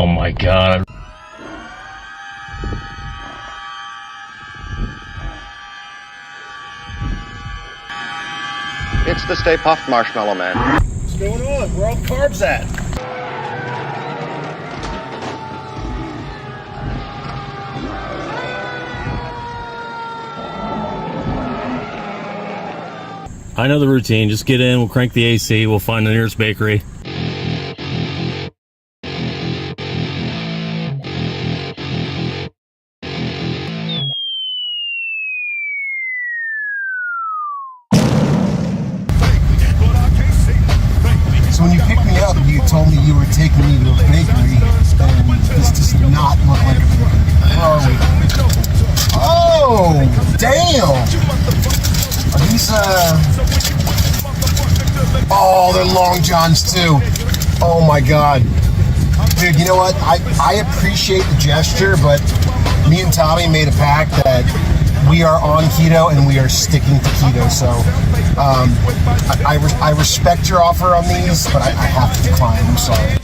Oh my god. It's the Stay Puft Marshmallow Man. What's going on? Where all the carbs at? I know the routine. Just get in, we'll crank the AC, we'll find the nearest bakery. So when you picked me up, you told me you were taking me to a bakery, and this does not look like a bakery. Where are we? Oh, damn! Are these, oh, they're Long Johns too. Oh my god. Dude, you know what? I appreciate the gesture, but me and Tommy made a pact that we are on keto and we are sticking to keto, so I respect your offer on these, but I have to decline. I'm sorry.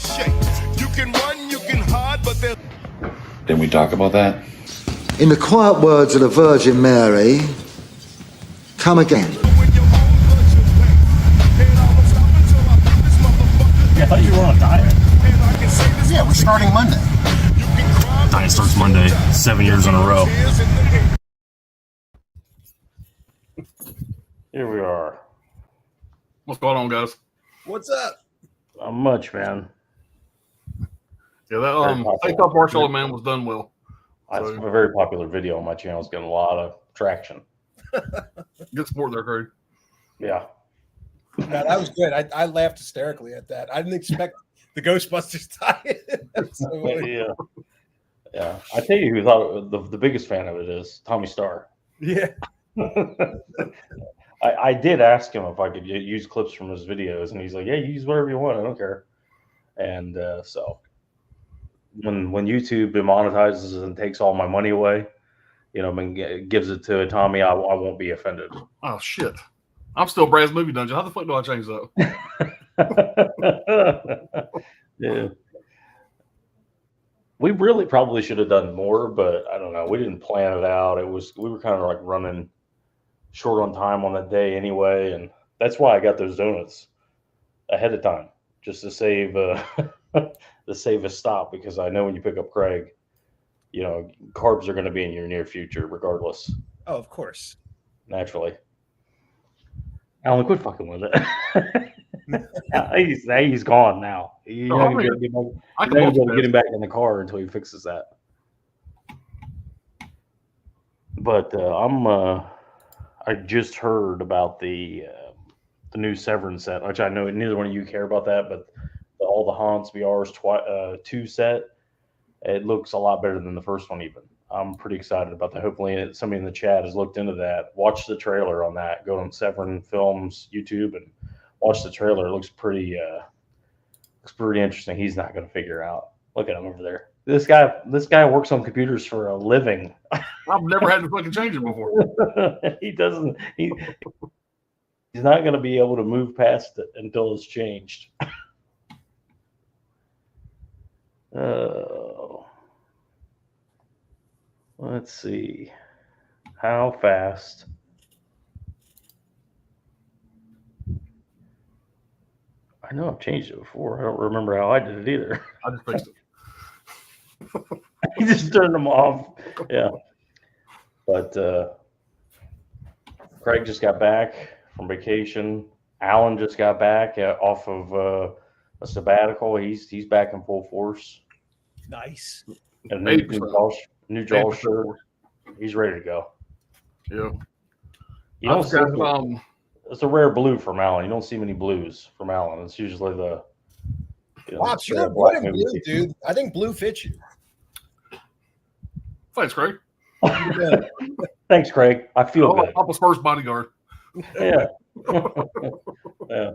Didn't we talk about that? In the quiet words of the Virgin Mary, come again. I thought you were on a diet. Yeah, we're starting Monday. Diet starts Monday, 7 years in a row. Here we are. What's going on, guys? What's up? Not much, man. Yeah, that Stay Puft Marshmallow Man was done well. That's a very popular video on my channel. It's getting a lot of traction. Good sport there, Craig. Yeah. No, that was good. I laughed hysterically at that. I didn't expect the Ghostbusters diet. Yeah. Yeah. I tell you who thought the biggest fan of it is Tommy Starr. Yeah. I did ask him if I could use clips from his videos, and he's like, "Yeah, use whatever you want. I don't care." And so when YouTube demonetizes and takes all my money away, and gives it to Tommy, I won't be offended. Oh shit! I'm still Brad's Movie Dungeon. How the fuck do I change that? Yeah. We really probably should have done more, but I don't know. We didn't plan it out. We were kind of like running short on time on that day anyway, and that's why I got those donuts ahead of time, just to save a stop, because I know when you pick up Craig, carbs are going to be in your near future regardless. Oh, of course. Naturally. Alan, quit fucking with it. He's gone now. You're not going to be able to get him back in the car until he fixes that. But I just heard about the new Severin set, which I know neither one of you care about that, but all the Hans VR's 2 set, it looks a lot better than the first one even. I'm pretty excited about that. Hopefully somebody in the chat has looked into that. Watch the trailer on that. Go on Severin Films YouTube and watch the trailer. It looks pretty interesting. He's not going to figure out. Look at him over there. This guy works on computers for a living. I've never had to fucking change it before. He doesn't. He's not going to be able to move past it until it's changed. Let's see. How fast? I know I've changed it before. I don't remember how I did it either. I just fixed it. He just turned them off. Yeah. But Craig just got back from vacation. Alan just got back off of a sabbatical. He's back in full force. Nice. And new jaw shirt. He's ready to go. Yeah. You don't see it's a rare blue from Alan. You don't see many blues from Alan. It's usually the. Pops, you look good in blue, dude. I think blue fits you. Thanks, Craig. Thanks, Craig. I feel good. Papa's first bodyguard. Yeah. Yeah.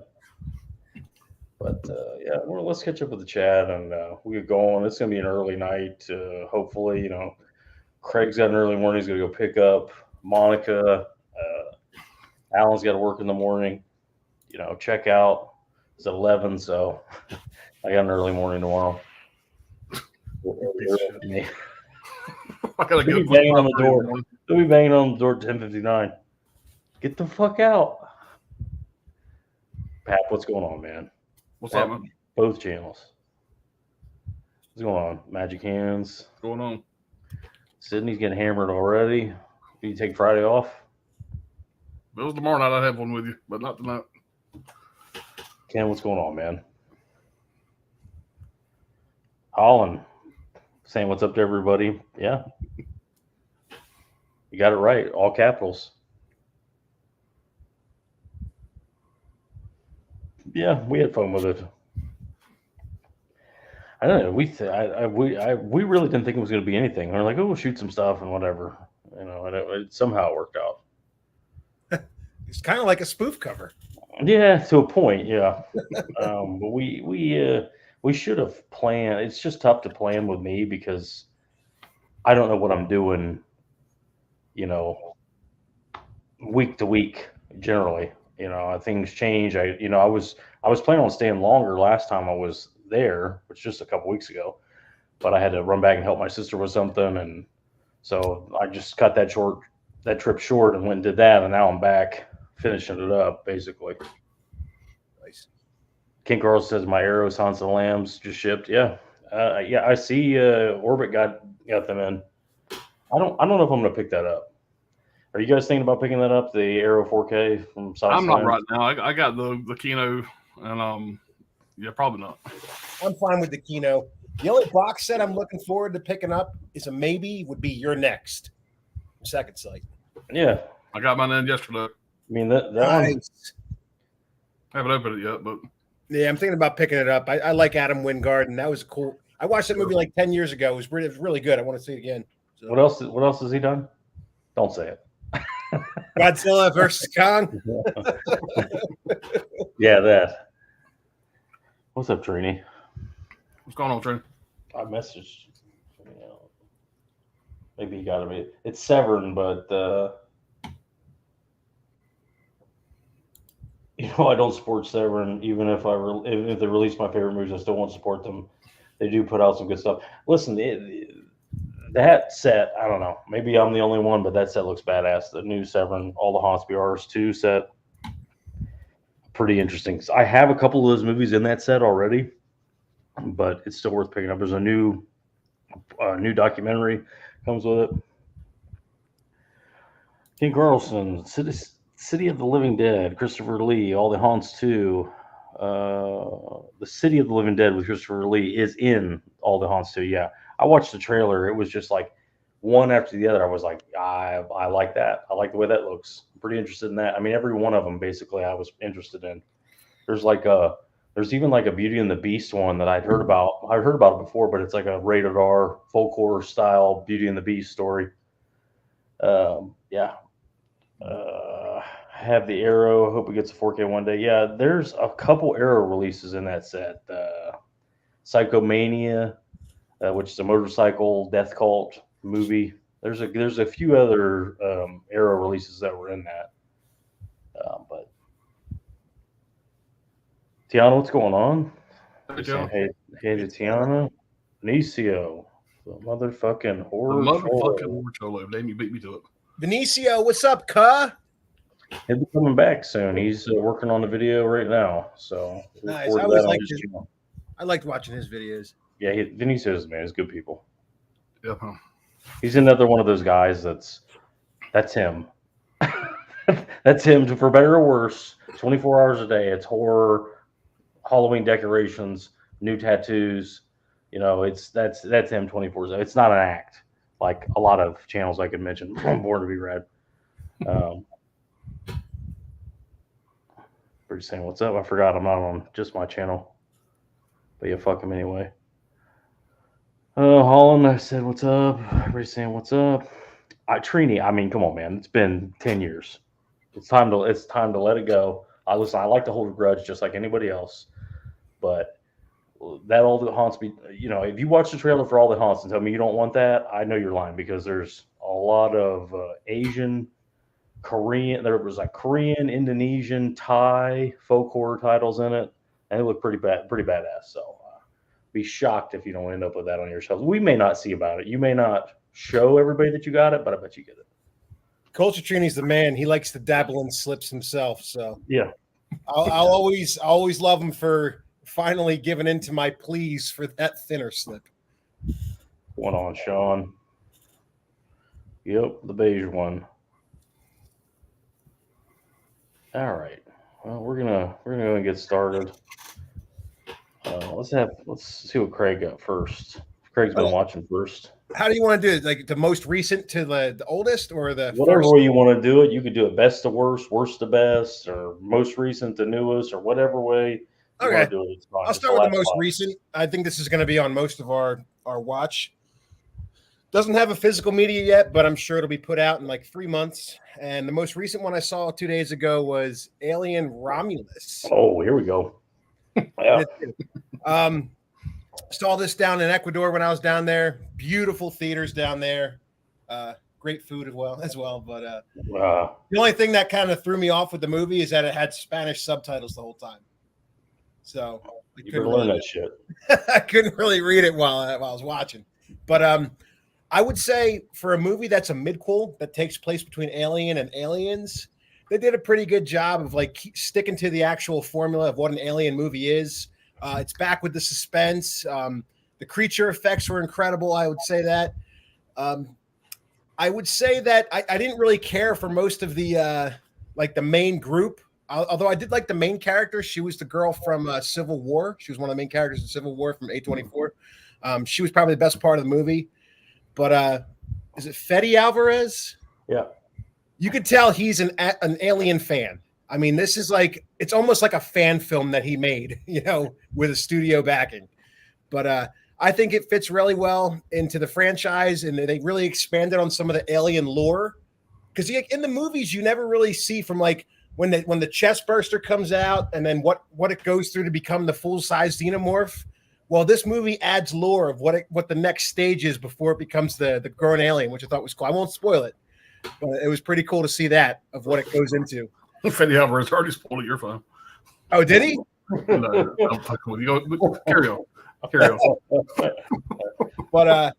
But yeah, well, let's catch up with the chat and we get going. It's gonna be an early night. Hopefully, Craig's got an early morning. He's gonna go pick up Monica. Alan's got to work in the morning. Check out is at 11, so I got an early morning tomorrow. Piece of shit. Yeah. I gotta They'll go be banging on the Friday door. morning. They'll be banging on the door at 10:59. Get the fuck out. Pat, what's going on, man? What's Pat, up, man? both channels. What's going on? Magic Hands. What's going on? Sydney's getting hammered already. Do you take Friday off? If it was tomorrow night, I'd have one with you, but not tonight. Ken, what's going on, man? Holland saying what's up to everybody. Yeah. You got it right. All capitals. Yeah, we had fun with it. I don't know. We really didn't think it was going to be anything. We're like, oh, we'll shoot some stuff and whatever, and it somehow worked out. It's kind of like a spoof cover. Yeah, to a point. Yeah, but we should have planned. It's just tough to plan with me because I don't know what I'm doing. Week to week generally. Things change. I was planning on staying longer last time I was there, which just a couple weeks ago, but I had to run back and help my sister with something, and so I just cut that trip short and went and did that, and now I'm back finishing it up basically. Nice. King Carl says my Arrows, Haunts and Lambs just shipped. Yeah, I see. Orbit got them in. I don't know if I'm gonna pick that up. Are you guys thinking about picking that up? The Arrow 4K from Side I'm not Science? right now. I got the Kino, and yeah, probably not. I'm fine with the Kino. The only box set I'm looking forward to picking up is a maybe would be Your Next from Second Sight. Yeah, I got mine in yesterday. I mean that one. Nice. I haven't opened it yet, but Yeah, I'm thinking about picking it up. I like Adam Wingard, and that was cool. I watched that movie like 10 years ago. It was really good. I want to see it again. So. What else has he done? Don't say it. Godzilla versus Kong. Yeah, that. What's up, Trini? what's going on, Trent? I messaged. Maybe he got it. It's Severn, but I don't support Severn. Even if if they release my favorite movies, I still won't support them. They do put out some good stuff. Listen, that set, I don't know. Maybe I'm the only one, but that set looks badass. The new Severn, All the Haunts Be Ours 2 set. Pretty interesting. I have a couple of those movies in that set already, but it's still worth picking up. There's a new documentary comes with it. King Carlson, City of the Living Dead, Christopher Lee, All the Haunts 2. The City of the Living Dead with Christopher Lee is in All the Haunts 2. Yeah. I watched the trailer. It was just like one after the other. I was like, I like that. I like the way that looks. I'm pretty interested in that. I mean, every one of them basically I was interested in. There's even like a Beauty and the Beast one that I'd heard about. I've heard about it before, but it's like a rated R folk horror style Beauty and the Beast story. Yeah. Have the Arrow. I hope it gets a 4K one day. Yeah, there's a couple Arrow releases in that set. Psychomania, which is a motorcycle death cult movie. There's a few other Arrow releases that were in that. But Tiana, what's going on? Hey to Tiana. Benicio, the motherfucking horror. Horror cholo. Damn, you beat me to it. Benicio, what's up, cuh? He'll be coming back soon. He's working on the video right now. So nice. I liked watching his videos. Yeah, Benicio's man. He's good people. Yeah. He's another one of those guys that's him. That's him, for better or worse. 24 hours a day. It's horror, Halloween decorations, new tattoos. That's him 24/7. It's not an act like a lot of channels I could mention. Born to be Read. Pretty saying what's up. I forgot I'm not on just my channel, but yeah, fuck him anyway. Holland, I said what's up. Everybody's saying what's up. Trini, I mean, come on, man. It's been 10 years. It's time to let it go. I like to hold a grudge just like anybody else, but that All the Haunts be. If you watch the trailer for All the Haunts and tell me you don't want that, I know you're lying, because there's a lot of Asian, Korean. There was like Korean, Indonesian, Thai folk horror titles in it, and it looked pretty badass. So be shocked if you don't end up with that on your shelf. We may not see about it. You may not show everybody that you got it, but I bet you get it. Culture Trini's the man. He likes to dabble in slips himself. So Yeah. I'll always love him for finally giving in to my pleas for that thinner slip. One on Sean. Yep, the beige one. All right. Well, we're gonna go and get started. Let's see what Craig got first. Craig's been watching first. How do you want to do it? Like the most recent to the oldest, or the Whatever first? way you want to do it, you could do it best to worst, worst to best, or most recent to newest, or whatever way you Okay. want to do it. It's fine. I'll It's start with the last most spot. recent. I think this is going to be on most of our watch. Doesn't have a physical media yet, but I'm sure it'll be put out in like 3 months. And the most recent one I saw 2 days ago was Alien Romulus. Oh, here we go. Yeah. Saw this down in Ecuador when I was down there. Beautiful theaters down there. Great food as well. But the only thing that kind of threw me off with the movie is that it had Spanish subtitles the whole time. So You better learn that shit. I couldn't really read it while I was watching. But I would say for a movie that's a midquel that takes place between Alien and Aliens, they did a pretty good job of like sticking to the actual formula of what an Alien movie is. It's back with the suspense. The creature effects were incredible. I would say that. I would say that I didn't really care for most of the like the main group. Although I did like the main character. She was the girl from Civil War. She was one of the main characters in Civil War from A24. She was probably the best part of the movie. But is it Fede Alvarez? Yeah. You could tell he's an Alien fan. I mean, this is like, it's almost like a fan film that he made, with a studio backing. But I think it fits really well into the franchise, and they really expanded on some of the Alien lore. Because in the movies, you never really see from like when the chest burster comes out and then what it goes through to become the full-size xenomorph. Well, this movie adds lore of what the next stage is before it becomes the grown alien, which I thought was cool. I won't spoil it, but it was pretty cool to see that of what it goes into. Fede Alvarez already spoiled it. You're fine. Oh, did he? No, I'm fucking with you. Go, carry on. Carry on. But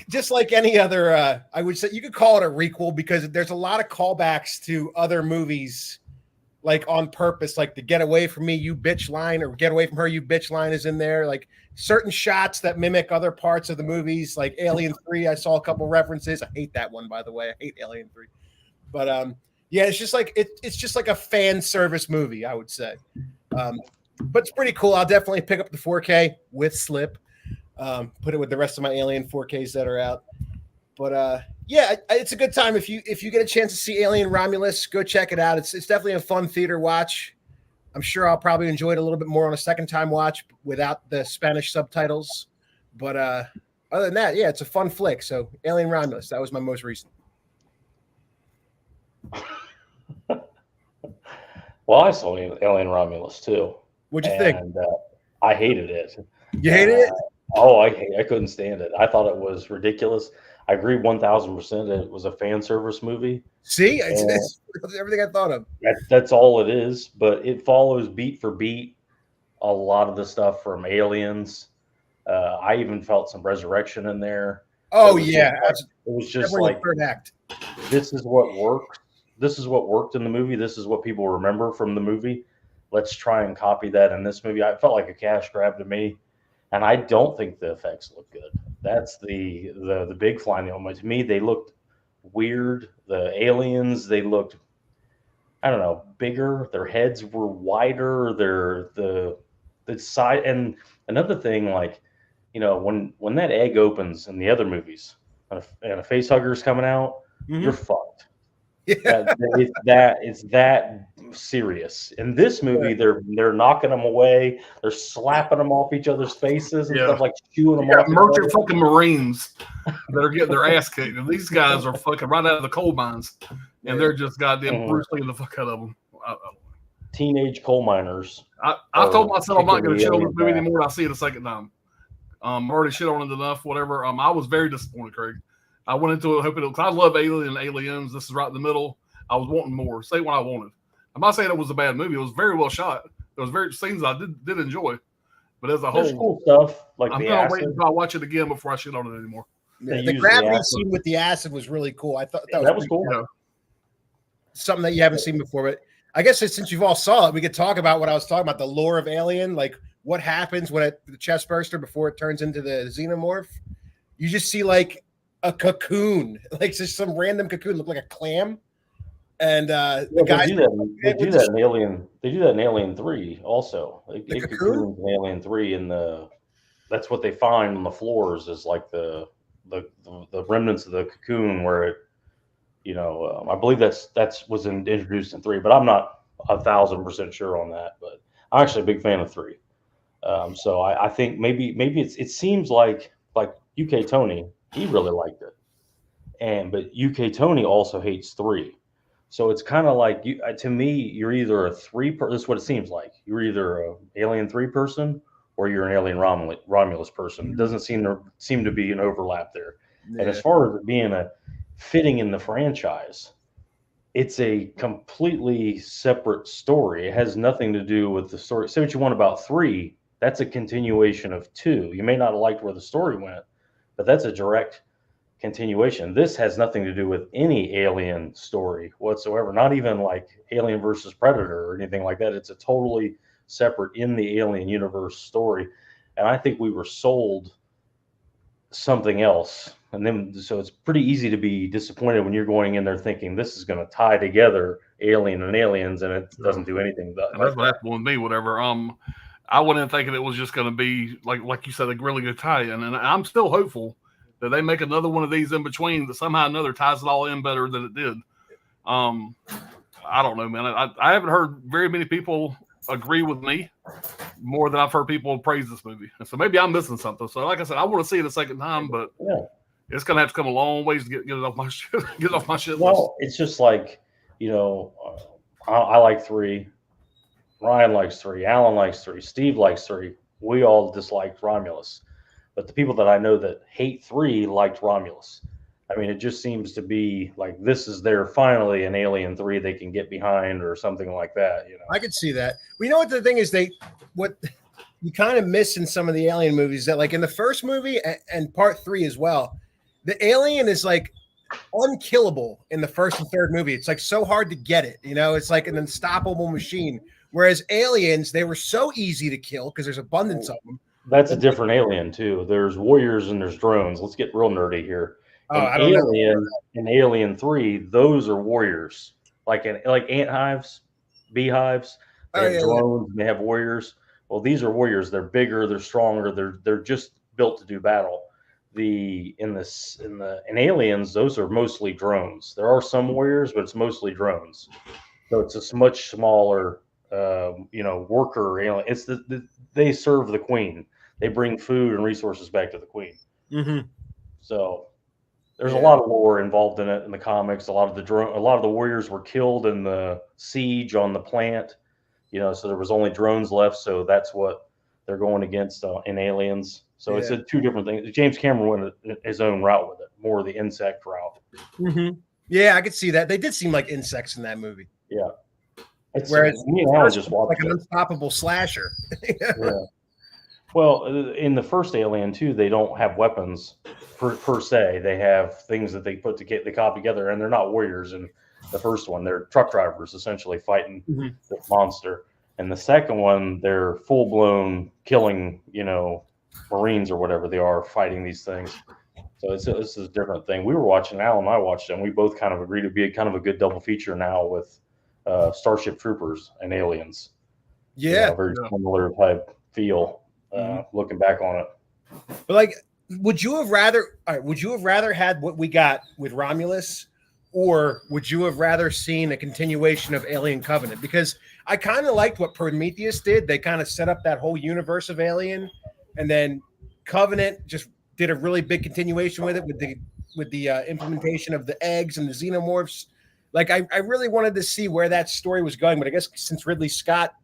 just like any other, I would say you could call it a requel because there's a lot of callbacks to other movies, like on purpose, like the "Get away from me, you bitch" line, or "Get away from her, you bitch" line is in there. Like certain shots that mimic other parts of the movies, like Alien 3. I saw a couple references. I hate that one, by the way. I hate Alien 3. But yeah, it's just like it's just like a fan service movie, I would say. But it's pretty cool. I'll definitely pick up the 4K with slip. Put it with the rest of my Alien 4Ks that are out. But yeah, it's a good time if you get a chance to see Alien Romulus, go check it out. It's definitely a fun theater watch. I'm sure I'll probably enjoy it a little bit more on a second time watch without the Spanish subtitles. But other than that, yeah, it's a fun flick. So Alien Romulus, that was my most recent. Well, I saw Alien Romulus too. What'd you think? I hated it. You hated it? Oh, I couldn't stand it. I thought it was ridiculous. I agree 1,000% that it was a fan service movie. See, it's everything I thought of. That's all it is, but it follows beat for beat a lot of the stuff from Aliens. I even felt some Resurrection in there. Oh, It was just like third act. This is what worked. This is what worked in the movie. This is what people remember from the movie. Let's try and copy that in this movie. I felt like a cash grab to me, and I don't think the effects look good. That's the big fly in the ointment. To me, they looked weird. The aliens, they looked, I don't know, bigger. Their heads were wider. The side. And another thing, like, when that egg opens in the other movies and a face hugger is coming out, you're fucked. Yeah. It's that serious. In this movie, they're knocking them away. They're slapping them off each other's faces and stuff, like chewing them off. Merchant fucking Marines that are getting their ass kicked. And these guys are fucking right out of the coal mines. And they're just goddamn Bruce Lee the fuck out of them. Teenage coal miners. I told myself I'm not going to shit on this movie anymore. I'll see it a second time. I'm already shit on it enough, whatever. I was very disappointed, Craig. I went into it hoping because I love Aliens. This is right in the middle. I was wanting more. Say what I wanted. I'm not saying it was a bad movie. It was very well shot. There was very scenes I did enjoy, But as a There's whole, cool stuff like I'm the gonna acid. wait until I watch it again before I shit on it anymore. Yeah, They the use gravity acid. scene with the acid was really cool. I thought that That was was pretty cool. Yeah. something that you haven't seen before. But I guess since you've all saw it, we could talk about what I was talking about, the lore of Alien, like what happens when the chest burster before it turns into the xenomorph. You just see like a cocoon, like just some random cocoon, look like a clam. And the Well, guys, they do that in Alien. They do that in Alien 3 also. The It cocoon? cocoons in Alien 3, and that's what they find on the floors is like the remnants of the cocoon where it, I believe that's was introduced in 3, but I'm not 1,000% sure on that. But I'm actually a big fan of 3. So I think maybe it seems like UK Tony, he really liked it, but UK Tony also hates 3. So it's kind of like to me, you're either a 3 this is what it seems like. You're either a Alien 3 person or you're an Alien Romulus person. It doesn't seem to be an overlap there. Yeah. And as far as it being a fitting in the franchise, it's a completely separate story. It has nothing to do with the story. Say what you want about 3, that's a continuation of 2. You may not have liked where the story went, but that's a direct continuation. This has nothing to do with any Alien story whatsoever, not even like Alien versus Predator or anything like that. It's a totally separate in the Alien universe story. And I think we were sold something else. And then, so it's pretty easy to be disappointed when you're going in there thinking this is going to tie together Alien and Aliens, and it doesn't do anything. And that's what happened with me. Whatever. I went in thinking it was just going to be like you said, a really good tie-in, and I'm still hopeful that they make another one of these in between that somehow or another ties it all in better than it did. I don't know, man. I haven't heard very many people agree with me more than I've heard people praise this movie. And so maybe I'm missing something. So like I said, I want to see it a second time, but it's going to have to come a long ways to get it off my shit, get it off my shit list. Well, it's just like, I like 3. Ryan likes 3. Alan likes 3. Steve likes 3. We all disliked Romulus. But the people that I know that hate 3 liked Romulus. I mean, it just seems to be like this is their finally an Alien 3 they can get behind or something like that. I could see that. We know what the thing is. What you kind of miss in some of the Alien movies that, like in the first movie and part 3 as well, the alien is like unkillable in the first and third movie. It's like so hard to get it. It's like an unstoppable machine. Whereas Aliens, they were so easy to kill because there's abundance of them. That's a different Alien too. There's warriors and there's drones. Let's get real nerdy here. In Alien 3, those are warriors, like ant hives, beehives. They have drones and they have warriors. Well, these are warriors. They're bigger. They're stronger. They're just built to do battle. In Aliens, those are mostly drones. There are some warriors, but it's mostly drones. So it's a much smaller, worker alien. It's they serve the queen. They bring food and resources back to the queen. Mm-hmm. So there's a lot of lore involved in it in the comics. A lot of the warriors were killed in the siege on the plant. So there was only drones left. So that's what they're going against in Aliens. So it's 2 different things. James Cameron went his own route with it, more of the insect route. Mm-hmm. Yeah, I could see that. They did seem like insects in that movie. Yeah. Whereas me and Alan just watched like an unstoppable slasher. Yeah. Well, in the first Alien too, they don't have weapons per se. They have things that they put they cobble together, and they're not warriors. In the first one, they're truck drivers essentially fighting the monster. And the second one, they're full blown killing, Marines or whatever they are fighting these things. So this is a different thing. We were watching, Alan and I watched it, and we both kind of agreed to be kind of a good double feature now with Starship Troopers and Aliens. Yeah, very similar type feel. Looking back on it, but like, would you have rather had what we got with Romulus, or would you have rather seen a continuation of Alien Covenant? Because I kind of liked what Prometheus did. They kind of set up that whole universe of Alien, and then Covenant just did a really big continuation with it with the implementation of the eggs and the xenomorphs. Like, I really wanted to see where that story was going, but I guess since Ridley Scott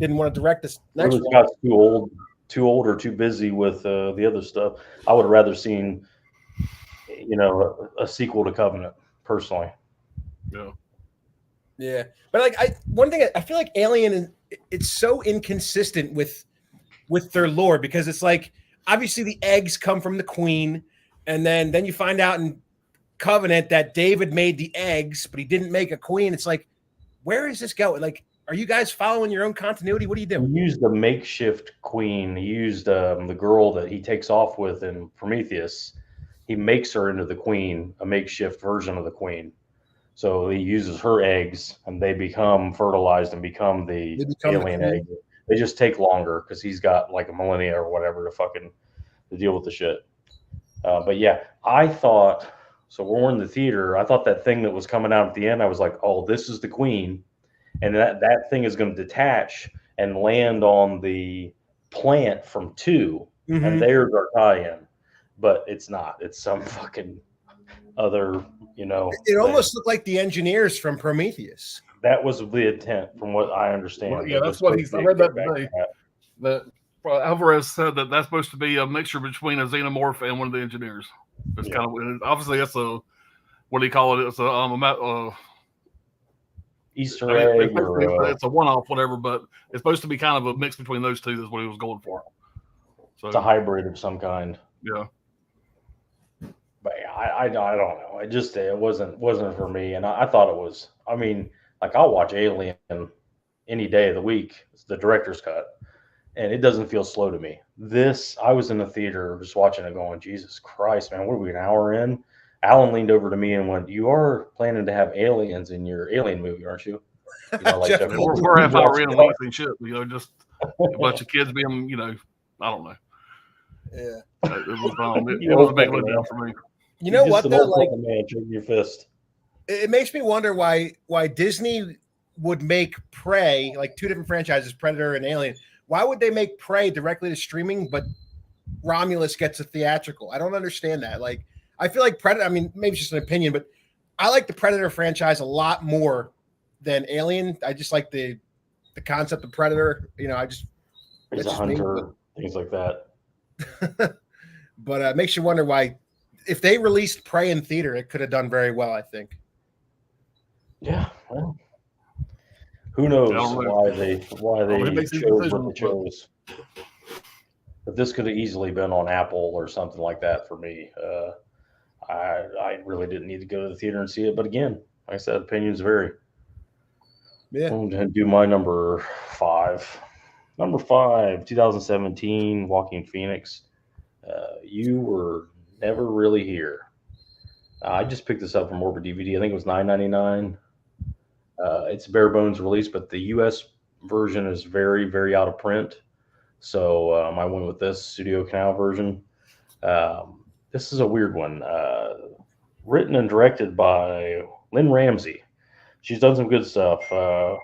didn't want to direct this next one, Scott's too old or too busy with the other stuff. I would have rather seen, a sequel to Covenant personally. Yeah. But like one thing I feel like Alien it's so inconsistent with with their lore, because it's like obviously the eggs come from the queen, and then you find out in Covenant that David made the eggs, but he didn't make a queen. It's like, where is this going? Like, are you guys following your own continuity? What are you doing? He used the makeshift queen. He used the girl that he takes off with in Prometheus. He makes her into the queen, a makeshift version of the queen. So he uses her eggs, and they become fertilized and become the alien egg. They just take longer because he's got like a millennia or whatever to deal with the shit. But yeah, I thought, so we're in the theater. I thought that thing that was coming out at the end, I was like, oh, this is the queen. And that thing is going to detach and land on the plant from 2. And there's our tie-in. But it's not. It's some fucking other, It almost looked like the engineers from Prometheus. That was the intent, from what I understand. Well, yeah, that's what I read that today. That Alvarez said that that's supposed to be a mixture between a xenomorph and one of the engineers. It's kind of obviously that's a, what do you call it? It's a Easter egg. It's a one-off, whatever. But it's supposed to be kind of a mix between those two. Is what he was going for. So it's a hybrid of some kind. Yeah. But I don't know. It wasn't for me, and I thought it was. I mean, like, I'll watch Alien any day of the week. It's the director's cut, and it doesn't feel slow to me. I was in the theater just watching it, going, Jesus Christ, man, what are we, an hour in? Alan leaned over to me and went, "You are planning to have aliens in your Alien movie, aren't you?" Like we're half hour in, and shit. Just a bunch of kids being, I don't know. Yeah, it was a big letdown for me. You know what though? Like, man, shaking your fist. It makes me wonder why Disney would make Prey, like 2 different franchises, Predator and Alien. Why would they make Prey directly to streaming, but Romulus gets a theatrical? I don't understand that. Like, I feel like Predator, I mean, maybe it's just an opinion, but I like the Predator franchise a lot more than Alien. I just like the concept of Predator. He's a hunter, things like that. But it makes you wonder why, if they released Prey in theater, it could have done very well, I think. Yeah, well, who knows why they chose what they chose. But this could have easily been on Apple or something like that for me. I really didn't need to go to the theater and see it. But again, like I said, opinions vary. Yeah. I'm going to do my number 5. Number 5, 2017, Joaquin Phoenix. You Were Never Really Here. I just picked this up from Orbit DVD. I think it was $9.99. It's a bare bones release, but the U.S. version is very, very out of print. So I went with this Studio Canal version. This is a weird one. Written and directed by Lynn Ramsey. She's done some good stuff. The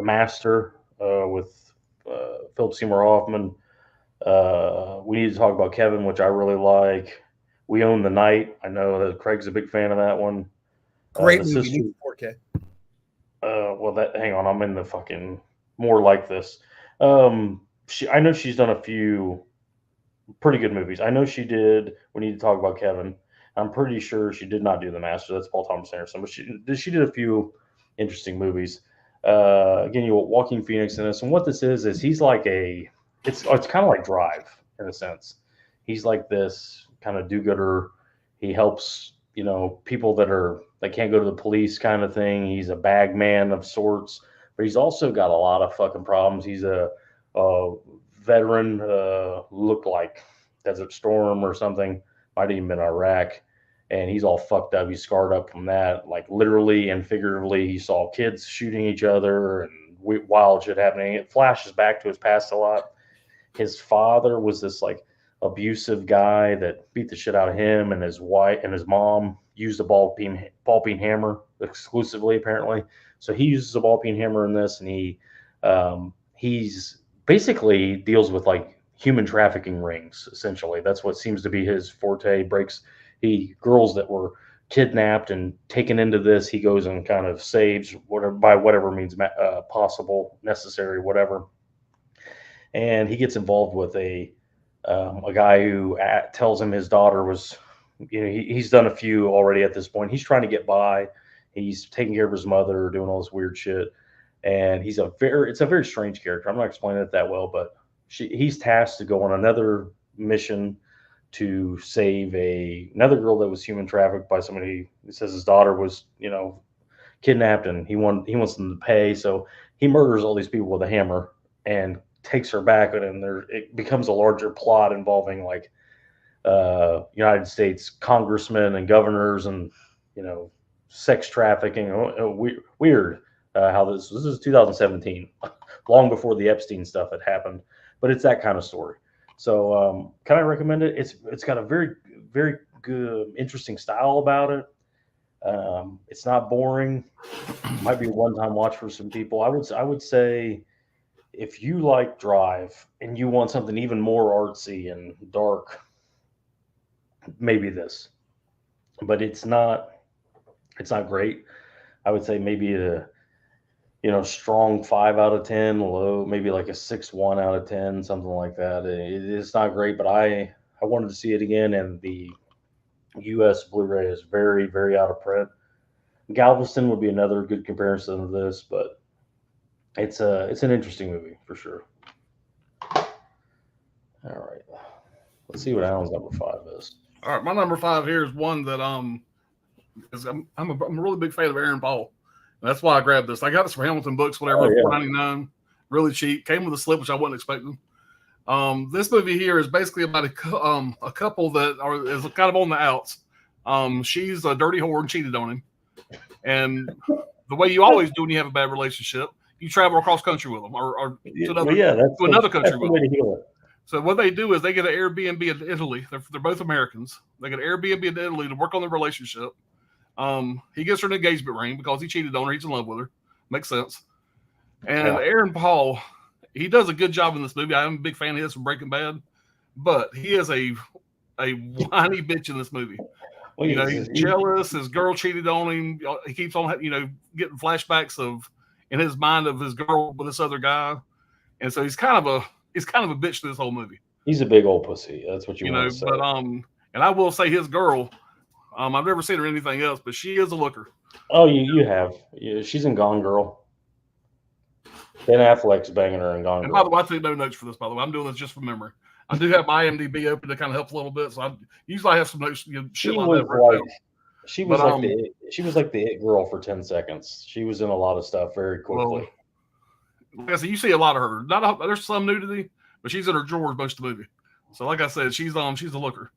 Master with Philip Seymour Hoffman. We Need to Talk About Kevin, which I really like. We Own the Night. I know that Craig's a big fan of that one. Great movie. 4K. Hang on. I'm in the fucking more like this. I know she's done a few pretty good movies. I know she did We Need to Talk About Kevin. I'm pretty sure she did not do The Master. That's Paul Thomas Anderson. But she did a few interesting movies. Again, Joaquin Phoenix in this. And what this is he's like it's kind of like Drive in a sense. He's like this kind of do-gooder. He helps, people that can't go to the police kind of thing. He's a bag man of sorts, but he's also got a lot of fucking problems. He's a veteran, looked like Desert Storm or something. Might have even been Iraq. And he's all fucked up. He's scarred up from that. Like, literally and figuratively, he saw kids shooting each other and wild shit happening. It flashes back to his past a lot. His father was this like abusive guy that beat the shit out of him, and his wife and his mom used a ball peen hammer exclusively, apparently. So he uses a ball peen hammer in this, and he's basically deals with like human trafficking rings. Essentially, that's what seems to be his forte. Girls that were kidnapped and taken into this, he goes and kind of saves by whatever means possible, necessary, whatever. And he gets involved with a guy who tells him his daughter was, he's done a few already at this point. He's trying to get by. He's taking care of his mother, doing all this weird shit. And it's a very strange character. I'm not explaining it that well, but he's tasked to go on another mission to save another girl that was human trafficked by somebody. He says his daughter was, kidnapped, and he wants them to pay. So he murders all these people with a hammer and takes her back, and it becomes a larger plot involving like United States congressmen and governors and sex trafficking. Weird how this is 2017, long before the Epstein stuff had happened, but it's that kind of story. So can I recommend it? It's got a very, very good, interesting style about it. It's not boring. Might be a one-time watch for some people. I would say if you like Drive and you want something even more artsy and dark, maybe this. But it's not great. I would say maybe a strong 5 out of 10, low maybe like a 6.1 out of 10, something like that. It's not great, but I wanted to see it again, and the US Blu-ray is very, very out of print. Galveston would be another good comparison of this, but it's an interesting movie for sure. All right, let's see what Alan's number 5 is. All right, my number 5 here is one that I'm a really big fan of Aaron Paul. And that's why I grabbed this. I got this from Hamilton Books, whatever, $4.99, really cheap. Came with a slip, which I wasn't expecting. This movie here is basically about a couple that is kind of on the outs. She's a dirty whore and cheated on him. And the way you always do when you have a bad relationship, you travel across country with them or to another country with them. So what they do is they get an Airbnb in Italy. They're both Americans. They get an Airbnb in Italy to work on their relationship. He gives her an engagement ring because he cheated on her. He's in love with her. Makes sense. And Aaron Paul, he does a good job in this movie. I'm a big fan of his from Breaking Bad, but he is a whiny bitch in this movie. Well, he's jealous. His girl cheated on him. He keeps on, getting flashbacks in his mind of his girl with this other guy, and so he's kind of a bitch to this whole movie. He's a big old pussy. That's what you want to say. But and I will say his girl. I've never seen her in anything else, but she is a looker. Oh, you have. Yeah, she's in Gone Girl. Ben Affleck's banging her in Gone Girl. And by the way, I took no notes for this, by the way. I'm doing this just from memory. I do have my IMDb open to kind of help a little bit, so I usually have some notes. Shit like that. She was like the it girl for 10 seconds. She was in a lot of stuff very quickly. Like I said, you see a lot of her. There's some nudity, but she's in her drawers most of the movie. So, like I said, she's a looker.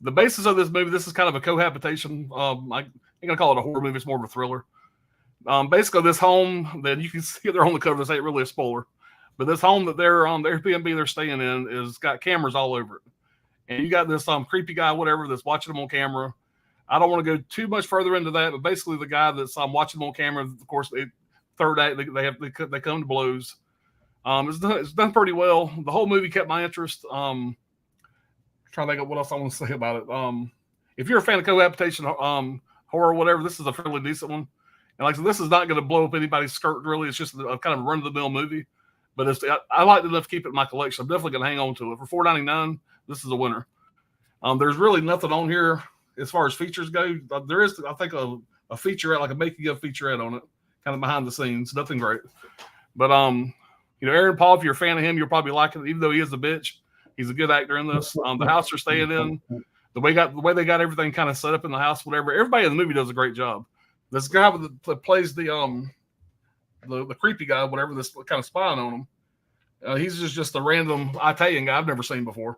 The basis of this movie, this is kind of a cohabitation. I ain't gonna call it a horror movie; it's more of a thriller. Basically, this home that you can see there on the cover. This ain't really a spoiler, but this home that they're on, the Airbnb they're staying in, is got cameras all over it. And you got this creepy guy, whatever, that's watching them on camera. I don't want to go too much further into that, but basically, the guy that's watching them on camera, of course, third act they come to blows. It's done pretty well. The whole movie kept my interest. Trying to think of what else I want to say about it. If you're a fan of cohabitation horror or whatever, this is a fairly decent one. And like I said, this is not going to blow up anybody's skirt, really. It's just a kind of run-of-the-mill movie. But I like it enough to keep it in my collection. I'm definitely going to hang on to it. For $4.99, this is a winner. There's really nothing on here as far as features go. There is, I think, a featurette, like a making-of featurette on it, kind of behind the scenes. Nothing great. But, Aaron Paul, if you're a fan of him, you'll probably like it, even though he is a bitch. He's a good actor in this. The house they're staying in, the way they got everything kind of set up in the house, whatever. Everybody in the movie does a great job. This guy that plays the creepy guy, whatever, this kind of spying on him. He's just a random Italian guy I've never seen before.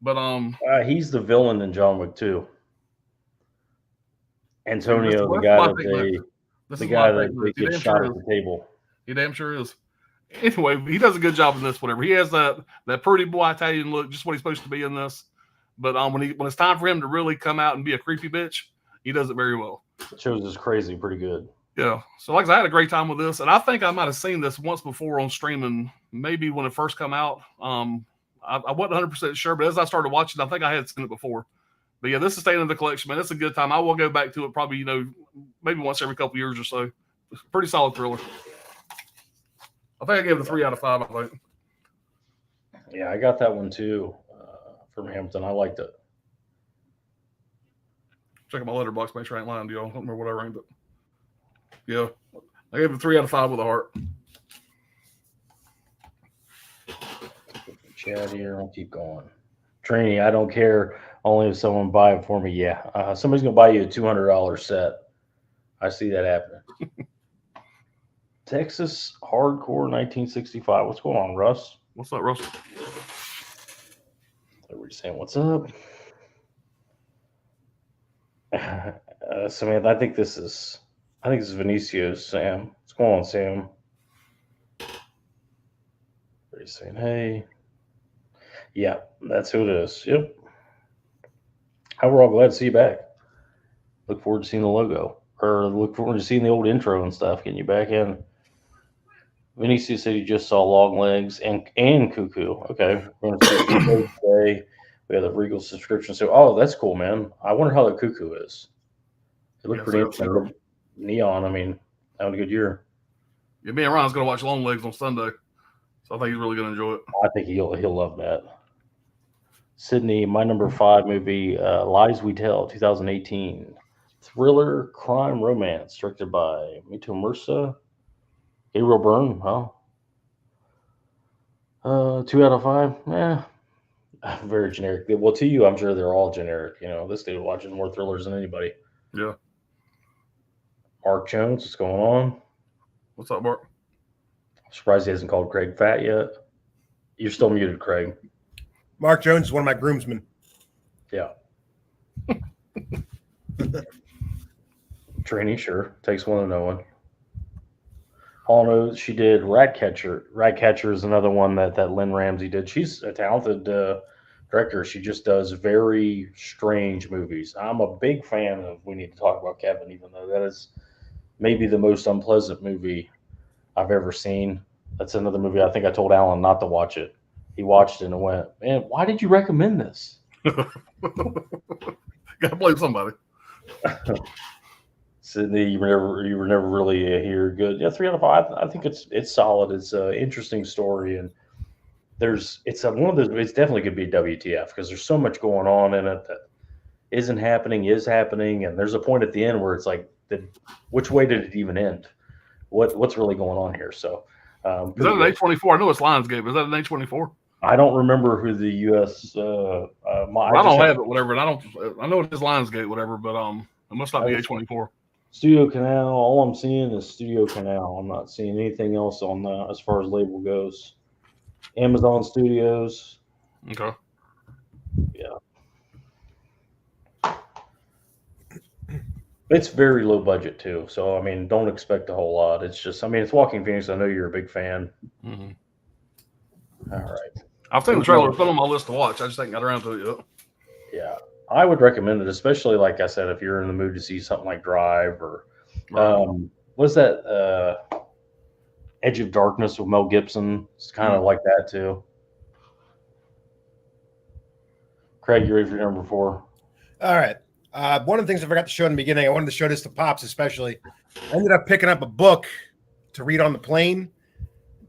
But he's the villain in John Wick 2. Antonio, the guy that gets shot at the table. He damn sure is. Anyway, he does a good job in this, whatever. He has that pretty boy Italian look, just what he's supposed to be in this. But when it's time for him to really come out and be a creepy bitch, he does it very well. It shows his crazy pretty good. Yeah. So like I said, I had a great time with this. And I think I might have seen this once before on streaming, maybe when it first come out. I wasn't 100% sure, but as I started watching, I think I had seen it before. But yeah, this is staying in the collection, man. It's a good time. I will go back to it probably, maybe once every couple years or so. It's a pretty solid thriller. I think I gave it a 3 out of 5, I think. Yeah, I got that one too from Hamilton. I liked it. Check out my letterbox, make sure I ain't lying to y'all. I don't remember what I ranked it. Yeah, I gave it a 3 out of 5 with a heart. Chat here. I'll keep going. Trini, I don't care. Only if someone buy it for me. Yeah. Somebody's gonna buy you a $200 set. I see that happening. Texas Hardcore 1965. What's going on, Russ? What's up, Russell? Everybody's saying what's up. Samantha, I think this is Vinicio's Sam. What's going on, Sam? Everybody's saying hey. Yeah, that's who it is. Yep. We're all glad to see you back. Look forward to seeing the logo. Or look forward to seeing the old intro and stuff, getting you back in. Vinicio said he just saw Long Legs and Cuckoo. Okay. We're going to see it today. We have the Regal subscription. So, that's cool, man. I wonder how the Cuckoo is. It looked pretty interesting. Neon, I mean, having a good year. Yeah, me and Ryan's going to watch Long Legs on Sunday. So I think he's really going to enjoy it. I think he'll love that. Sydney, my number 5 movie, Lies We Tell, 2018. Thriller, crime, romance, directed by Mito Mursa. Gabriel Byrne, huh? 2 out of 5. Very generic. Well, to you, I'm sure they're all generic. You know, this dude watches more thrillers than anybody. Yeah. Mark Jones, what's going on? What's up, Mark? I'm surprised he hasn't called Craig fat yet. You're still muted, Craig. Mark Jones is one of my groomsmen. Yeah. Trini, sure. Takes one to know one. All knows she did Ratcatcher. Ratcatcher is another one that Lynn Ramsey did. She's a talented director. She just does very strange movies. I'm a big fan of We Need to Talk About Kevin, even though that is maybe the most unpleasant movie I've ever seen. That's another movie I think I told Alan not to watch it. He watched it and went, man, why did you recommend this? Gotta blame somebody. Sydney, you were never really here. Good, yeah, 3 out of 5. I think it's solid. It's an interesting story, and it's one of those. It's definitely could be WTF because there's so much going on in it that isn't happening, is happening, and there's a point at the end where it's like, which way did it even end? What's really going on here? So, is that an A24? I know it's Lionsgate, but is that an A24? I don't remember who the U.S. I don't have it, whatever. And I know it is Lionsgate, whatever, but it must not be A24. Studio Canal. All I'm seeing is Studio Canal. I'm not seeing anything else on as far as label goes. Amazon Studios. Okay. Yeah. It's very low budget too, so I mean, don't expect a whole lot. It's just, I mean, it's Walking Phoenix. I know you're a big fan. Mm-hmm. All right. I've seen the trailer. It's been on my list to watch. I just haven't got around to it yet. Yeah, I would recommend it, especially like I said, if you're in the mood to see something like Drive or what's that? Edge of Darkness with Mel Gibson. It's kind of like that too. Craig, you ready for number 4? All right. One of the things I forgot to show in the beginning, I wanted to show this to Pops especially. I ended up picking up a book to read on the plane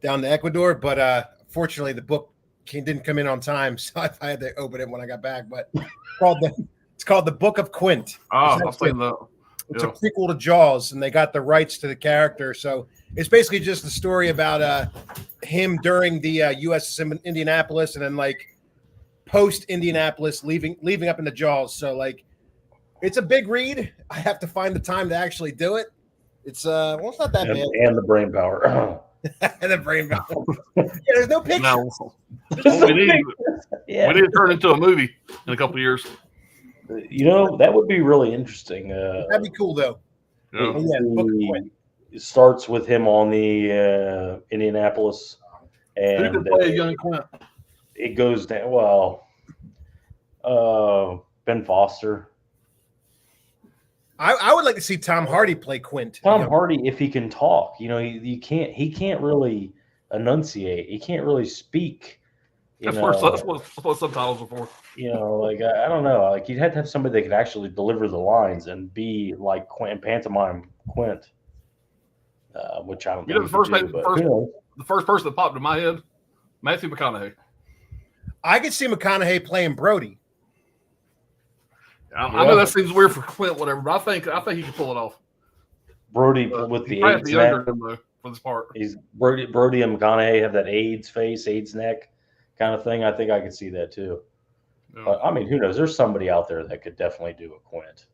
down to Ecuador, but fortunately the book didn't come in on time, so I had to open it when I got back. But it's called The Book of Quint. I've seen that. It's a prequel to Jaws, and they got the rights to the character. So it's basically just a story about him during the USS Indianapolis, and then like post Indianapolis, leaving up into Jaws. So like, it's a big read. I have to find the time to actually do it. It's it's not that bad. And the brain power. And the brain power. Yeah, there's no picture. No. We need to turn it into a movie in a couple of years. You know, that would be really interesting. That'd be cool though. Yeah. Book of Quint. It starts with him on the Indianapolis, and Who can play a young Quint? It goes down. Well, Ben Foster. I would like to see Tom Hardy play Quint. Tom Hardy, if he can talk, you know, he can't really enunciate. He can't really speak. That's what subtitles are for. You know, like I don't know. Like you'd have to have somebody that could actually deliver the lines and be like Quint, pantomime Quint. Which I don't. You know, the first person that popped in my head, Matthew McConaughey. I could see McConaughey playing Brody. I know that seems weird for Quint, whatever, but I think he can pull it off. Brody with the AIDS neck though, for this part. Brody and McConaughey have that AIDS face, AIDS neck. kind of thing, I think I could see that too. Yeah. But I mean, who knows? There's somebody out there that could definitely do a Quint.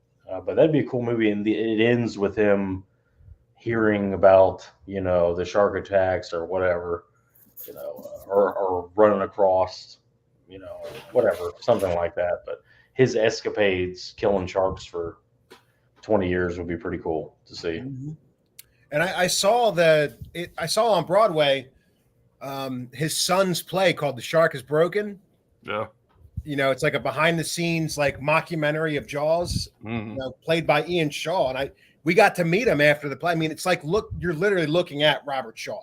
But that'd be a cool movie, and it ends with him hearing about the shark attacks or whatever, or running across, whatever, something like that. But his escapades killing sharks for 20 years would be pretty cool to see. Mm-hmm. And I saw I saw on Broadway his son's play called The Shark is Broken. Yeah. It's like a behind the scenes like mockumentary of Jaws, played by Ian Shaw. And we got to meet him after the play. I mean, it's like, you're literally looking at Robert Shaw.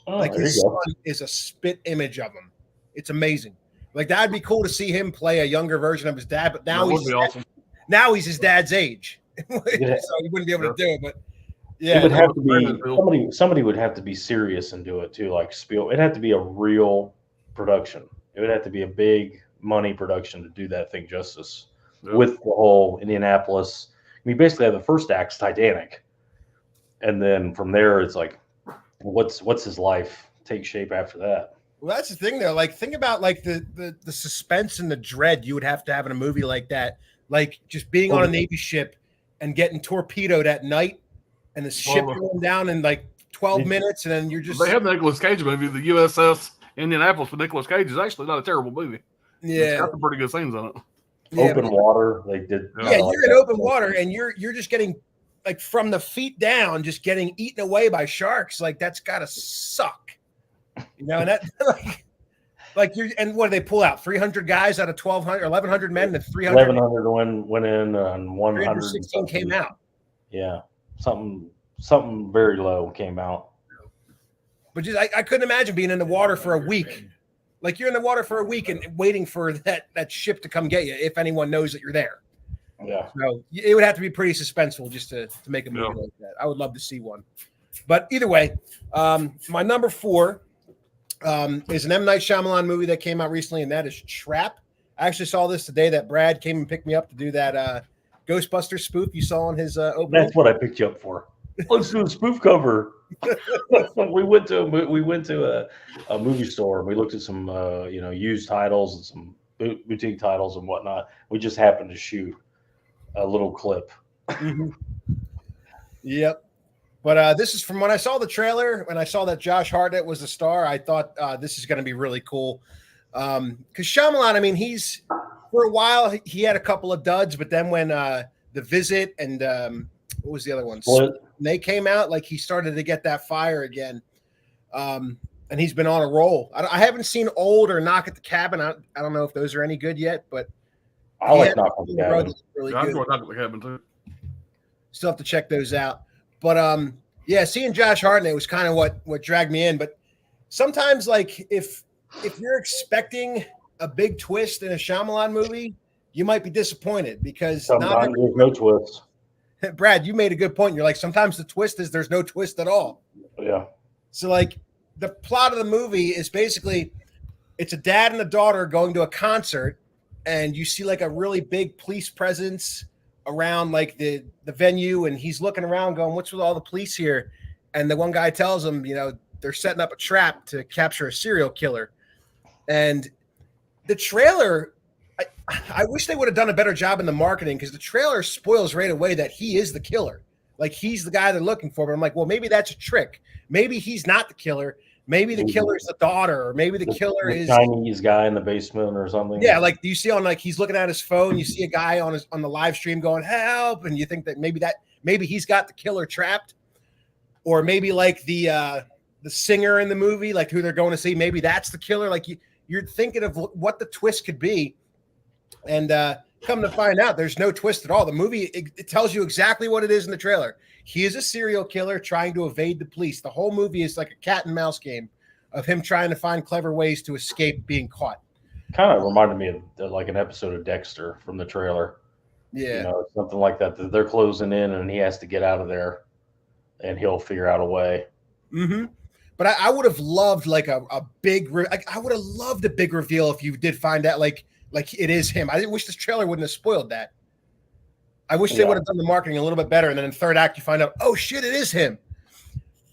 Like his son is a spit image of him. It's amazing. Like that'd be cool to see him play a younger version of his dad, but now now he's his dad's age. So he wouldn't be able to do it. But yeah, it would have to be somebody would have to be serious and do it too. Like Spielberg, it'd have to be a real production. It would have to be a big money production to do that thing justice. Yeah. With the whole Indianapolis. I mean, basically, the first act's Titanic, and then from there, it's like, what's his life take shape after that? Well, that's the thing, though. Like, think about like the suspense and the dread you would have to have in a movie like that. Like, just being on a Navy ship and getting torpedoed at night, and the ship going down in like 12 minutes, and then you're just. They have the Nicolas Cage movie, the USS Indianapolis with Nicolas Cage is actually not a terrible movie. Yeah, it's got some pretty good scenes in it. Yeah, open water, they did. Yeah, you're in open water, and you're just getting like from the feet down, just getting eaten away by sharks. Like that's gotta suck, and that like you're. And what do they pull out? 300 guys out of 1,200, 1,100 men, and 300. 1,100 went in, and 116 came out. Yeah, something very low came out. But just I couldn't imagine being in the water for a week. Like you're in the water for a week and waiting for that ship to come get you, if anyone knows that you're there. Yeah. So it would have to be pretty suspenseful just to make a movie like that. I would love to see one. But either way, my number 4 is an M. Night Shyamalan movie that came out recently, and that is Trap. I actually saw this today that Brad came and picked me up to do that Ghostbusters spoof you saw on his opening. That's what I picked you up for. Let's do a spoof cover. we went to a movie store and we looked at some used titles and some boutique titles and whatnot. We just happened to shoot a little clip. Mm-hmm. Yep. But this is from when I saw the trailer, when I saw that Josh Hartnett was the star, I thought this is going to be really cool. Because Shyamalan, I mean, he's for a while he had a couple of duds, but then when The Visit and what was the other one? Split. They came out, like he started to get that fire again. And he's been on a roll. I haven't seen Old or Knock at the Cabin. I don't know if those are any good yet, but I like Knock at the Cabin. Really I good. enjoy Knock at the Cabin too. Still have to check those out. But yeah, seeing Josh Hartnett was kind of what dragged me in. But sometimes, like if you're expecting a big twist in a Shyamalan movie, you might be disappointed because sometimes there's no twist. Brad, you made a good point. You're like, sometimes the twist is there's no twist at all. Yeah. So like the plot of the movie is basically it's a dad and a daughter going to a concert, and you see like a really big police presence around like the venue, and he's looking around going, what's with all the police here? And the one guy tells him, they're setting up a trap to capture a serial killer. And the trailer, I wish they would have done a better job in the marketing, because the trailer spoils right away that he is the killer. Like he's the guy they're looking for. But I'm like, well, maybe that's a trick. Maybe he's not the killer. Maybe the killer is the daughter, or maybe the killer is Chinese guy in the basement or something. Yeah, like you see on like he's looking at his phone. You see a guy on the live stream going help, and you think that maybe he's got the killer trapped, or maybe like the singer in the movie, like who they're going to see, maybe that's the killer. Like you're thinking of what the twist could be. And come to find out, there's no twist at all. The movie, it tells you exactly what it is in the trailer. He is a serial killer trying to evade the police. The whole movie is like a cat and mouse game of him trying to find clever ways to escape being caught. Kind of reminded me of like an episode of Dexter from the trailer. Yeah. Something like that. They're closing in and he has to get out of there and he'll figure out a way. Mm-hmm. But I would have loved like a big, I would have loved a big reveal if you did find out like it is him. I wish this trailer wouldn't have spoiled that. I wish they would have done the marketing a little bit better. And then in the third act, you find out, oh shit, it is him.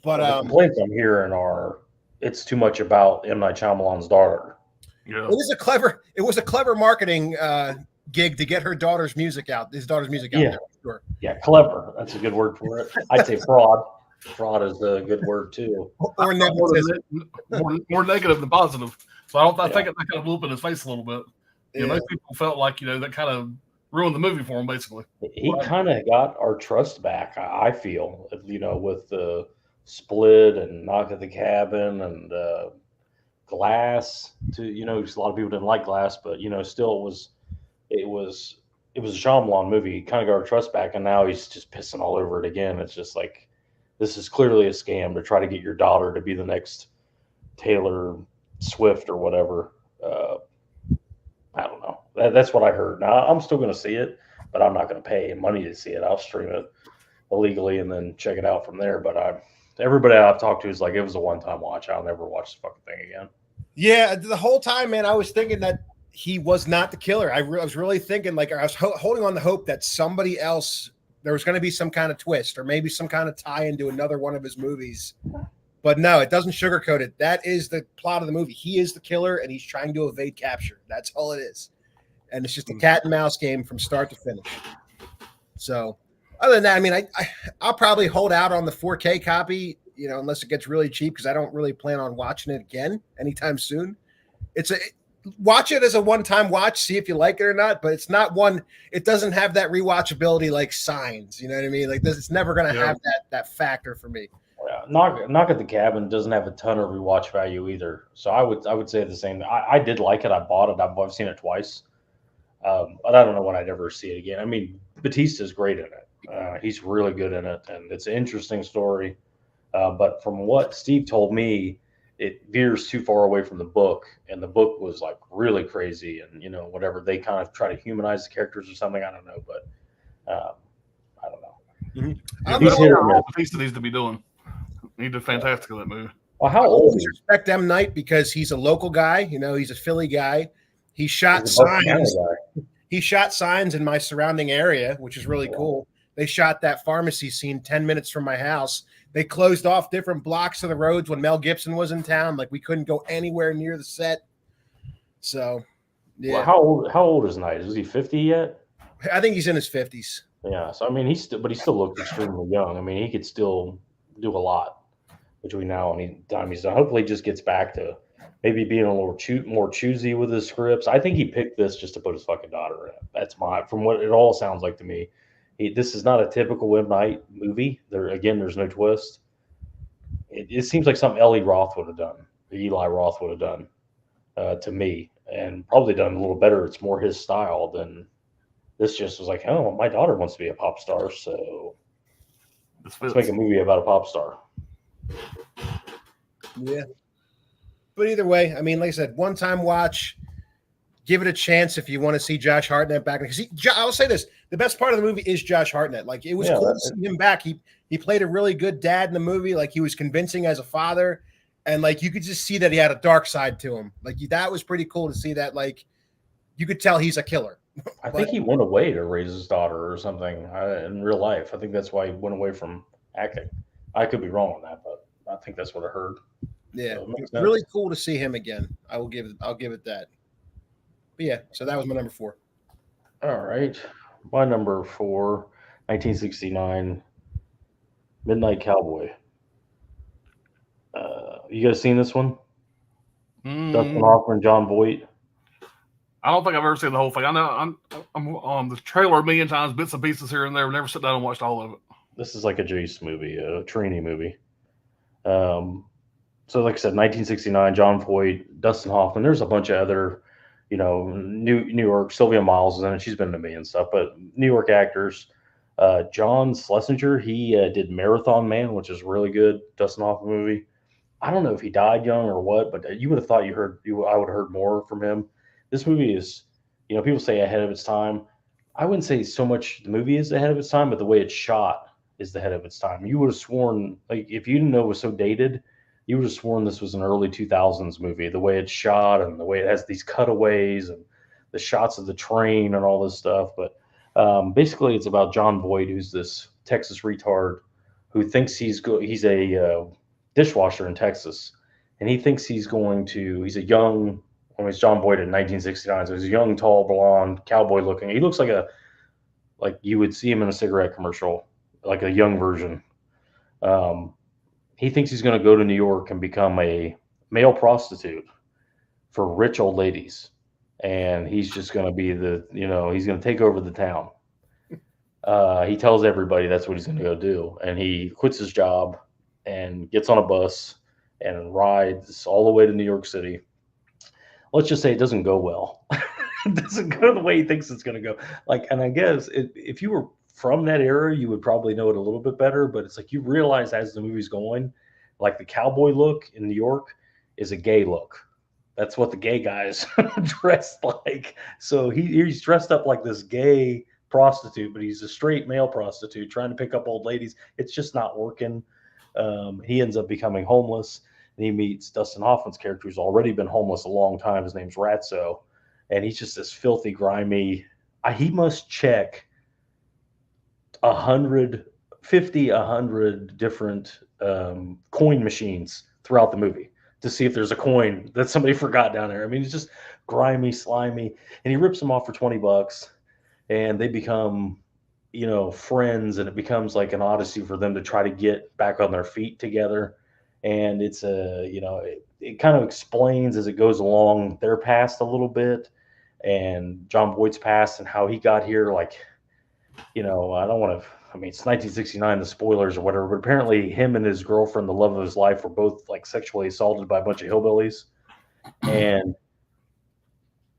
But the complaints I'm hearing are it's too much about M. Night Shyamalan's daughter. Yeah. It was a clever marketing gig to get his daughter's music out there. For sure. Yeah, clever. That's a good word for it. I'd say fraud. Fraud is a good word too. Or nepotism. More negative than positive. So I think Yeah. that kind of blew up in his face a little bit. Most people felt like that kind of ruined the movie for him, basically. He kind of got our trust back. I feel, with the Split and Knock at the Cabin and Glass. Because a lot of people didn't like Glass, but still it was a Shyamalan movie. He kind of got our trust back, and now he's just pissing all over it again. It's just like, this is clearly a scam to try to get your daughter to be the next Taylor Swift or whatever. I don't know. That's what I heard. Now, I'm still going to see it, but I'm not going to pay money to see it. I'll stream it illegally and then check it out from there. But everybody I've talked to is like, it was a one-time watch. I'll never watch the fucking thing again. Yeah, the whole time, man, I was thinking that he was not the killer. I was really thinking, like, I was holding on the hope that somebody else, there was going to be some kind of twist or maybe some kind of tie into another one of his movies. But no, it doesn't sugarcoat it. That is the plot of the movie. He is the killer, and he's trying to evade capture. That's all it is. And it's just a cat and mouse game from start to finish. So, other than that, I mean, I'll probably hold out on the 4K copy, unless it gets really cheap, because I don't really plan on watching it again anytime soon. Watch it as a one-time watch, see if you like it or not, but it's not one. It doesn't have that rewatchability like Signs. You know what I mean? Like this, it's never going to have that factor for me. Yeah, Knock at the Cabin doesn't have a ton of rewatch value either. So I would say the same. I did like it. I bought it. I've seen it twice. But I don't know when I'd ever see it again. I mean, Batista's great in it. He's really good in it, and it's an interesting story. But from what Steve told me, it veers too far away from the book, and the book was like really crazy, and whatever, they kind of try to humanize the characters or something. I don't know, but I don't know. Mm-hmm. He's here. All Batista needs to be doing. He did fantastic in that movie. Well, how old is he? Respect M. Night because he's a local guy. He's a Philly guy. He shot Signs. He shot Signs in my surrounding area, which is really cool. They shot that pharmacy scene 10 minutes from my house. They closed off different blocks of the roads when Mel Gibson was in town. Like we couldn't go anywhere near the set. So, yeah. Well, how old is Knight? Is he 50 yet? I think he's in his 50s. Yeah. So I mean, he still looked extremely young. I mean, he could still do a lot between now and the time he's done. Hopefully, he just gets back to maybe being a little more choosy with his scripts. I think he picked this just to put his fucking daughter in. That's from what it all sounds like to me. This is not a typical M. Night movie. There's no twist. It seems like something Eli Roth would have done to me, and probably done a little better. It's more his style than this. Just was like, oh, my daughter wants to be a pop star, so let's make a movie about a pop star. Yeah. But either way, I mean, like I said, one-time watch. Give it a chance if you want to see Josh Hartnett back. Because I'll say this: the best part of the movie is Josh Hartnett. Like it was cool to see him back. He played a really good dad in the movie. Like he was convincing as a father, and like you could just see that he had a dark side to him. Like that was pretty cool to see that. Like you could tell he's a killer. I think he went away to raise his daughter or something in real life. I think that's why he went away from acting. I could be wrong on that, but I think that's what I heard. Yeah, so it's really cool to see him again. I'll give it that. But yeah, so that was my number 4. All right. My number 4, 1969, Midnight Cowboy. You guys seen this one? Dustin Hoffman, John Voight. I don't think I've ever seen the whole thing. I know I'm on the trailer a million times, bits and pieces here and there. Never sit down and watched all of it. This is like a Jace movie, a Trini movie. So like I said, 1969, John Voight, Dustin Hoffman. There's a bunch of other, New York. Sylvia Miles is in it. She's been to me and stuff, but New York actors. John Schlesinger, he did Marathon Man, which is really good. Dustin Hoffman movie. I don't know if he died young or what, but you would have thought I would have heard more from him. This movie is, people say ahead of its time. I wouldn't say so much the movie is ahead of its time, but the way it's shot is ahead of its time. You would have sworn, like, if you didn't know it was so dated, you would have sworn this was an early 2000s movie, the way it's shot and the way it has these cutaways and the shots of the train and all this stuff. But basically, it's about John Voight, who's this Texas retard who thinks he's a dishwasher in Texas. And he thinks he's a young I mean, it's John Boyd in 1969. So he's a young, tall, blonde, cowboy looking. He looks like you would see him in a cigarette commercial, like a young version. He thinks he's going to go to New York and become a male prostitute for rich old ladies. And he's just going to be he's going to take over the town. He tells everybody that's what he's going to go do. And he quits his job and gets on a bus and rides all the way to New York City. Let's just say it doesn't go well. It doesn't go the way he thinks it's going to go. And I guess if you were from that era, you would probably know it a little bit better. But it's like you realize as the movie's going, like the cowboy look in New York is a gay look. That's what the gay guys dressed like. So he's dressed up like this gay prostitute, but he's a straight male prostitute trying to pick up old ladies. It's just not working. He ends up becoming homeless, and he meets Dustin Hoffman's character, who's already been homeless a long time. His name's Ratso, and he's just this filthy, grimy. He must check 100 different coin machines throughout the movie to see if there's a coin that somebody forgot down there. I mean, he's just grimy, slimy, and he rips them off for $20, and they become, friends, and it becomes like an odyssey for them to try to get back on their feet together. And it's it kind of explains as it goes along their past a little bit, and John Boyd's past and how he got here. I don't want to. I mean, it's 1969, the spoilers or whatever, but apparently him and his girlfriend, the love of his life, were both sexually assaulted by a bunch of hillbillies. And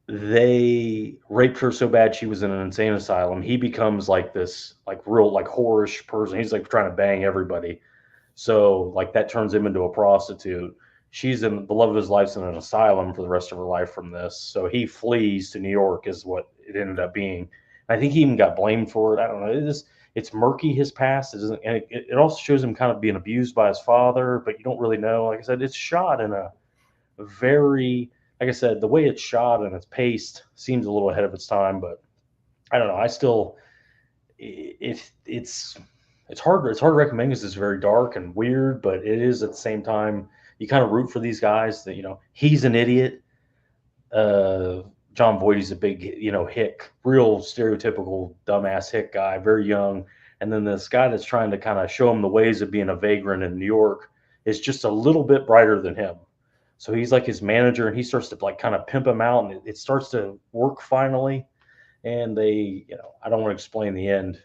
they raped her so bad she was in an insane asylum. He becomes this real whorish person. He's trying to bang everybody. So that turns him into a prostitute. She's in the love of his life's in an asylum for the rest of her life from this. So he flees to New York is what it ended up being. I think he even got blamed for it. I don't know. It's murky, his past. It doesn't, and it also shows him kind of being abused by his father, but you don't really know. Like I said, it's shot in a very, like I said, the way it's shot and it's paced seems a little ahead of its time, but I don't know. I still, it's hard to recommend because it's very dark and weird, but it is at the same time, you kind of root for these guys that, he's an idiot. John Boyd is a big, hick, real stereotypical dumbass hick guy, very young. And then this guy that's trying to kind of show him the ways of being a vagrant in New York is just a little bit brighter than him. So he's like his manager, and he starts to kind of pimp him out, and it starts to work finally. And they, I don't want to explain the end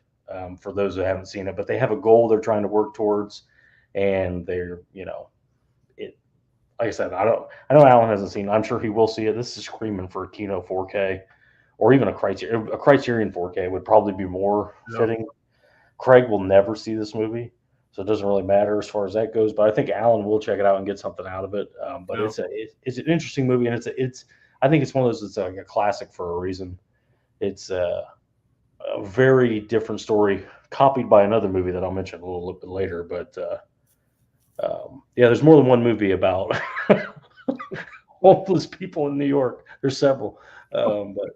for those who haven't seen it, but they have a goal they're trying to work towards, and they're, like I said, I know Alan hasn't seen it. I'm sure he will see it. This is screaming for a Kino 4K or even a Criterion 4K would probably be more fitting. Craig will never see this movie, so it doesn't really matter as far as that goes. But I think Alan will check it out and get something out of it. But it's an interesting movie, and I think it's one of those that's like a classic for a reason. It's a very different story, copied by another movie that I'll mention a little bit later. But there's more than one movie about homeless people in New York. There's several, but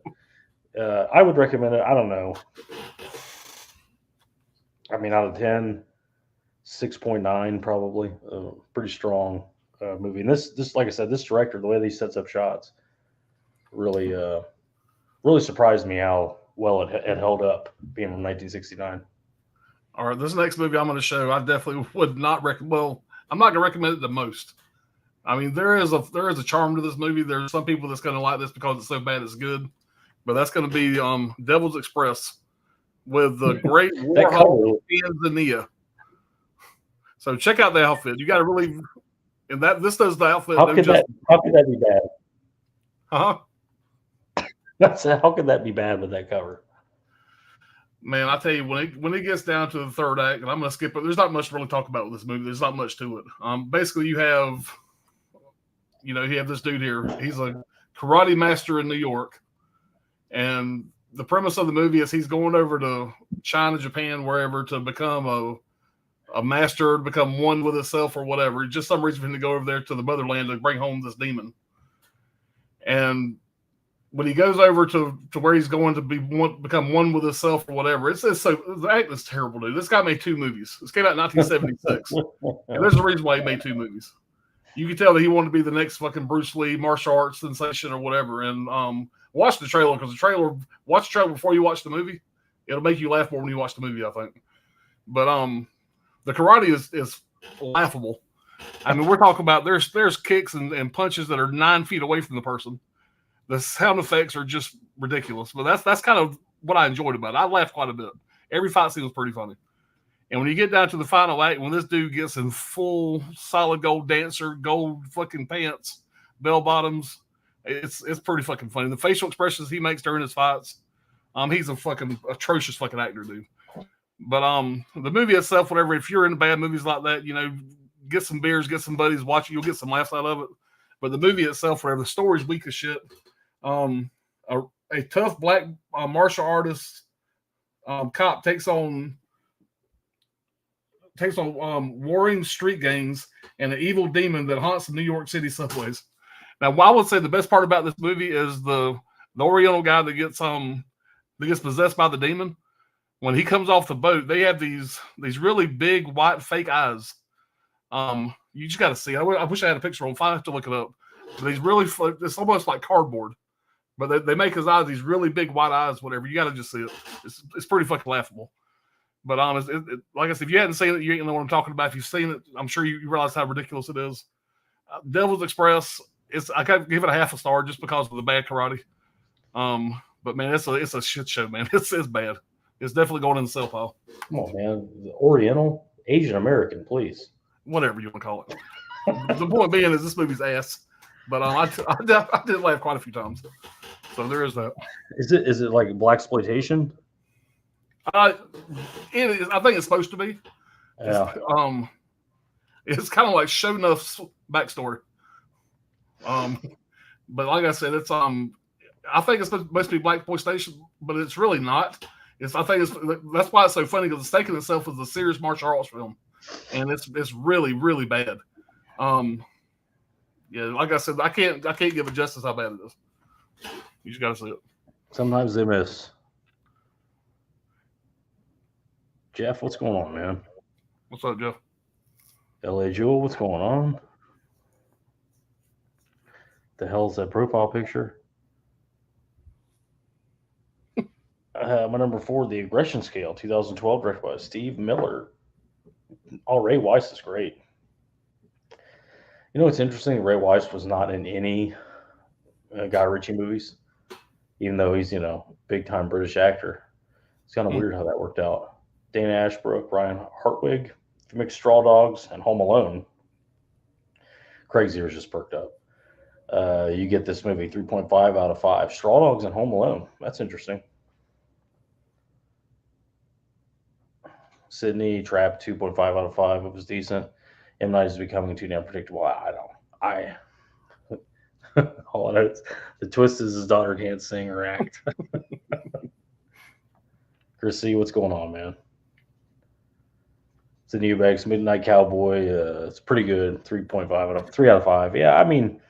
I would recommend it. I don't know. I mean, out of 10, 6.9 probably. Pretty strong movie. And this, like I said, this director, the way he sets up shots, really surprised me how well it held up, being from 1969. All right, this next movie I'm going to show, I definitely would not recommend. Well, I'm not going to recommend it the most. I mean, there is a charm to this movie. There's some people that's going to like this because it's so bad it's good, but that's going to be Devil's Express with the great Warhol Tanzania. So check out the outfit. You got to really, and this does the outfit. How could that be bad? Huh? How could that be bad with that cover? Man, I tell you, when it gets down to the third act, and I'm going to skip it. There's not much to really talk about with this movie. There's not much to it. Basically, you have this dude here. He's a karate master in New York, and the premise of the movie is he's going over to China, Japan, wherever, to become a master, to become one with himself or whatever. Just some reason for him to go over there to the motherland to bring home this demon. And when he goes over to where he's going to become one with himself or whatever, it says so. The act is terrible, dude. This guy made 2 movies. This came out in 1976. And there's a reason why he made 2 movies. You could tell that he wanted to be the next fucking Bruce Lee martial arts sensation or whatever. And watch the trailer watch the trailer before you watch the movie. It'll make you laugh more when you watch the movie, I think. But the karate is laughable. I mean, we're talking about there's kicks and punches that are 9 feet away from the person. The sound effects are just ridiculous. But that's kind of what I enjoyed about it. I laughed quite a bit. Every fight scene was pretty funny. And when you get down to the final act, when this dude gets in full solid gold dancer, gold fucking pants, bell bottoms, it's pretty fucking funny. The facial expressions he makes during his fights, he's a fucking atrocious fucking actor, dude. But the movie itself, whatever, if you're into bad movies like that, you know, get some beers, get some buddies, watch it, you'll get some laughs out of it. But the movie itself, whatever, the story's weak as shit. A tough black martial artist cop takes on warring street gangs and an evil demon that haunts the New York City subways. Now, I would say the best part about this movie is the Oriental guy that gets possessed by the demon. When he comes off the boat, they have these really big white fake eyes. You just got to see. I wish I had a picture on file. I have to look it up. But it's almost like cardboard, but they make his eyes these really big white eyes. Whatever, you got to just see it. It's pretty fucking laughable. But like I said, if you hadn't seen it, you ain't know what I'm talking about. If you've seen it, I'm sure you realize how ridiculous it is. Devil's Express, I gotta give it a half a star just because of the bad karate. But man, it's a shit show, man. It's bad. It's definitely going in the sell pile. Come on, man. The Oriental, Asian American, please. Whatever you want to call it. The point being is this movie's ass. But I did laugh quite a few times. So there is that. Is it like blaxploitation? It is. I think it's supposed to be. Yeah. It's kind of like Show Nuff's backstory. But like I said, it's I think it's supposed to be blaxploitation, but it's really not. That's why it's so funny, because it's taking itself as a serious martial arts film, and it's really, really bad. Yeah, like I said, I can't give it justice how bad it is. You just got to see it. Sometimes they miss. Jeff, what's going on, man? What's up, Jeff? L.A. Jewel, what's going on? The hell's that profile picture? My number 4, The Aggression Scale, 2012, directed by Steve Miller. Ray Wise is great. You know, it's interesting. Ray Wise was not in any Guy Ritchie movies, even though he's, big time British actor. It's kind of weird how that worked out. Dana Ashbrook, Brian Hartwig, Mixed Straw Dogs, and Home Alone. Craig's ears just perked up. You get this movie 3.5 out of 5. Straw Dogs and Home Alone. That's interesting. Sydney, Trap, 2.5 out of 5. It was decent. M. Night is becoming too damn predictable. All I know is the twist is his daughter can't sing or act. Chris C., what's going on, man? Sydney Eubanks, Midnight Cowboy. It's pretty good. 3.5 out of 3 out of 5. Yeah, I mean,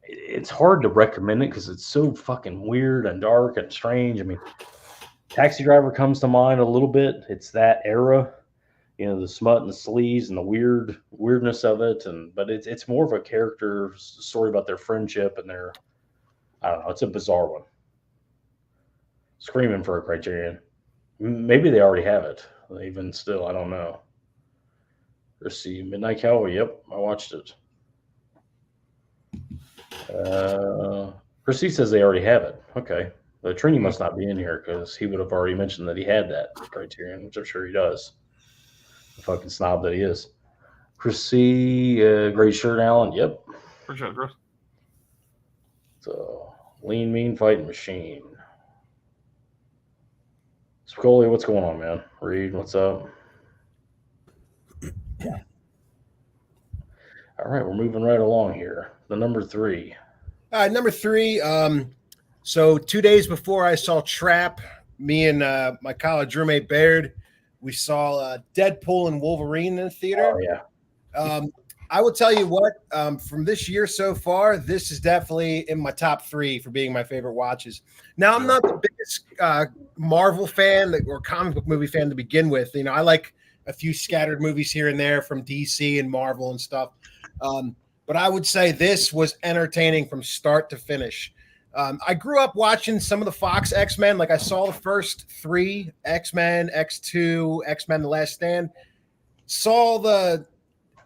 it's hard to recommend it because it's so fucking weird and dark and strange. I mean, Taxi Driver comes to mind a little bit. It's that era, the smut and the sleaze and the weirdness of it. But it's more of a character story about their friendship and I don't know. It's a bizarre one. Screaming for a Criterion. Maybe they already have it. Even still, I don't know. Let's see. Midnight Cowboy. Yep, I watched it. Chrissy says they already have it. Okay. But Trini must not be in here because he would have already mentioned that he had that Criterion, which I'm sure he does. The fucking snob that he is. Chrissy, great shirt, Alan. Yep. Appreciate it, Chris. So, Lean Mean Fighting Machine. Spicoli, what's going on, man? Reed, what's up? All right, we're moving right along here. The number 3. Number 3. So 2 days before I saw Trap, me and my college roommate Baird, we saw Deadpool and Wolverine in the theater. Oh, yeah. I will tell you what, from this year so far, this is definitely in my top 3 for being my favorite watches. Now, I'm not the biggest Marvel fan or comic book movie fan to begin with. I like a few scattered movies here and there from DC and Marvel and stuff. But I would say this was entertaining from start to finish. I grew up watching some of the Fox X-Men. Like I saw the first 3 X-Men, X2, X-Men The Last Stand. Saw the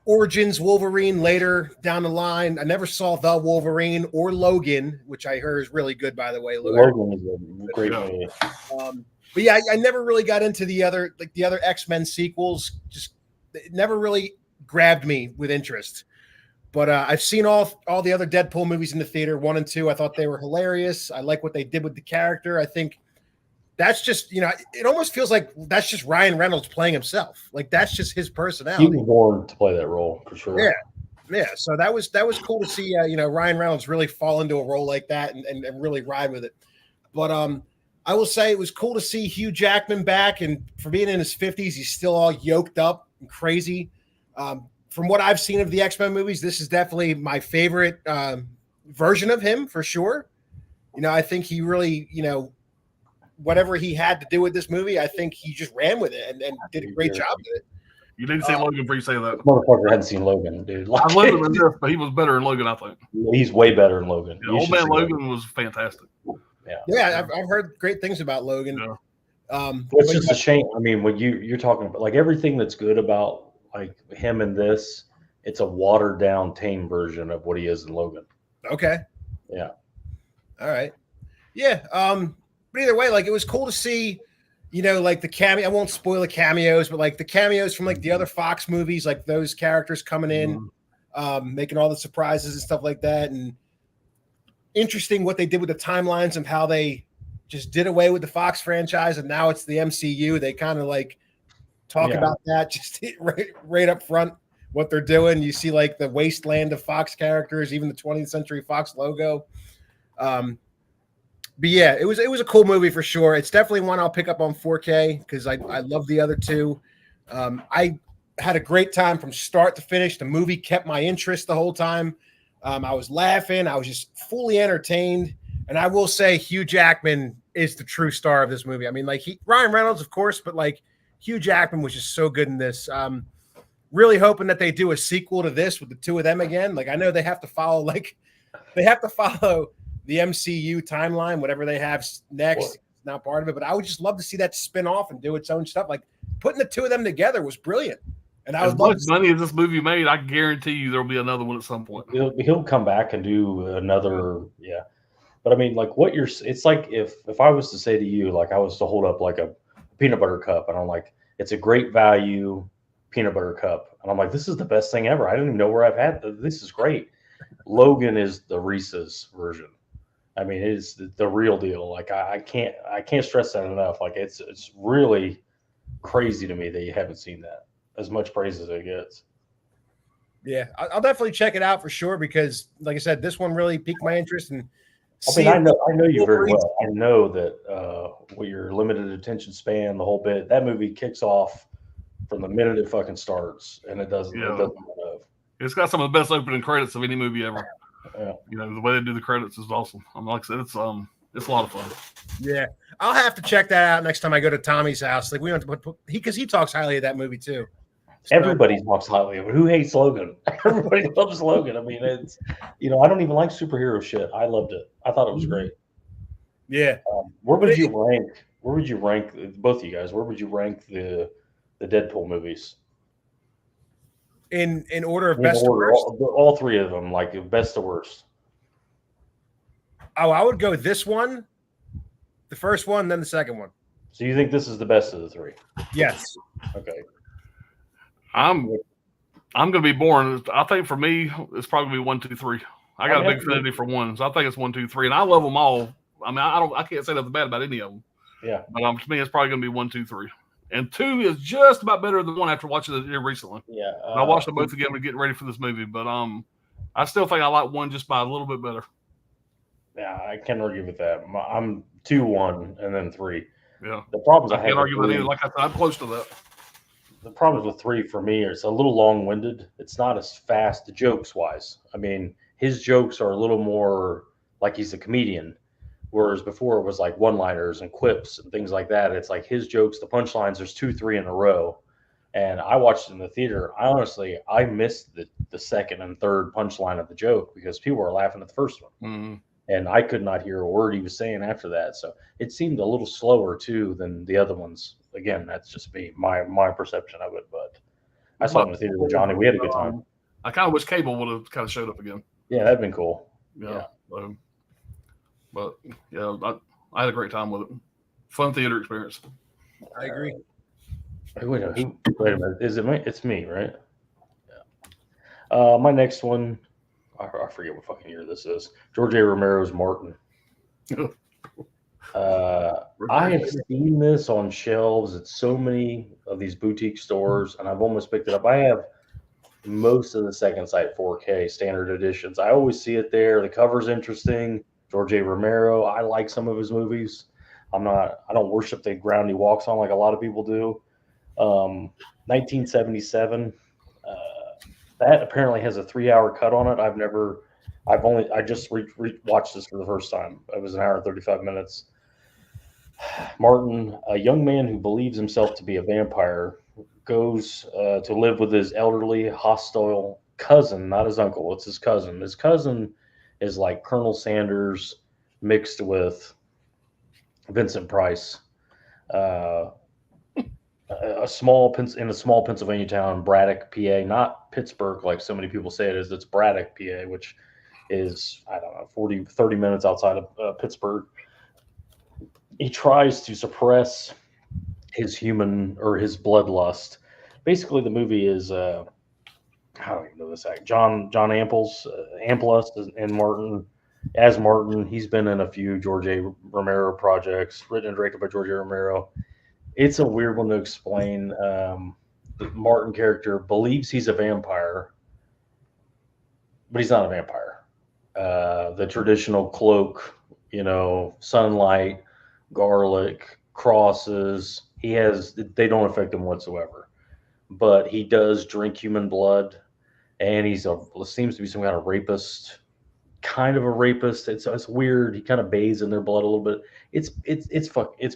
Origins Wolverine later down the line. I never saw the Wolverine or Logan, which I heard is really good, by the way. Logan is a great movie. But yeah, I never really got into the other X-Men sequels. Just it never really grabbed me with interest. But I've seen all the other Deadpool movies in the theater, 1 and 2. I thought they were hilarious. I like what they did with the character. I think that's just, it almost feels like that's just Ryan Reynolds playing himself. Like that's just his personality. He was born to play that role for sure. Yeah. So that was cool to see. Ryan Reynolds really fall into a role like that and really ride with it. But I will say it was cool to see Hugh Jackman back, and for being in his 50s, he's still all yoked up and crazy. From what I've seen of the X-Men movies, this is definitely my favorite version of him for sure. I think he really, whatever he had to do with this movie, I think he just ran with it and did a great job with it. You didn't see Logan before you say that. Motherfucker hadn't seen Logan, dude. I loved him in this, but he was better in Logan, I think. He's way better in Logan. Yeah, Old Man Logan was fantastic. Yeah, I've heard great things about Logan. Yeah. It's just a shame. I mean, when you're talking about like everything that's good about like him in this, it's a watered down, tame version of what he is in Logan. Okay. Yeah. All right. Yeah. But either way, like it was cool to see, like the cameo. I won't spoil the cameos, but like the cameos from like the other Fox movies, like those characters coming in, making all the surprises and stuff like that. And interesting what they did with the timelines and how they just did away with the Fox franchise. And now it's the MCU. They kind of like talk about that just right up front, what they're doing. You see like the wasteland of Fox characters, even the 20th Century Fox logo. But yeah, it was a cool movie for sure. It's definitely one I'll pick up on 4K because I love the other 2. I had a great time from start to finish. The movie kept my interest the whole time. I was laughing. I was just fully entertained. And I will say Hugh Jackman is the true star of this movie. I mean, like Ryan Reynolds, of course, but like Hugh Jackman was just so good in this. Really hoping that they do a sequel to this with the 2 of them again. Like I know they have to follow the MCU timeline, whatever they have next. It's not part of it, but I would just love to see that spin off and do its own stuff. Like putting the 2 of them together was brilliant. And I as much money as this movie made, I guarantee you there'll be another one at some point. He'll come back and do another, But I mean, like it's like if I was to say to you, like I was to hold up like a peanut butter cup, and I'm like, it's a great value peanut butter cup, and I'm like, this is the best thing ever. I don't even know where I've had this. Is great. Logan is the Reese's version. I mean, it is the real deal. Like I can't stress that enough. Like it's really crazy to me that you haven't seen that. As much praise as it gets. Yeah, I'll definitely check it out for sure because, like I said, this one really piqued my interest. And I mean, I know you very well. I know that with your limited attention span, the whole bit, that movie kicks off from the minute it fucking starts, and it doesn't. Yeah. It doesn't enough. It's got some of the best opening credits of any movie ever. Yeah. The way they do the credits is awesome. Like I said, it's a lot of fun. Yeah, I'll have to check that out next time I go to Tommy's house. Like we don't have to put because he talks highly of that movie too. So, everybody talks highly of it. Who hates Logan? Everybody loves Logan. I mean, it's I don't even like superhero shit. I loved it. I thought it was great. Yeah. Where would you rank? Where would you rank both of you guys? Where would you rank the Deadpool movies? In order of best to worst? All 3 of them, like best to worst. Oh, I would go this one, the first one, then the second one. So you think this is the best of the 3? Yes. Okay. I'm gonna be boring. I think for me, it's probably gonna be 1, 2, 3. I got a big affinity for 1, so I think it's 1, 2, 3, and I love them all. I mean, I can't say nothing bad about any of them. Yeah. But to me, it's probably gonna be 1, 2, 3, and 2 is just about better than 1 after watching it recently. Yeah. I watched them both again when getting ready for this movie, but I still think I like 1 just by a little bit better. Yeah, I can't argue with that. I'm 2, 1, and then 3. Yeah. The problems I can't argue with either. Like I said, I'm close to that. The problems with 3 for me are it's a little long-winded. It's not as fast jokes-wise. I mean, his jokes are a little more like he's a comedian, whereas before it was like one-liners and quips and things like that. It's like his jokes, the punchlines, there's 2, 3 in a row. And I watched it in the theater. I missed the second and third punchline of the joke because people were laughing at the first one. Mhm. And I could not hear a word he was saying after that. So it seemed a little slower too than the other ones. Again, that's just me, my perception of it. But I saw it in the theater with Johnny. We had a good time. I kind of wish Cable would have kind of showed up again. Yeah, that'd been cool. Yeah. But yeah, I had a great time with it. Fun theater experience. I agree. Wait a minute. Is it me? It's me, right? Yeah. My next one, I forget what fucking year this is. George A. Romero's Martin. I have seen this on shelves at so many of these boutique stores, and I've almost picked it up. I have most of the Second Sight 4K standard editions. I always see it there. The cover's interesting. George A. Romero. I like some of his movies. I don't worship the ground he walks on like a lot of people do. 1977. That apparently has a 3-hour cut on it. I just watched this for the first time. It was an hour and 35 minutes. Martin, a young man who believes himself to be a vampire, goes to live with his elderly, hostile cousin, not his uncle. It's his cousin. His cousin is like Colonel Sanders mixed with Vincent Price. In a small Pennsylvania town, Braddock, PA, not Pittsburgh like so many people say it is. It's Braddock, PA, which is, I don't know, 30 minutes outside of Pittsburgh. He tries to suppress his bloodlust. Basically, the movie is how do I know this act? John Amplas and Martin. As Martin, he's been in a few George A. Romero projects, written and directed by George A. Romero. It's a weird one to explain. The Martin character believes he's a vampire, but he's not a vampire. The traditional cloak, sunlight, garlic, crosses, they don't affect him whatsoever. But he does drink human blood, and seems to be some kind of rapist. Kind of a rapist. It's weird. He kind of bathes in their blood a little bit. It's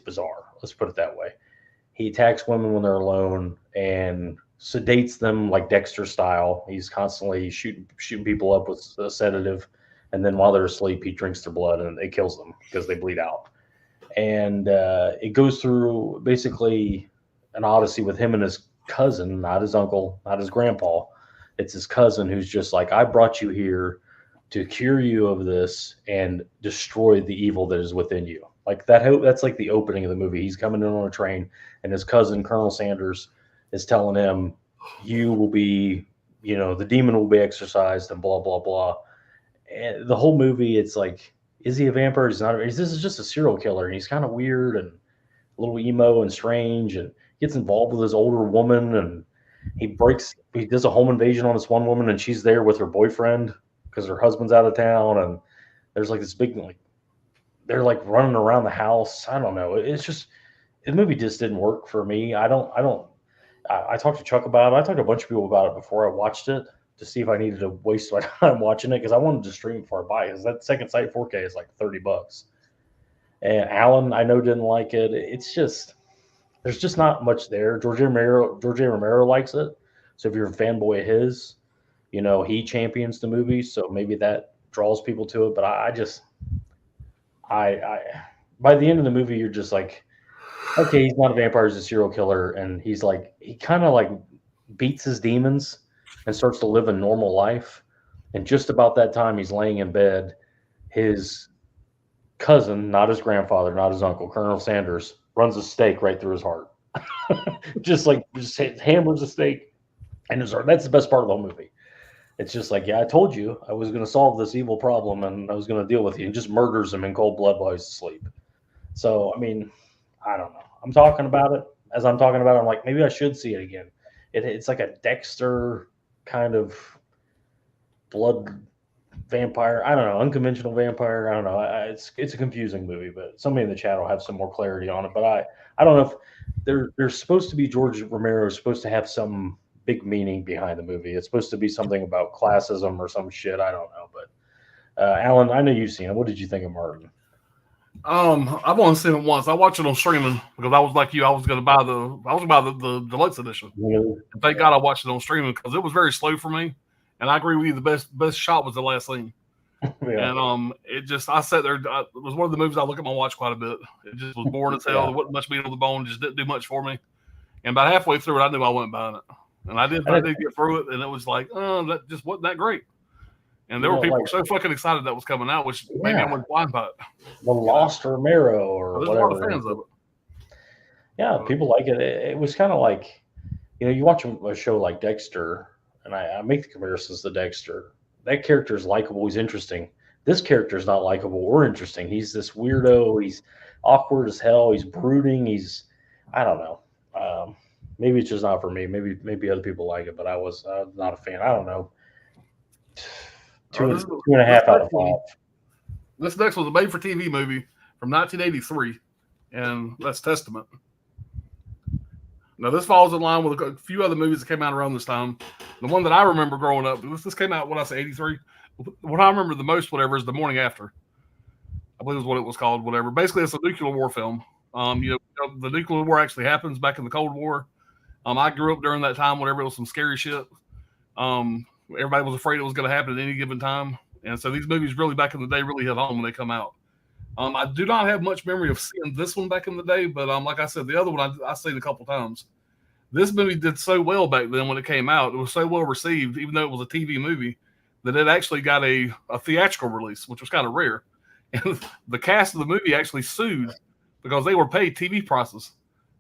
bizarre. Let's put it that way. He attacks women when they're alone and sedates them like Dexter style. He's constantly shooting people up with a sedative, and then while they're asleep, he drinks their blood and it kills them because they bleed out. And it goes through basically an odyssey with him and his cousin, not his uncle, not his grandpa. It's his cousin who's just like, I brought you here to cure you of this and destroy the evil that is within you. Like that's like the opening of the movie. He's coming in on a train, and his cousin, Colonel Sanders, is telling him, you will be, the demon will be exorcised and blah, blah, blah. And the whole movie, it's like, is he a vampire? He's not. This is just a serial killer, and he's kind of weird and a little emo and strange, and gets involved with this older woman, and he does a home invasion on this one woman, and she's there with her boyfriend because her husband's out of town, and there's like this big, they're like running around the house. I don't know. It's just, the movie just didn't work for me. I talked to Chuck about it. I talked to a bunch of people about it before I watched it to see if I needed to waste my time watching it because I wanted to stream it before I buy it. Because that Second Sight 4K is like $30. And Alan, I know, didn't like it. It's just, there's just not much there. George A. Romero likes it. So if you're a fanboy of his, he champions the movie. So maybe that draws people to it. But I by the end of the movie, you're just like, okay, he's not a vampire, he's a serial killer. And he kind of like beats his demons and starts to live a normal life. And just about that time, he's laying in bed. His cousin, not his grandfather, not his uncle, Colonel Sanders, runs a stake right through his heart. just hammers a stake in his heart. That's the best part of the whole movie. It's just like, yeah, I told you I was going to solve this evil problem and I was going to deal with you, and just murders him in cold blood while he's asleep. So, I mean, I don't know. I'm talking about it. As I'm talking about it, I'm like, maybe I should see it again. It's like a Dexter kind of blood vampire. I don't know, unconventional vampire. I don't know. It's a confusing movie, but somebody in the chat will have some more clarity on it. But I don't know if there's supposed to be, George Romero is supposed to have some big meaning behind the movie. It's supposed to be something about classism or some shit. I don't know. But Alan, I know you've seen it. What did you think of Martin? I've only seen it once. I watched it on streaming because I was like you. I was going to buy the deluxe edition. Really? And thank God I watched it on streaming because it was very slow for me. And I agree with you. The best shot was the last scene. Yeah. And it just I sat there. It was one of the movies I look at my watch quite a bit. It just was boring as hell. Yeah. There wasn't much meat on the bone. Just didn't do much for me. And about halfway through it, I knew I wasn't buying it. And I did get through it, and it was like, that just wasn't that great. And there were people so fucking excited that was coming out, which maybe I wasn't blind by it. The Lost Romero or There's whatever. a lot of fans of it. Yeah, people like it. It was kind of like, you watch a show like Dexter, and I make the comparisons to Dexter. That character is likable. He's interesting. This character is not likable or interesting. He's this weirdo. He's awkward as hell. He's brooding. I don't know. Maybe it's just not for me. Maybe other people like it, but I was not a fan. I don't know. Two and a half out of 5. This next was a made-for-TV movie from 1983, and that's Testament. Now, this falls in line with a few other movies that came out around this time. The one that I remember growing up, this came out when I say 83. What I remember the most, is The Morning After. I believe is what it was called, whatever. Basically, it's a nuclear war film. The nuclear war actually happens back in the Cold War. I grew up during that time, whenever it was some scary shit. Everybody was afraid it was going to happen at any given time. And so these movies really back in the day really hit home when they come out. I do not have much memory of seeing this one back in the day, but like I said, the other one I've seen a couple times. This movie did so well back then when it came out. It was so well received, even though it was a TV movie, that it actually got a theatrical release, which was kind of rare. And the cast of the movie actually sued because they were paid TV prices.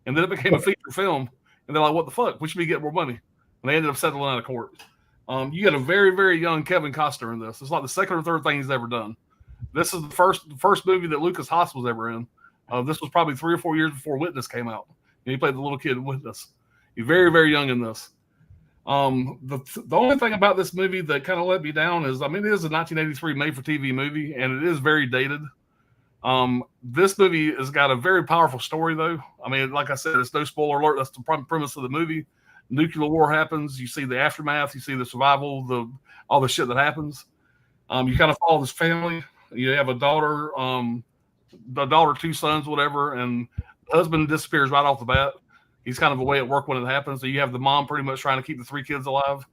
And then it became a feature film. And they're like, what the fuck? We should be getting more money. And they ended up settling out of court. You got a very, very young Kevin Costner in this. It's like the second or third thing he's ever done. This is the first movie that Lucas Haas was ever in. This was probably 3 or 4 years before Witness came out. And he played the little kid in Witness. He's very, very young in this. The only thing about this movie that kind of let me down is, it is a 1983 made-for-TV movie, and it is very dated. This movie has got a very powerful story, though. Like I said, it's no spoiler alert. That's the premise of the movie. Nuclear war happens. You see the aftermath. You see the survival, all the shit that happens. You kind of follow this family. You have a daughter, 2 sons, whatever, and the husband disappears right off the bat. He's kind of away at work when it happens. So you have the mom pretty much trying to keep the 3 kids alive.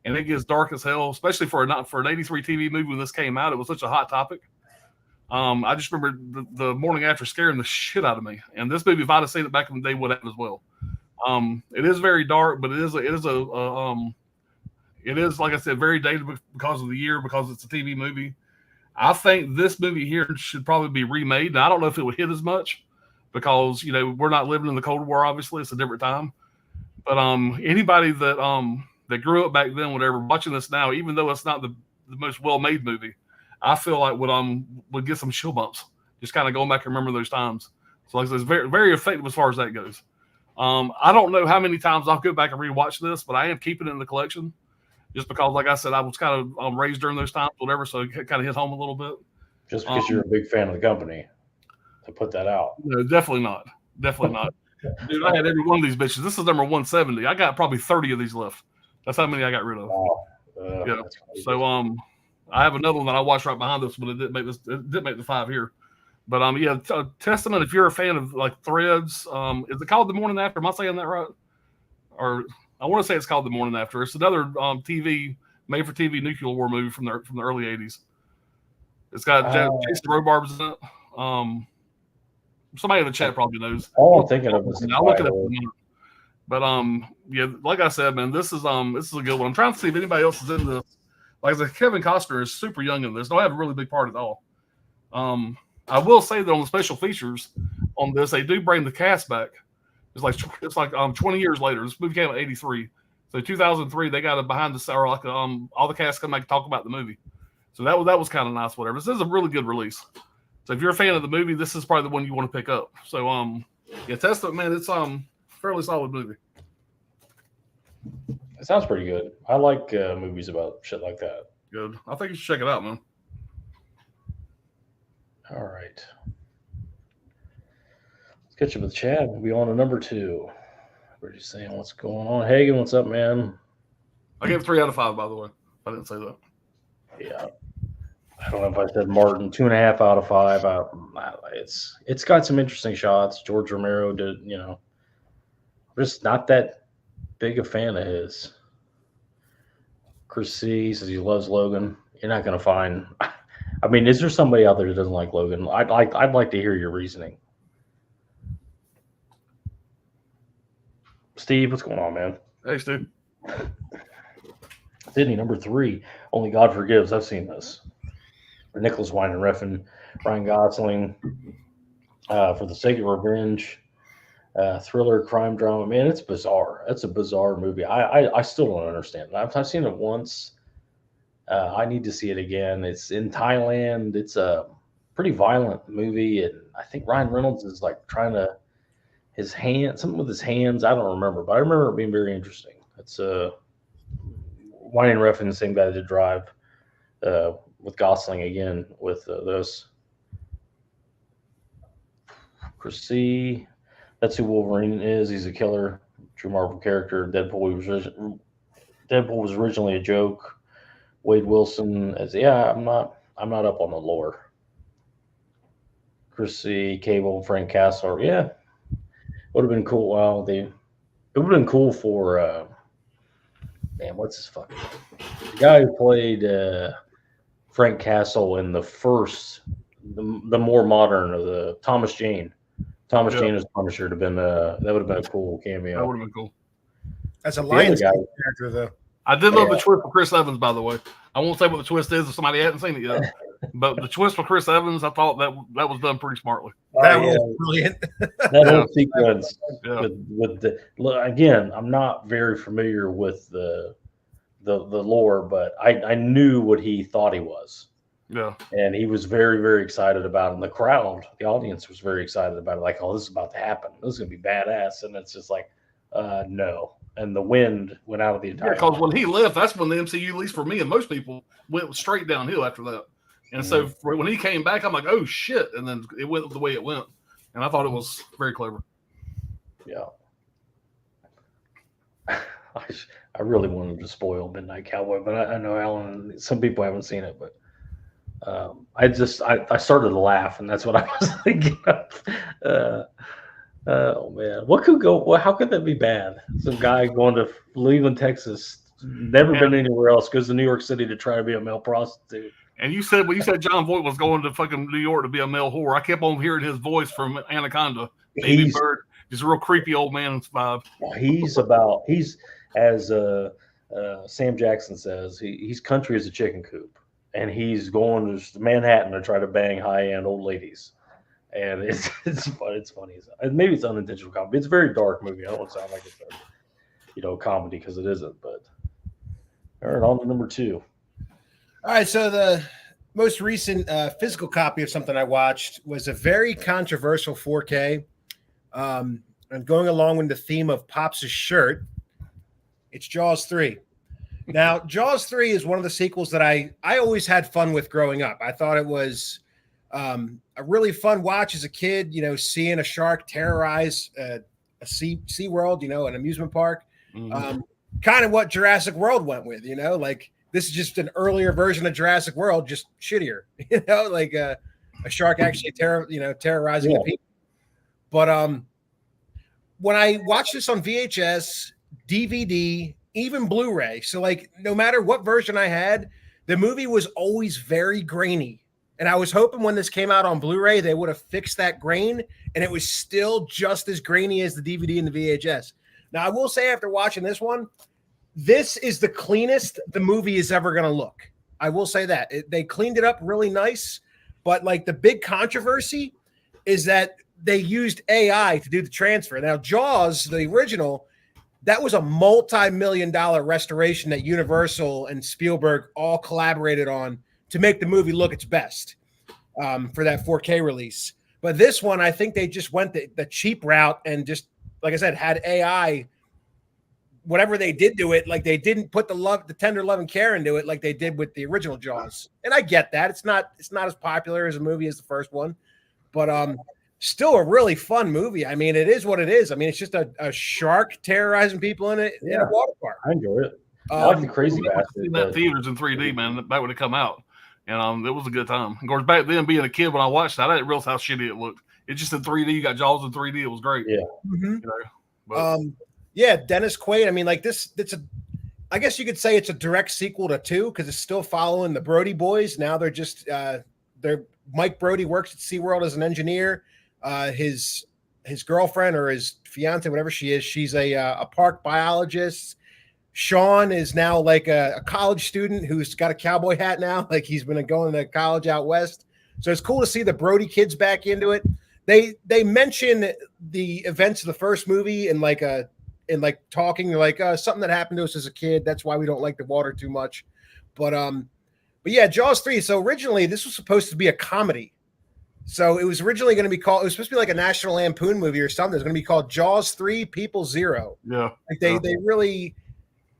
And it gets dark as hell, especially for an 83 TV movie when this came out. It was such a hot topic. I just remember the Morning After scaring the shit out of me. And this movie, if I'd have seen it back in the day, would have as well. It is very dark, but it is like I said, very dated because of the year, because it's a TV movie. I think this movie here should probably be remade. Now, I don't know if it would hit as much because we're not living in the Cold War. Obviously, it's a different time. But anybody that grew up back then, whatever, watching this now, even though it's not the most well-made movie, I feel like would get some chill bumps just kind of going back and remember those times. So like I said, it's very, very effective as far as that goes. I don't know how many times I'll go back and rewatch this, but I am keeping it in the collection just because, like I said, I was kind of raised during those times, whatever, so it kind of hit home a little bit. Just because you're a big fan of the company to put that out. No, definitely not. Definitely not. Dude, I had every one of these bitches. This is number 170. I got probably 30 of these left. That's how many I got rid of. Wow. Yeah. So I have another one that I watched right behind this, but it didn't make the 5 here. But Testament, if you're a fan of like Threads, is it called The Morning After? Am I saying that right? Or I want to say it's called The Morning After. It's another made for TV nuclear war movie from the early 80s. It's got Jason Robards in it. Somebody in the chat probably knows. All I'm thinking of is I'll look it up in a minute. But like I said, man, this is a good one. I'm trying to see if anybody else is in this. Like I said, Kevin Costner is super young in this. Don't have a really big part at all. I will say that on the special features on this, they do bring the cast back. It's like 20 years later. This movie came out in 83. So 2003, they got it behind the scenes, like all the cast come back and talk about the movie. So that was kind of nice, whatever. This is a really good release. So if you're a fan of the movie, this is probably the one you want to pick up. So Testament, man, it's fairly solid movie. It sounds pretty good. I like movies about shit like that. Good. I think you should check it out, man. All right. Let's catch up with Chad. We'll be on to number 2. We're just saying what's going on. Hagen, what's up, man? I gave it 3 out of 5, by the way. I didn't say that. Yeah. I don't know if I said Martin, 2.5 out of 5. It's got some interesting shots. George Romero did, I'm just not that big a fan of his. Chris C says he loves Logan. You're not going to find. I mean, is there somebody out there that doesn't like Logan? I'd like to hear your reasoning. Steve, what's going on, man? Hey, Steve. Sydney, number 3. Only God Forgives. I've seen this. Nicholas Winding Refn, Ryan Gosling, For the Sake of Revenge, thriller, crime drama. Man, it's bizarre. That's a bizarre movie. I still don't understand it. I've seen it once. I need to see it again. It's in Thailand. It's a pretty violent movie, and I think Ryan Reynolds is like trying to something with his hands. I don't remember, but I remember it being very interesting. It's Winding Refn, the same guy that did Drive. With Gosling again, with those. Chris C. That's who Wolverine is. He's a killer, true Marvel character. Deadpool was originally a joke. Wade Wilson as I'm not up on the lore. Chris C. Cable, Frank Castle. Yeah, would have been cool. Well, it would have been cool for man, what's his fucking name? The guy who played Frank Castle in the first, the more modern of the Thomas Jane. Thomas Jane as Punisher would have been that would have been a cool cameo. That would have been cool. That's a Lions character, though. I did love the twist for Chris Evans, by the way. I won't say what the twist is if somebody hadn't seen it yet. But the twist for Chris Evans, I thought that was done pretty smartly. That was brilliant. That whole sequence with the again, I'm not very familiar with the lore, but I knew what he thought he was. Yeah. And he was very, very excited about it. And the crowd, the audience was very excited about it. Like, oh, this is about to happen. This is going to be badass. And it's just like, no. And the wind went out of the entire because when he left, that's when the MCU, at least for me and most people, went straight downhill after that. And so when he came back, I'm like, oh, shit. And then it went the way it went. And I thought it was very clever. Yeah. I really wanted to spoil Midnight Cowboy, but I know Alan, some people haven't seen it, but I started to laugh, and that's what I was thinking of. Oh man, what could go? Well, how could that be bad? Some guy going to Cleveland, Texas, never been anywhere else, goes to New York City to try to be a male prostitute. And you said John Voight was going to fucking New York to be a male whore. I kept on hearing his voice from Anaconda, Baby Bird, just a real creepy old man vibe. He's as Sam Jackson says, he's country as a chicken coop, and he's going to Manhattan to try to bang high-end old ladies. And it's fun. It's funny. Maybe it's unintentional comedy. It's a very dark movie. I don't want to sound like it's a comedy because it isn't. But all right, on to number 2. All right, so the most recent physical copy of something I watched was a very controversial 4K. And going along with the theme of Pops' shirt, it's Jaws 3. Now, Jaws 3 is one of the sequels that I always had fun with growing up. I thought it was a really fun watch as a kid, seeing a shark terrorize a sea world, an amusement park. Mm-hmm. Kind of what Jurassic World went with, like this is just an earlier version of Jurassic World, just shittier, like a shark actually terrorizing the people. But when I watched this on VHS, DVD, even Blu-ray, so like no matter what version I had, the movie was always very grainy. And I was hoping when this came out on Blu-ray, they would have fixed that grain, and it was still just as grainy as the DVD and the VHS. Now, I will say after watching this one, this is the cleanest the movie is ever going to look. I will say that. They cleaned it up really nice, but like the big controversy is that they used AI to do the transfer. Now, Jaws, the original, that was a multi-million-dollar restoration that Universal and Spielberg all collaborated on to make the movie look its best for that 4K release. But this one, I think they just went the cheap route and just, like I said, had AI. Whatever they did to it, like they didn't put the tender love and care into it like they did with the original Jaws. And I get that. It's not as popular as a movie as the first one, but still a really fun movie. I mean, it is what it is. I mean, it's just a shark terrorizing people in a water park. I enjoy it. I like the Crazy Bastard. Seen that theaters in 3D, man. That would have come out. And it was a good time. Of course, back then, being a kid when I watched that, I didn't realize how shitty it looked. It just in 3D. You got Jaws in 3D. It was great. Yeah. Mhm. You know, but, Yeah, Dennis Quaid. I mean, like this. It's a. I guess you could say it's a direct sequel to 2 because it's still following the Brody boys. Now they're just they're Mike Brody works at SeaWorld as an engineer. His girlfriend or his fiance, whatever she is, she's a park biologist. Sean is now like a college student who's got a cowboy hat now, like he's been going to college out west. So it's cool to see the Brody kids back into it. They mention the events of the first movie in like talking like something that happened to us as a kid. That's why we don't like the water too much. But yeah, Jaws 3. So originally this was supposed to be a comedy. So it was originally going to be called, it was supposed to be like a National Lampoon movie or something. It was going to be called Jaws 3 People Zero. Yeah. Like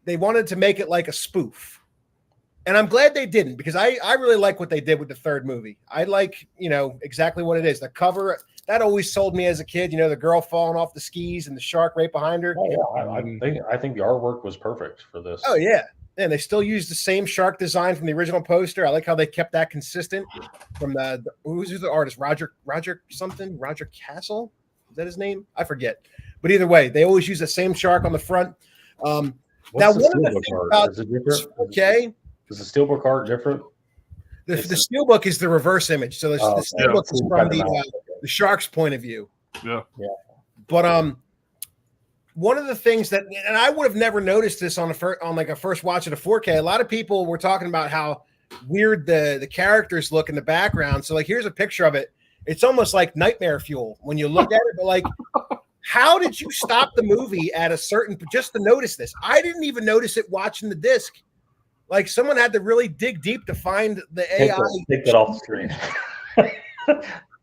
they wanted to make it like a spoof. And I'm glad they didn't because I really like what they did with the third movie. I like, exactly what it is. The cover, that always sold me as a kid, the girl falling off the skis and the shark right behind her. Oh, yeah. I think the artwork was perfect for this. Oh, yeah. And they still use the same shark design from the original poster. I like how they kept that consistent from who's the artist? Roger Castle? Is that his name? I forget. But either way, they always use the same shark on the front. Now, one of the things about is it different? Okay. Is the Steelbook art different? The Steelbook is the reverse image. So the Steelbook is from the shark's point of view. Yeah. But one of the things that, and I would have never noticed this on a first watch of the 4K. A lot of people were talking about how weird the characters look in the background. So like, here's a picture of it. It's almost like nightmare fuel when you look at it. But like, how did you stop the movie at a certain just to notice this? I didn't even notice it watching the disc. Like someone had to really dig deep to find the AI. Take that off the screen.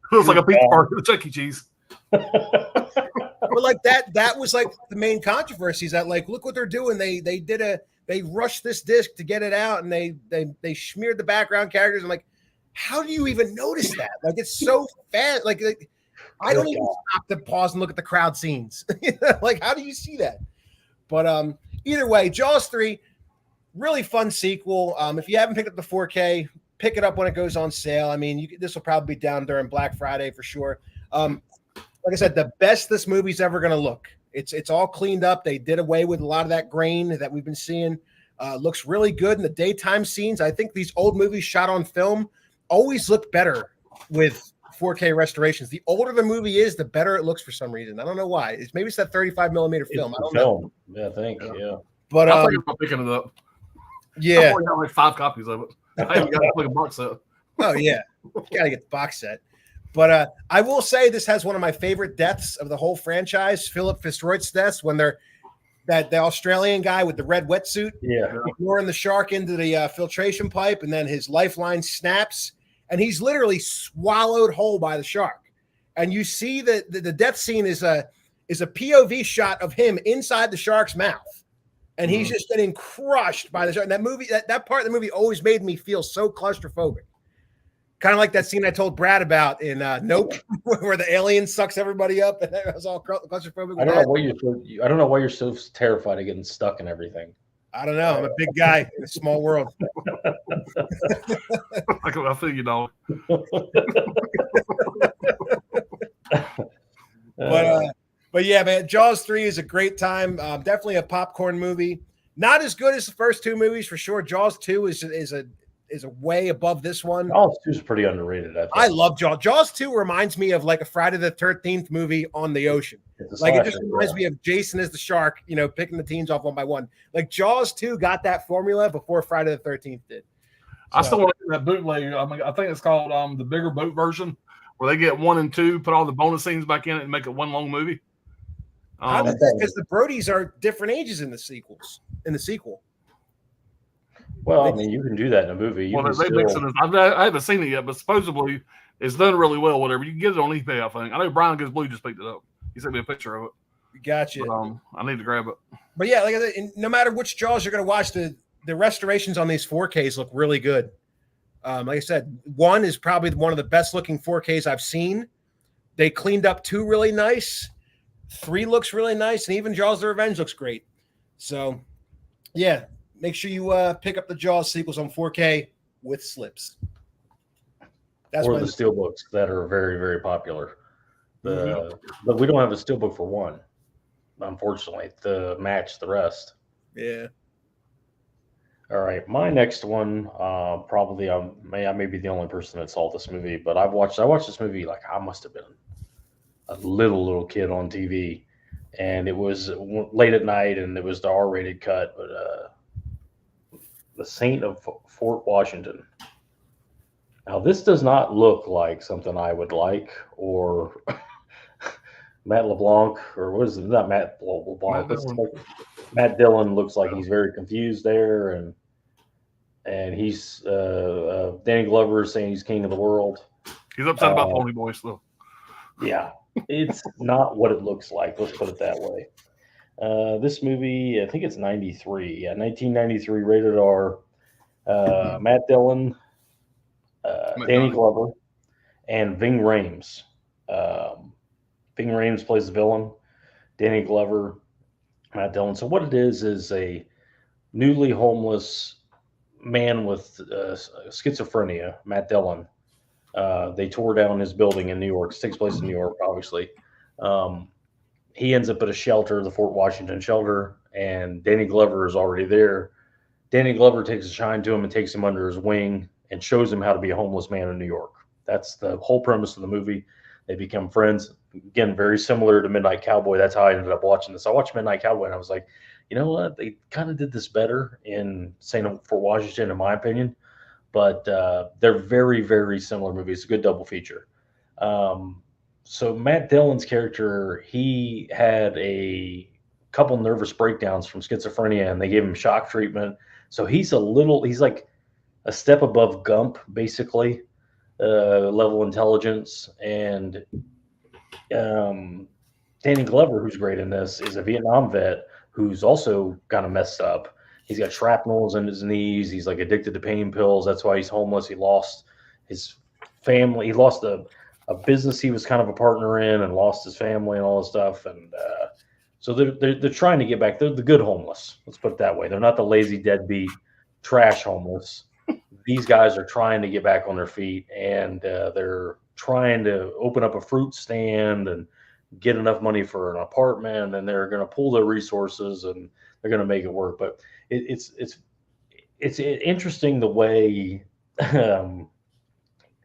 Feels like a pizza party with Chuck E. Cheese. But like that was like the main controversy is that like, look what they're doing. They rushed this disc to get it out and they smeared the background characters. I'm like, how do you even notice that? Like, it's so fast. Like I don't even stop to pause and look at the crowd scenes. Like, how do you see that? But either way, Jaws 3, really fun sequel. If you haven't picked up the 4K, pick it up when it goes on sale. I mean, this will probably be down during Black Friday for sure. Like I said, the best this movie's ever going to look. It's all cleaned up. They did away with a lot of that grain that we've been seeing. Looks really good in the daytime scenes. I think these old movies shot on film always look better with 4K restorations. The older the movie is, the better it looks for some reason. I don't know why. Maybe it's that 35 millimeter film. I don't know. Yeah, I think. Yeah. But I think I'm picking it up. Yeah. I've already got like 5 copies of it. I haven't got like a box set. Oh yeah, gotta get the box set. But I will say this has one of my favorite deaths of the whole franchise. Philip Fitzroy's deaths when they're the Australian guy with the red wetsuit, ignoring the shark into the filtration pipe, and then his lifeline snaps, and he's literally swallowed whole by the shark. And you see that the death scene is a POV shot of him inside the shark's mouth. And he's just getting crushed by the shark. And that movie, that part of the movie always made me feel so claustrophobic. Kind of like that scene I told Brad about in Nope, where the alien sucks everybody up, and I was all claustrophobic. I don't know why you're so terrified of getting stuck in everything. I don't know. I'm a big guy in a small world. I feel you, dog. But yeah, man, Jaws 3 is a great time. Definitely a popcorn movie. Not as good as the first 2 movies for sure. Jaws 2 is a way above this one. Jaws 2 is pretty underrated. I love Jaws. Jaws 2 reminds me of like a Friday the 13th movie on the ocean. Like it just reminds me of Jason as the shark, picking the teens off one by one. Like Jaws 2 got that formula before Friday the 13th did. I still want to get that bootleg. I think it's called the bigger boat version, where they get 1 and 2, put all the bonus scenes back in it, and make it one long movie. Because the Brodies are different ages in the sequel. Well, I mean, you can do that in a movie. I haven't seen it yet, but supposedly it's done really well. Whatever, you can get it on eBay. I think. I know Brian Goes Blue just picked it up. He sent me a picture of it. Gotcha. But, I need to grab it. But yeah, like I said, no matter which Jaws you're going to watch, the restorations on these 4Ks look really good. Like I said, 1 is probably one of the best looking 4Ks I've seen. They cleaned up 2 really nice. 3 looks really nice, and even Jaws: The Revenge looks great. So, yeah, make sure you pick up the Jaws sequels on 4K with slips. That's or when the steelbooks that are very, very popular. But we don't have a steelbook for one, unfortunately, to match the rest. yeah. All right, my next one, probably I may be the only person that saw this movie, but I watched this movie like I must have been a little kid on TV, and it was late at night, and it was the R-rated cut, but The Saint of Fort Washington. Now, this does not look like something I would like, or Matt LeBlanc, or what is it? Not Matt LeBlanc. Matt Dillon looks like he's very confused there, and he's Danny Glover is saying he's king of the world. He's upset about Pony Boy still. Yeah, it's not what it looks like. Let's put it that way. This movie, I think it's 93. Yeah, 1993, rated R. Matt Dillon, Danny Glover, and Ving Rhames. Ving Rhames plays the villain. Danny Glover, Matt Dillon. So what it is a newly homeless man with schizophrenia, Matt Dillon. They tore down his building in New York. It takes place in New York, obviously. He ends up at a shelter, the Fort Washington shelter, and Danny Glover is already there. Danny Glover takes a shine to him and takes him under his wing and shows him how to be a homeless man in New York. That's the whole premise of the movie. They become friends. Again, very similar to Midnight Cowboy. That's how I ended up watching this. I watched Midnight Cowboy, and I was like, you know what? They kind of did this better in Saint of Fort Washington, in my opinion. But they're very, very similar movies. It's a good double feature. So Matt Dillon's character, he had a couple nervous breakdowns from schizophrenia, and they gave him shock treatment. So he's like a step above Gump, basically, level intelligence. And Danny Glover, who's great in this, is a Vietnam vet who's also kind of messed up. He's got shrapnels in his knees. He's like addicted to pain pills. That's why he's homeless. He lost his family. He lost a business he was kind of a partner in, and lost his family and all this stuff. And so they're trying to get back. They're the good homeless. Let's put it that way. They're not the lazy deadbeat trash homeless. These guys are trying to get back on their feet, and they're trying to open up a fruit stand and get enough money for an apartment, and they're going to pool their resources, and they're going to make it work. But it's interesting the way, like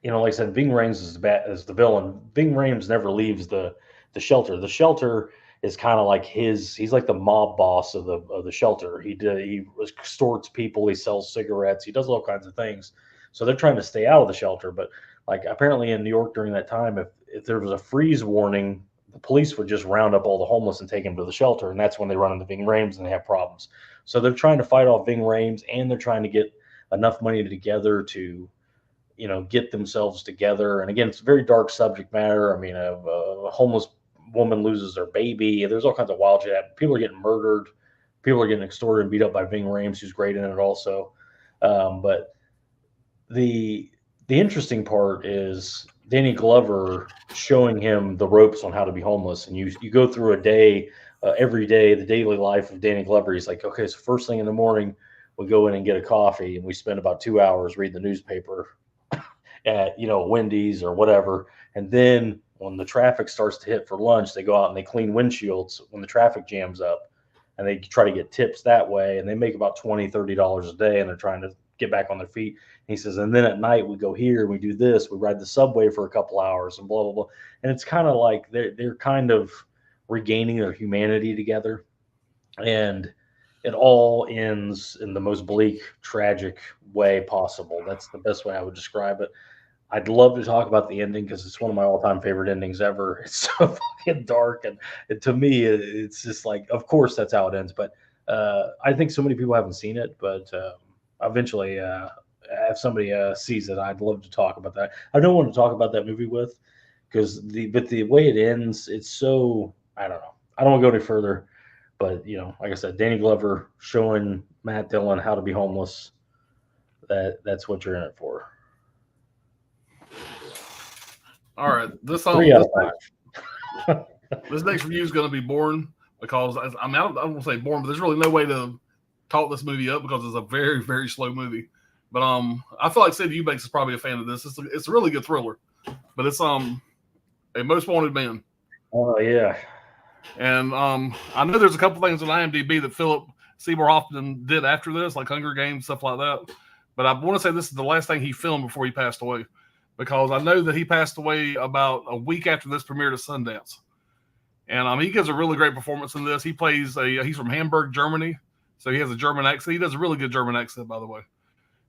I said, Ving Rhames is the villain. Ving Rhames never leaves the shelter. The shelter is kind of like he's like the mob boss of the shelter. He extorts people. He sells cigarettes. He does all kinds of things. So they're trying to stay out of the shelter. But like apparently in New York during that time, if there was a freeze warning, the police would just round up all the homeless and take them to the shelter. And that's when they run into Ving Rhames and they have problems. So they're trying to fight off Ving Rhames, and they're trying to get enough money together to, get themselves together. And again, it's a very dark subject matter. I mean, a homeless woman loses their baby. There's all kinds of wild shit. People are getting murdered. People are getting extorted and beat up by Ving Rhames, who's great in it also. But the interesting part is Danny Glover showing him the ropes on how to be homeless. And you go through a day, every day, the daily life of Danny Glover. He's like, okay, so first thing in the morning, we go in and get a coffee, and we spend about 2 hours reading the newspaper at, Wendy's or whatever. And then when the traffic starts to hit for lunch, they go out and they clean windshields when the traffic jams up, and they try to get tips that way. And they make about $20, $30 a day, and they're trying to get back on their feet. And he says, and then at night we go here, we do this, we ride the subway for a couple hours and blah, blah, blah. And it's kind of like they're kind of regaining their humanity together. And it all ends in the most bleak, tragic way possible. That's the best way I would describe it. I'd love to talk about the ending because it's one of my all-time favorite endings ever. It's so fucking dark, and to me, it's just like, of course, that's how it ends. But I think so many people haven't seen it. But eventually, if somebody sees it, I'd love to talk about that. I don't want to talk about that movie because the way it ends, it's so, I don't know. I don't want to go any further. But like I said, Danny Glover showing Matt Dillon how to be homeless. That's what you're in it for. All right, this next review is going to be boring because I don't want to say boring, but there's really no way to talk this movie up because it's a very, very slow movie. But I feel like Sid Eubanks is probably a fan of this. It's a really good thriller, but it's A Most Wanted Man. Oh yeah. And I know there's a couple things on IMDb that Philip Seymour Hoffman did after this, like Hunger Games, stuff like that. But I want to say this is the last thing he filmed before he passed away, because I know that he passed away about a week after this premiered at Sundance. And he gives a really great performance in this. He plays he's from Hamburg, Germany, so he has a German accent. He does a really good German accent, by the way.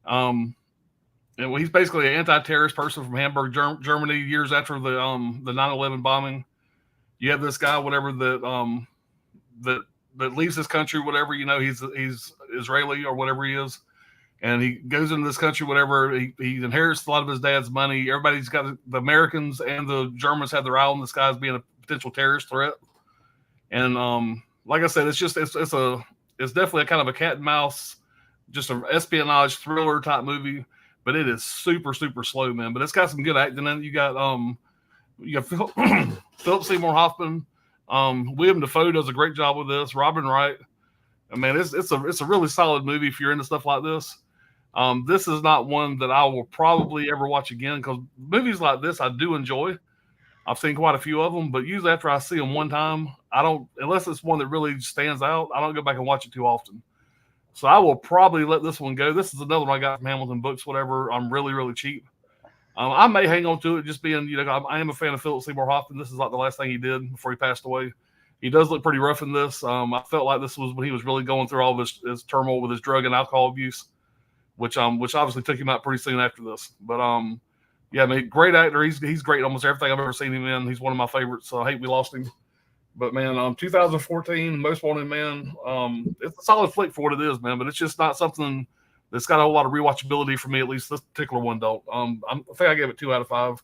And he's basically an anti-terrorist person from Hamburg, Germany, years after the 9/11 bombing. You have this guy, whatever, that leaves this country, whatever, he's Israeli or whatever he is, and he goes into this country, whatever. He inherits a lot of his dad's money. Everybody's got the Americans and the Germans have their eye on this guy as being a potential terrorist threat. And like I said, it's definitely a kind of a cat and mouse, just an espionage thriller type movie, but it is super, super slow, man. But it's got some good acting in it. You got Philip Seymour Hoffman, William Dafoe does a great job with this. Robin Wright. I mean, it's a really solid movie if you're into stuff like this. This is not one that I will probably ever watch again, because movies like this I do enjoy. I've seen quite a few of them, but usually after I see them one time, I don't, unless it's one that really stands out, I don't go back and watch it too often. So I will probably let this one go. This is another one I got from Hamilton Books, whatever. I'm really, really cheap. I may hang on to it just being, I am a fan of Philip Seymour Hoffman. This is like the last thing he did before he passed away. He does look pretty rough in this. I felt like this was when he was really going through all of his turmoil with his drug and alcohol abuse, which obviously took him out pretty soon after this. But yeah, I mean, great actor. He's great in almost everything I've ever seen him in. He's one of my favorites. So I hate we lost him. But man, 2014 Most Wanted Man. It's a solid flick for what it is, man. But it's just not something that's got a whole lot of rewatchability for me. At least this particular one don't. I think I gave it 2 out of 5.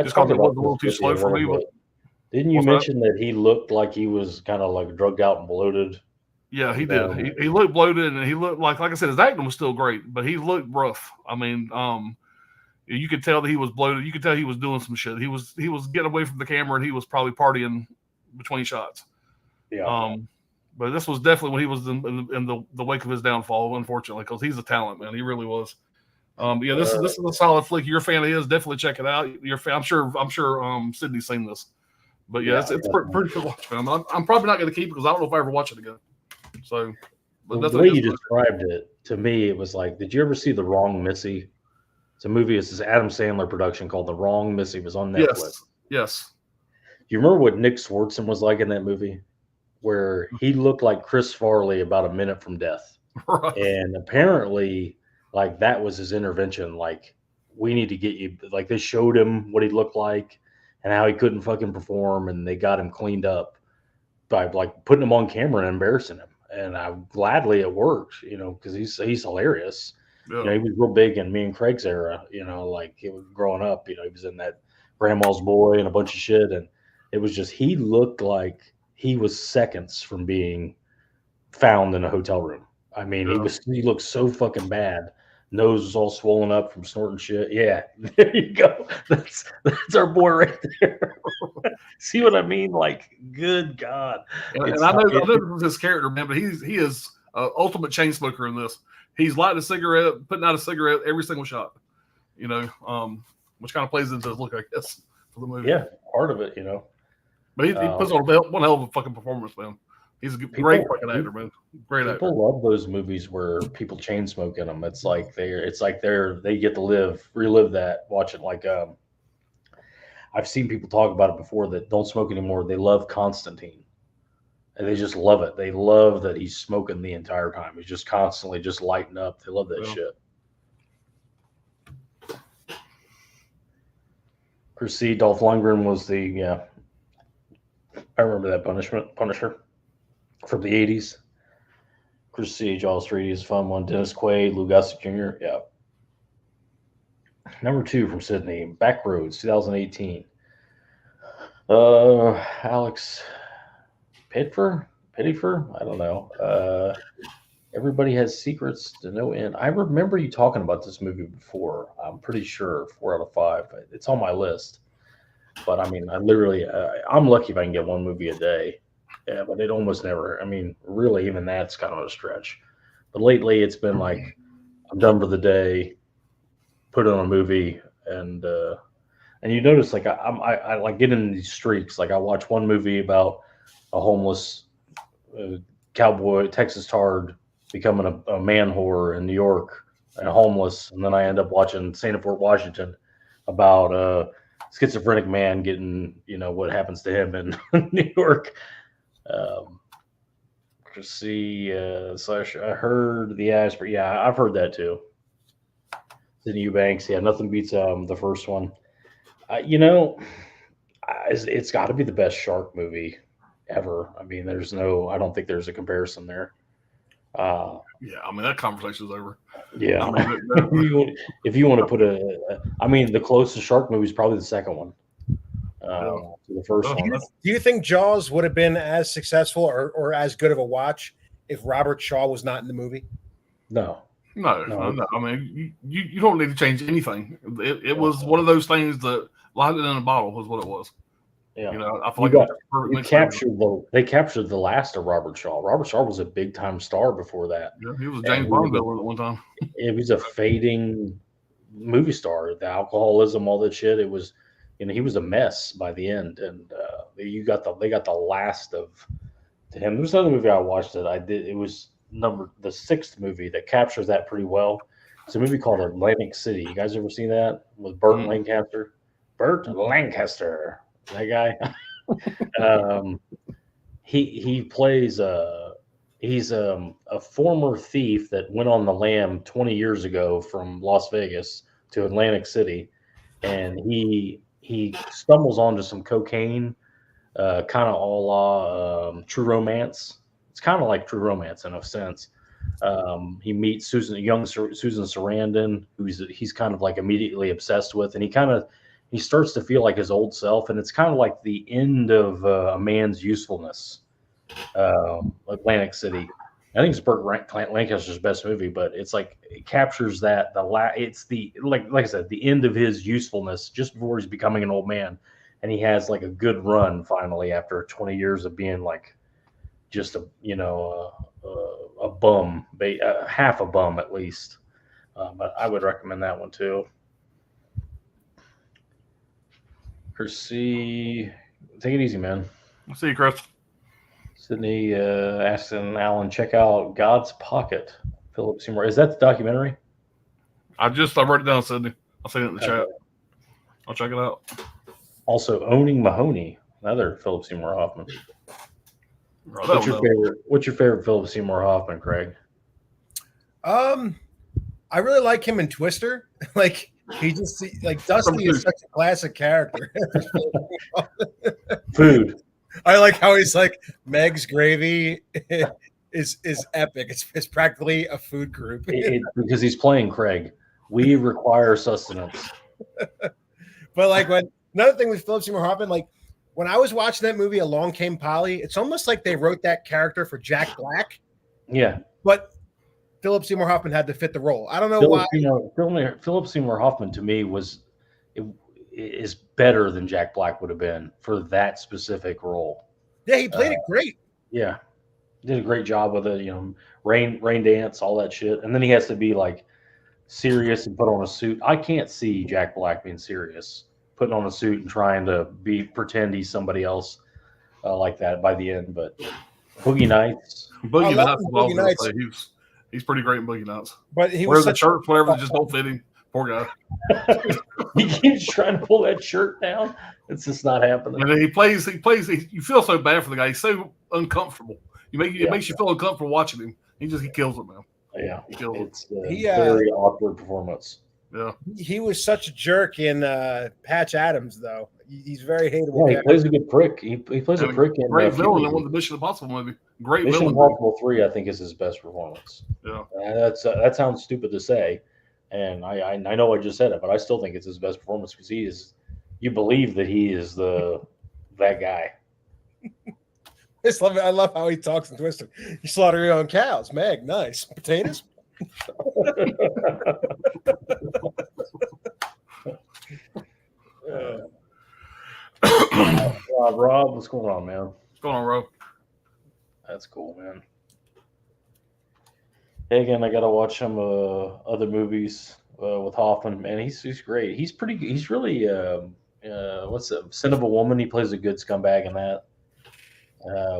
Just because it was a little too slow for me. But didn't you mention that he looked like he was kind of like drugged out and bloated? Yeah, he did. He looked bloated, and he looked like I said, his acting was still great, but he looked rough. I mean, you could tell that he was bloated. You could tell he was doing some shit. He was getting away from the camera, and he was probably partying between shots. Yeah. But this was definitely when he was in the wake of his downfall, unfortunately, because he's a talent, man. He really was. Yeah, this is a solid flick. You're a fan of his, definitely check it out. I'm sure Sydney's seen this. But yeah, it's pretty good watch, man. I'm probably not going to keep it because I don't know if I ever watch it again. So, but the way you described it to me, it was like, did you ever see The Wrong Missy? It's a movie. It's this Adam Sandler production called The Wrong Missy. It was on Netflix. Yes. Do you remember what Nick Swartzen was like in that movie? Where he looked like Chris Farley about a minute from death. Right. And apparently, like, that was his intervention. Like, we need to get you, like, they showed him what he looked like and how he couldn't fucking perform, and they got him cleaned up by like putting him on camera and embarrassing him. And gladly it worked, because he's hilarious. Yeah. He was real big in me and Craig's era, like he was growing up, he was in that Grandma's Boy and a bunch of shit. And it was just, he looked like he was seconds from being found in a hotel room. I mean, he looked so fucking bad. Nose was all swollen up from snorting shit. Yeah, there you go. That's our boy right there. See what I mean? Like, good God. And I know this is his character, man, but he is ultimate chain smoker in this. He's lighting a cigarette, putting out a cigarette every single shot. Which kind of plays into his look, I guess, for the movie. Yeah, part of it, But he puts on one hell of a fucking performance, man. He's a great fucking actor, man. Great actor. People love those movies where people chain smoke in them. It's like they get to relive that. Watch it. Like I've seen people talk about it before that don't smoke anymore. They love Constantine, and they just love it. They love that he's smoking the entire time. He's just constantly just lighting up. They love that shit. Chrissy, Dolph Lundgren was I remember that Punisher. From the 80s. Chris C. Jaws 3D is a fun one. Dennis Quaid, Lou Gossett Jr. Yeah. Number 2 from Sydney. Backroads, 2018. Alex Pettyfer? I don't know. Everybody Has Secrets to No End. I remember you talking about this movie before. I'm pretty sure 4 out of 5. It's on my list. But I mean, I'm lucky if I can get one movie a day. Yeah, but it almost never. I mean, really, even that's kind of a stretch. But lately, it's been like I'm done for the day. Put on a movie, and you notice like I like get in these streaks. Like I watch one movie about a homeless cowboy, Texas tard, becoming a man whore in New York and homeless, and then I end up watching Santa Fort Washington about a schizophrenic man getting what happens to him in New York. To see I heard the Asper. Yeah, I've heard that too. Sydney Eubanks. Yeah, nothing beats the first one. It's got to be the best shark movie ever. I mean, I don't think there's a comparison there. Yeah, I mean that conversation's over. Yeah, I mean, if you want to put the closest shark movie is probably the second one. To the first one. Do you think Jaws would have been as successful or as good of a watch if Robert Shaw was not in the movie? No. I mean, you don't need to change anything. It was one of those things that lightning in a bottle was what it was. Yeah, I feel they captured the last of Robert Shaw. Robert Shaw was a big time star before that. Yeah, he was a James Bond villain at one time. It was a fading movie star. The alcoholism, all that shit. It was, he was a mess by the end, and they got the last of him. There's another movie I watched that I did. It was the sixth movie that captures that pretty well. It's a movie called Atlantic City. You guys ever seen that with Burt Lancaster? Burt Lancaster, that guy. He plays he's a former thief that went on the lam 20 years ago from Las Vegas to Atlantic City, and he stumbles onto some cocaine, kind of a la True Romance. It's kind of like True Romance in a sense. He meets young Susan Sarandon, he's kind of like immediately obsessed with, and he starts to feel like his old self, and it's kind of like the end of a man's usefulness. Atlantic City. I think it's Burt Lancaster's best movie, but it's like it captures that it's the like I said, the end of his usefulness just before he's becoming an old man, and he has like a good run finally after 20 years of being like just a bum, half a bum at least. But I would recommend that one too. Take it easy, man. I'll see you, Chris. Sydney asking Alan, check out God's Pocket. Philip Seymour. Is that the documentary? I wrote it down, Sydney. I'll see it in the chat. I'll check it out. Also, Owning Mahoney, another Philip Seymour Hoffman. What's your favorite Philip Seymour Hoffman, Craig? I really like him in Twister. Like he just Dusty is such a classic character. Food. I like how he's like Meg's Gravy is epic. It's practically a food group because he's playing Craig. We require sustenance. But like another thing with Philip Seymour Hoffman, like when I was watching that movie Along Came Polly, it's almost like they wrote that character for Jack Black. Yeah, but Philip Seymour Hoffman had to fit the role. I don't know why. Philip Seymour Hoffman to me is better than Jack Black would have been for that specific role. Yeah, he played it great. Yeah, did a great job with it. Rain dance, all that shit, and then he has to be like serious and put on a suit. I can't see Jack Black being serious, putting on a suit and trying to pretend he's somebody else like that by the end. But Boogie Nights, he's pretty great in Boogie Nights. But he wears the shirts, whatever, that just don't fit him. Poor guy. He keeps trying to pull that shirt down. It's just not happening. And then he plays. You feel so bad for the guy. He's so uncomfortable. It makes you feel uncomfortable watching him. He kills it, man. Yeah, it's a very awkward performance. Yeah, he was such a jerk in Patch Adams, though. He's very hateable. Yeah, he plays a good prick. He plays a prick in great villain in one of the Mission Impossible movie. Great Mission villain. Impossible 3, I think, is his best performance. Yeah, that sounds stupid to say, and I know I just said it, but I still think it's his best performance because you believe that he is that guy. I love how he talks and twisted. You slaughter your own cows, Meg. Nice potatoes. Rob, what's going on, man? What's going on, Rob? That's cool, man. Again, I got to watch some other movies with Hoffman. Man, he's great. He's really what's it? Sin of a Woman. He plays a good scumbag in that.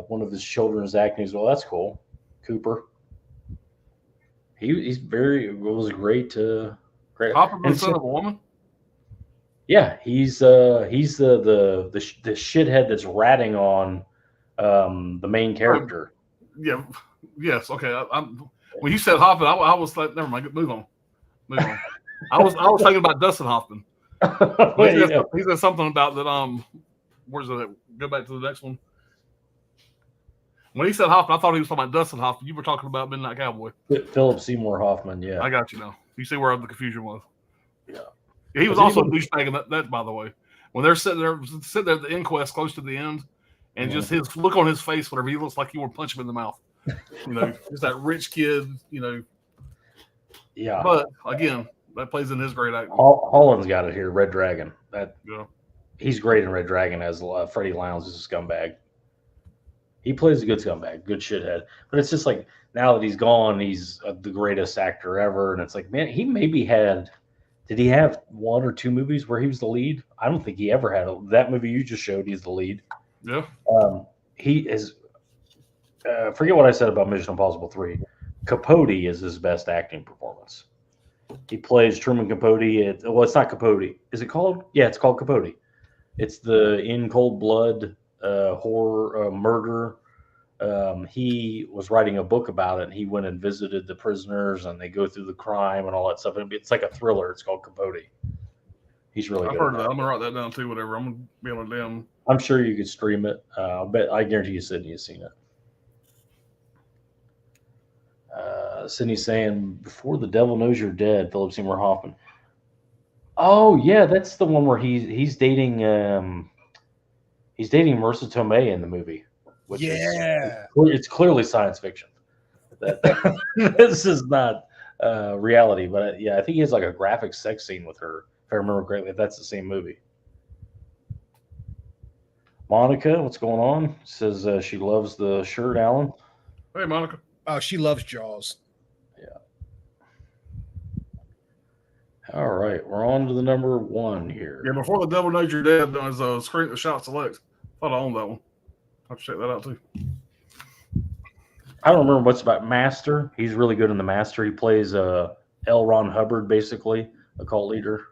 One of his children is acting as well. That's cool. Cooper. He's very was great. Great. Hopper And the Son of a Woman. yeah, he's the shithead that's ratting on the main character. Yeah. Yes. Okay. I'm when you said Hoffman, I was like, never mind. Move on. I was thinking about Dustin Hoffman. He said something about that. Where's it? Go back to the next one. When he said Hoffman, I thought he was talking about Dustin Hoffman. You were talking about Midnight Cowboy. Philip Seymour Hoffman. Yeah, I got you now. You see where the confusion was. Yeah. He was also a douchebag in that, by the way. When they're sitting there at the inquest close to the end, and just his look on his face, whatever, he looks like you would punch him in the mouth. Just that rich kid, Yeah. But again, that plays in his great acting. Holland's got it here. Red Dragon. Yeah. He's great in Red Dragon as Freddie Lounds is a scumbag. He plays a good scumbag, good shithead. But it's just like now that he's gone, he's the greatest actor ever. And it's like, man, he maybe had. Did he have one or two movies where he was the lead? I don't think he ever had that movie you just showed. He's the lead. Yeah. He is. Forget what I said about Mission Impossible 3. Capote is his best acting performance. He plays Truman Capote. It's not Capote. Is it called? Yeah, it's called Capote. It's the in cold blood horror murder. He was writing a book about it, and he went and visited the prisoners, and they go through the crime and all that stuff. It's like a thriller. It's called Capote. He's really good. I've heard of that. I'm gonna write that down too. Whatever. I'm gonna be able to damn. I'm sure you could stream it. I guarantee you, Sydney has seen it. Sydney's saying, "Before the Devil Knows You're Dead," Philip Seymour Hoffman. Oh yeah, that's the one where he's dating Marissa Tomei in the movie. Which it's clearly science fiction. This is not reality, but I think he has like a graphic sex scene with her, if I remember correctly. If that's the same movie. Monica, what's going on? Says she loves the shirt, Alan. Hey, Monica. Oh, she loves Jaws. Yeah. All right, we're on to the number one here. Yeah, Before the Devil Knows You're Dead is a screen shot select. Thought I owned that one. I'll have to check that out too. I don't remember what's about Master. He's really good in the Master. He plays L. Ron Hubbard, basically, a cult leader.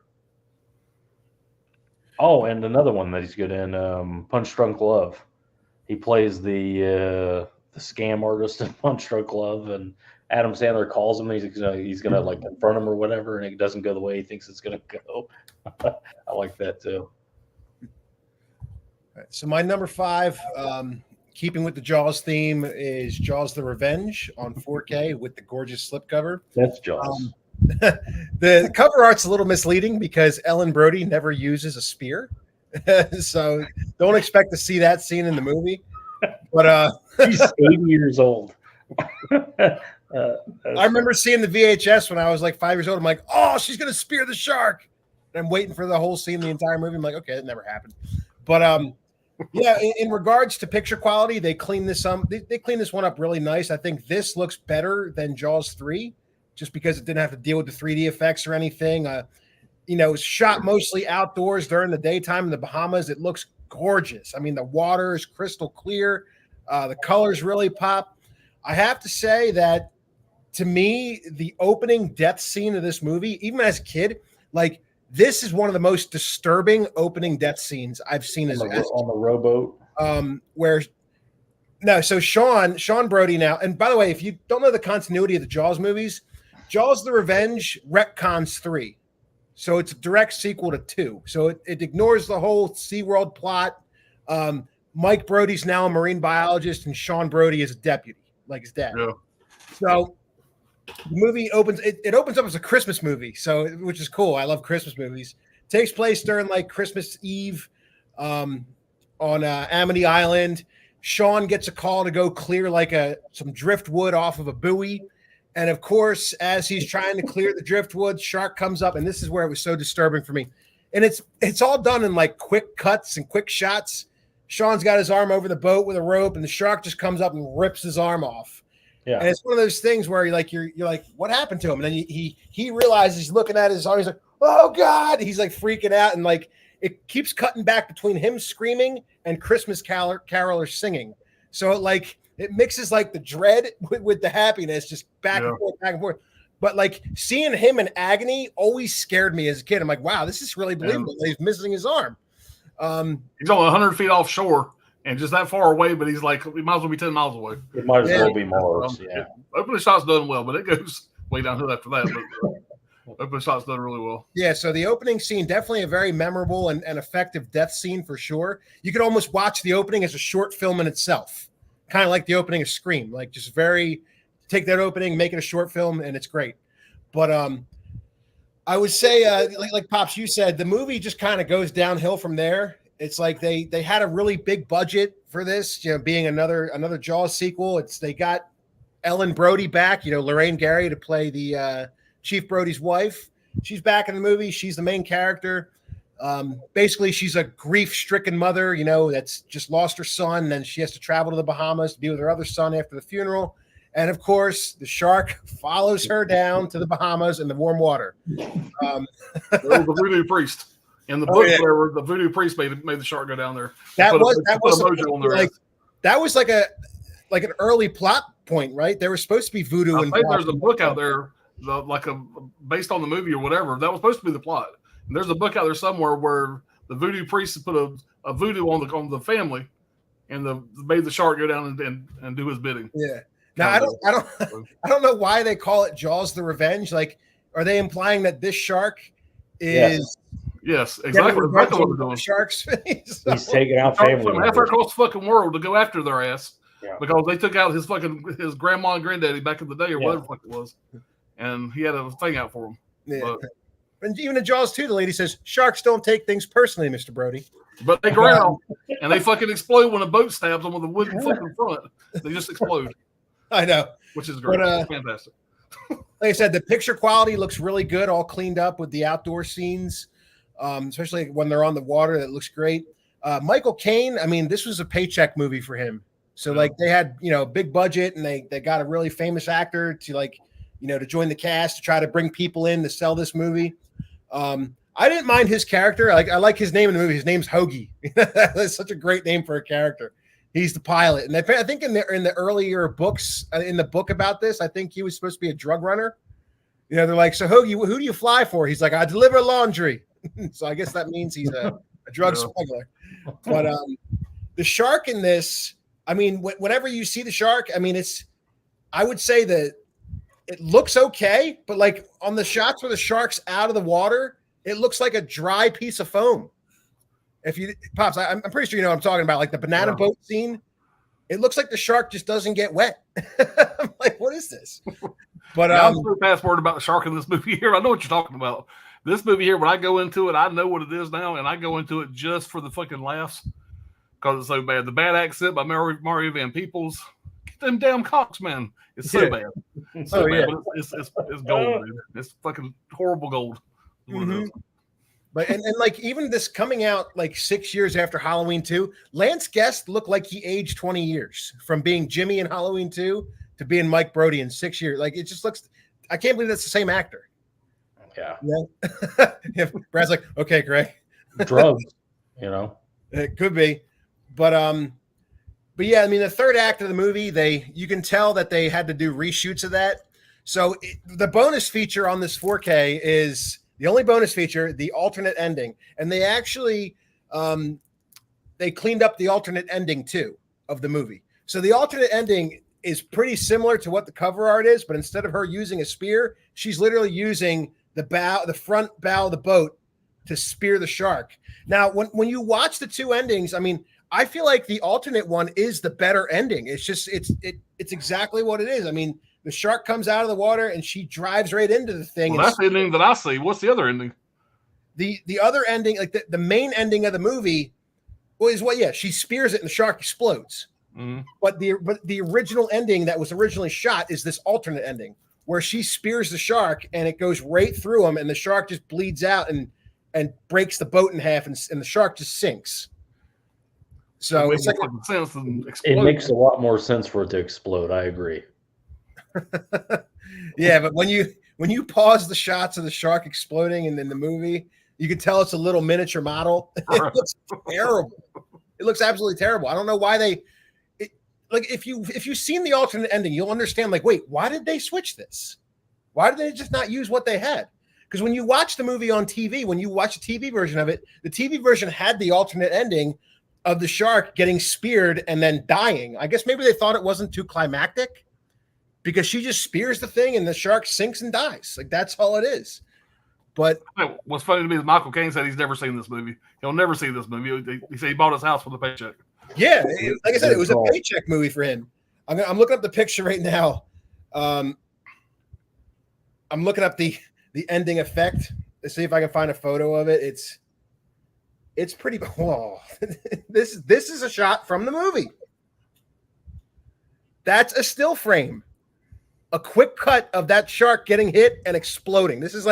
Oh, and another one that he's good in, Punch Drunk Love. He plays the scam artist in Punch Drunk Love, and Adam Sandler calls him. He's gonna like confront him or whatever, and it doesn't go the way he thinks it's gonna go. I like that too. So my number 5, keeping with the Jaws theme, is Jaws: The Revenge on 4K with the gorgeous slipcover. That's Jaws. The cover art's a little misleading because Ellen Brody never uses a spear, so don't expect to see that scene in the movie. But He's 80 years old. I remember seeing the VHS when I was like 5 years old. I'm like, oh, she's gonna spear the shark. And I'm waiting for the whole scene, the entire movie. I'm like, okay, that never happened. But yeah, in regards to picture quality, they clean this they clean this one up really nice. I think this looks better than Jaws 3, just because it didn't have to deal with the 3D effects or anything. It's shot mostly outdoors during the daytime in the Bahamas. It looks gorgeous. I mean, the water is crystal clear. The colors really pop. I have to say that, to me, the opening death scene of this movie, even as a kid, like, this is one of the most disturbing opening death scenes I've seen on the rowboat. So Sean Brody now, and by the way, if you don't know the continuity of the Jaws movies, Jaws: The Revenge retcons 3. So it's a direct sequel to 2. So it ignores the whole SeaWorld plot. Mike Brody's now a marine biologist, and Sean Brody is a deputy, like his dad. Yeah. So the movie opens. It opens up as a Christmas movie, which is cool. I love Christmas movies. Takes place during like Christmas Eve, on Amity Island. Sean gets a call to go clear some driftwood off of a buoy, and of course, as he's trying to clear the driftwood, shark comes up, and this is where it was so disturbing for me. And it's all done in like quick cuts and quick shots. Sean's got his arm over the boat with a rope, and the shark just comes up and rips his arm off. Yeah. And it's one of those things where you're like, what happened to him? And then he realizes he's looking at his arm. He's like, oh God. He's like freaking out. And like, it keeps cutting back between him screaming and Christmas carolers singing. So it mixes like the dread with the happiness, just back and forth, back and forth. But like seeing him in agony always scared me as a kid. I'm like, wow, this is really believable. He's missing his arm. He's only 100 feet offshore and just that far away, but he's like, he might as well be 10 miles away. It might as well be Mars. Yeah. Opening shot's done well, but it goes way downhill after that. But opening shot's done really well. Yeah, so the opening scene, definitely a very memorable and effective death scene for sure. You could almost watch the opening as a short film in itself, kind of like the opening of Scream, like just take that opening, make it a short film, and it's great. But I would say, like Pops, you said, the movie just kind of goes downhill from there. It's like they had a really big budget for this, being another Jaws sequel. They got Ellen Brody back, Lorraine Gary to play the Chief Brody's wife. She's back in the movie. She's the main character. Basically, she's a grief-stricken mother, that's just lost her son. And then she has to travel to the Bahamas to be with her other son after the funeral. And of course, the shark follows her down to the Bahamas in the warm water. The voodoo priest. In the book, where the voodoo priest made the shark go down there. That was like an early plot point, right? There was supposed to be voodoo. I think there's a book out there, based on the movie or whatever. That was supposed to be the plot. And there's a book out there somewhere where the voodoo priest put a voodoo on the family, and made the shark go down and do his bidding. Yeah. Now I don't know why they call it Jaws: The Revenge. Like, are they implying that this shark is? Yes, exactly. What they're doing. Sharks. He's taking out family from halfway across the fucking world to go after their ass because they took out his grandma and granddaddy back in the day or whatever the fuck it was, and he had a thing out for him. Yeah. And even in Jaws 2, the lady says, "Sharks don't take things personally, Mr. Brody." But they growl and they fucking explode when a boat stabs them with a wooden fucking front. They just explode. I know, which is great. But, fantastic. Like I said, the picture quality looks really good, all cleaned up with the outdoor scenes. Especially when they're on the water, that looks great. Michael Caine, I mean, this was a paycheck movie for him. So like they had, big budget, and they got a really famous actor to to join the cast to try to bring people in to sell this movie. I didn't mind his character. I like his name in the movie. His name's Hoagie. That's such a great name for a character. He's the pilot. And I think in the earlier books, in the book about this, I think he was supposed to be a drug runner. They're like, so Hoagie, who do you fly for? He's like, I deliver laundry. So I guess that means he's a drug smuggler. But the shark in this, I mean, whenever you see the shark, I mean, I would say that it looks okay, but like on the shots where the shark's out of the water, it looks like a dry piece of foam. Pops, I'm pretty sure you know what I'm talking about, like the banana boat scene. It looks like the shark just doesn't get wet. I'm like, what is this? But I'm so fast forward about the shark in this movie here. I know what you're talking about. This movie here, when I go into it, I know what it is now, and I go into it just for the fucking laughs because it's so bad. The bad accent by Mario Van Peebles. Get them damn cocks, man. It's so bad. It's so bad, but it's gold, dude. It's fucking horrible gold. Mm-hmm. But and like even this coming out like 6 years after Halloween 2, Lance Guest looked like he aged 20 years from being Jimmy in Halloween 2 to being Mike Brody in 6 years. Like it just looks, I can't believe that's the same actor. Yeah. Brad's like, okay, Greg. Drugs, It could be. But yeah, I mean, the third act of the movie, you can tell that they had to do reshoots of that. So the bonus feature on this 4K is the only bonus feature, the alternate ending. And they actually, they cleaned up the alternate ending too of the movie. So the alternate ending is pretty similar to what the cover art is, but instead of her using a spear, she's literally using the front bow of the boat to spear the shark. Now, when you watch the two endings, I mean, I feel like the alternate one is the better ending. It's just, it's exactly what it is. I mean, the shark comes out of the water and she drives right into the thing. Well, that's the ending that I see. What's the other ending? The other ending, like the main ending of the movie is she spears it and the shark explodes. Mm-hmm. But the original ending that was originally shot is this alternate ending where she spears the shark and it goes right through him and the shark just bleeds out and breaks the boat in half and the shark just sinks. So it makes a lot more sense for it to explode. I agree. Yeah, but when you pause the shots of the shark exploding and in the movie, you can tell it's a little miniature model. It looks terrible. It looks absolutely terrible. I don't know why like if you've seen the alternate ending, you'll understand. Like, wait, why did they switch this? Why did they just not use what they had? Because when you watch the movie on TV, when you watch the TV version of it, the TV version had the alternate ending of the shark getting speared and then dying. I guess maybe they thought it wasn't too climactic because she just spears the thing and the shark sinks and dies. Like, that's all it is. But what's funny to me is Michael Caine said he's never seen this movie. He'll never see this movie. He said he bought his house for the paycheck. Yeah, like I said, it was a paycheck movie for him. I'm looking up the picture right now. I'm looking up the ending effect to see if I can find a photo of it. It's pretty. Oh, this is a shot from the movie. That's a still frame, a quick cut of that shark getting hit and exploding. This is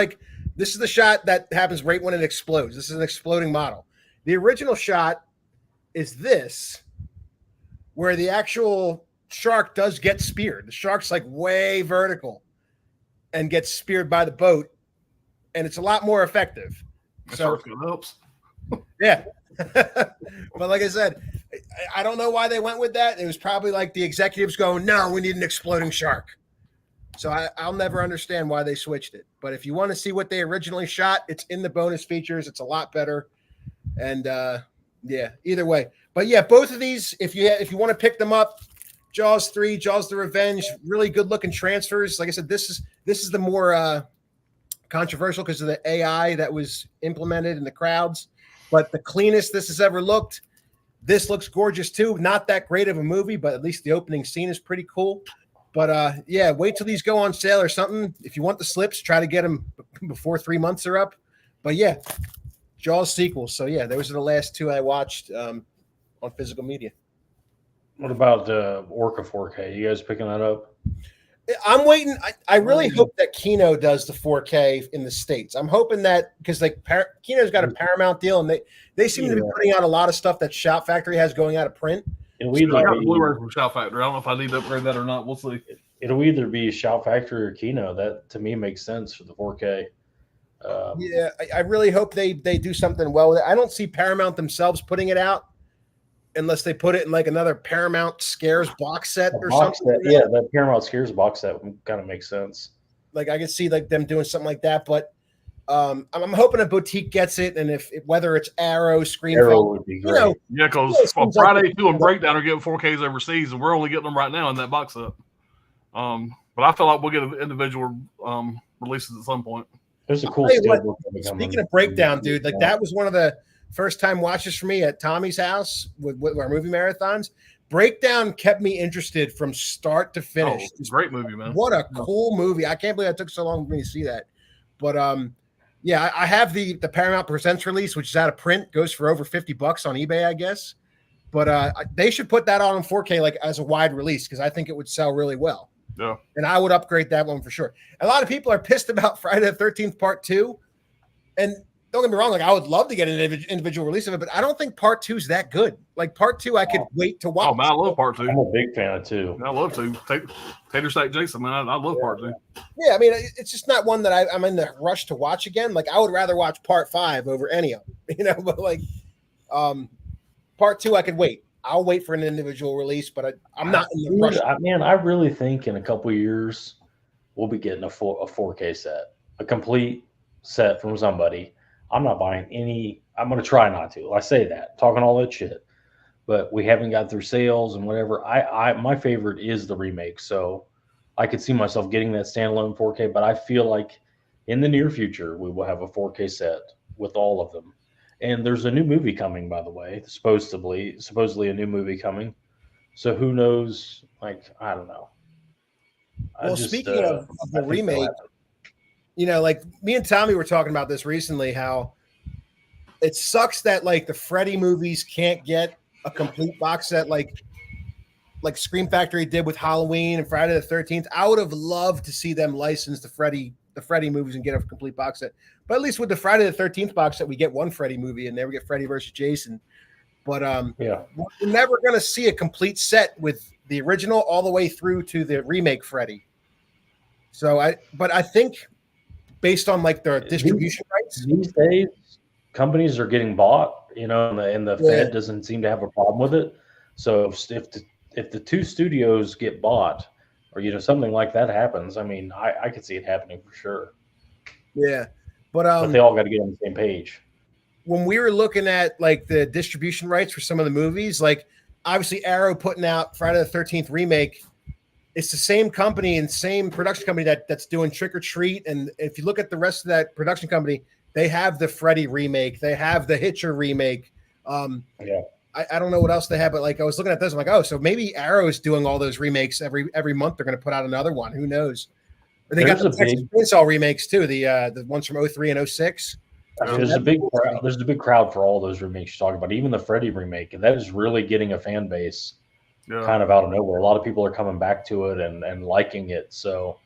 the shot that happens right when it explodes. This is an exploding model. The original shot is this, where the actual shark does get speared. The shark's like way vertical and gets speared by the boat, and it's a lot more effective. So helps. Yeah. But like I said, I don't know why they went with that. It was probably like the executives going, no, we need an exploding shark. So I'll never understand why they switched it. But if you want to see what they originally shot, it's in the bonus features. It's a lot better. And yeah, either way. But yeah, both of these, if you want to pick them up, Jaws 3, Jaws the Revenge, really good looking transfers. Like I said, this is the more controversial because of the AI that was implemented in the crowds. But the cleanest this has ever looked. This looks gorgeous too. Not that great of a movie, but at least the opening scene is pretty cool. But yeah, wait till these go on sale or something. If you want the slips, try to get them before 3 months are up. But yeah, Jaws sequels. So yeah, those are the last two I watched on physical media. What about Orca 4K? You guys picking that up? I'm waiting. I really hope that Kino does the 4K in the States. I'm hoping that because like Kino's got a Paramount deal, and they seem to be putting out a lot of stuff that Shout Factory has going out of print. I got the Blu-ray from Shout Factory. I don't know if I need to upgrade that or not. We'll see. It'll either be Shout Factory or Kino. That to me makes sense for the 4K. Yeah, I really hope they do something well with it. I don't see Paramount themselves putting it out unless they put it in like another Paramount Scares box set or something. Yeah, that Paramount Scares box set kind of makes sense. Like I could see like them doing something like that, but I'm hoping a boutique gets it, and if whether it's Arrow, Screen, would be great. Yeah, because Friday 2 and Breakdown are getting 4Ks overseas, and we're only getting them right now in that box set. But I feel like we'll get individual releases at some point. There's a cool. Speaking of Breakdown, dude, like that was one of the first time watches for me at Tommy's house with our movie marathons. Breakdown kept me interested from start to finish. It's a great movie, man. What a cool movie. I can't believe it took so long for me to see that. But yeah, I have the Paramount Presents release, which is out of print, goes for over $50 on eBay, I guess. But they should put that on in 4K like as a wide release because I think it would sell really well. Yeah. And I would upgrade that one for sure. A lot of people are pissed about Friday the 13th Part 2. And don't get me wrong, like I would love to get an individual release of it, but I don't think Part 2 is that good. Like Part 2, I could wait to watch. Oh man, I love Part 2. I'm a big fan of 2. I love 2. Tater Stack Jason, man, I love Part 2. Yeah, I mean, it's just not one that I'm in the rush to watch again. Like I would rather watch Part 5 over any of them, But like, Part 2, I could wait. I'll wait for an individual release, but I'm not in the rush. I really think in a couple of years we'll be getting a 4K set, a complete set from somebody. I'm not buying any. I'm going to try not to. I say that, talking all that shit, but we haven't got through sales and whatever. My favorite is the remake, so I could see myself getting that standalone 4K. But I feel like in the near future we will have a 4K set with all of them. And there's a new movie coming, by the way, supposedly a new movie coming. So who knows? Like, I don't know. Well, speaking of the remake, like me and Tommy were talking about this recently, how it sucks that like the Freddy movies can't get a complete box set like Scream Factory did with Halloween and Friday the 13th. I would have loved to see them license the Freddy movies and get a complete box set. But at least with the Friday the 13th box set, we get one Freddy movie and then we get Freddy versus Jason. But we're never going to see a complete set with the original all the way through to the remake Freddy. So but I think based on like their distribution rights these days, companies are getting bought, and the Fed doesn't seem to have a problem with it. So if the two studios get bought, or something like that happens, I mean, I could see it happening for sure. Yeah, but they all got to get on the same page. When we were looking at like the distribution rights for some of the movies, like obviously Arrow putting out Friday the 13th remake, it's the same company and same production company that's doing Trick or Treat. And if you look at the rest of that production company, they have the Freddy remake, they have the Hitcher remake. Yeah. I don't know what else they have, but like I was looking at this, I'm like, oh, so maybe Arrow is doing all those remakes every month. They're going to put out another one. Who knows? But they got the Texas Chainsaw remakes too. The ones from 03 and 06. There's a big crowd. There's a big crowd for all those remakes you're talking about. Even the Freddy remake, and that is really getting a fan base kind of out of nowhere. A lot of people are coming back to it and liking it. So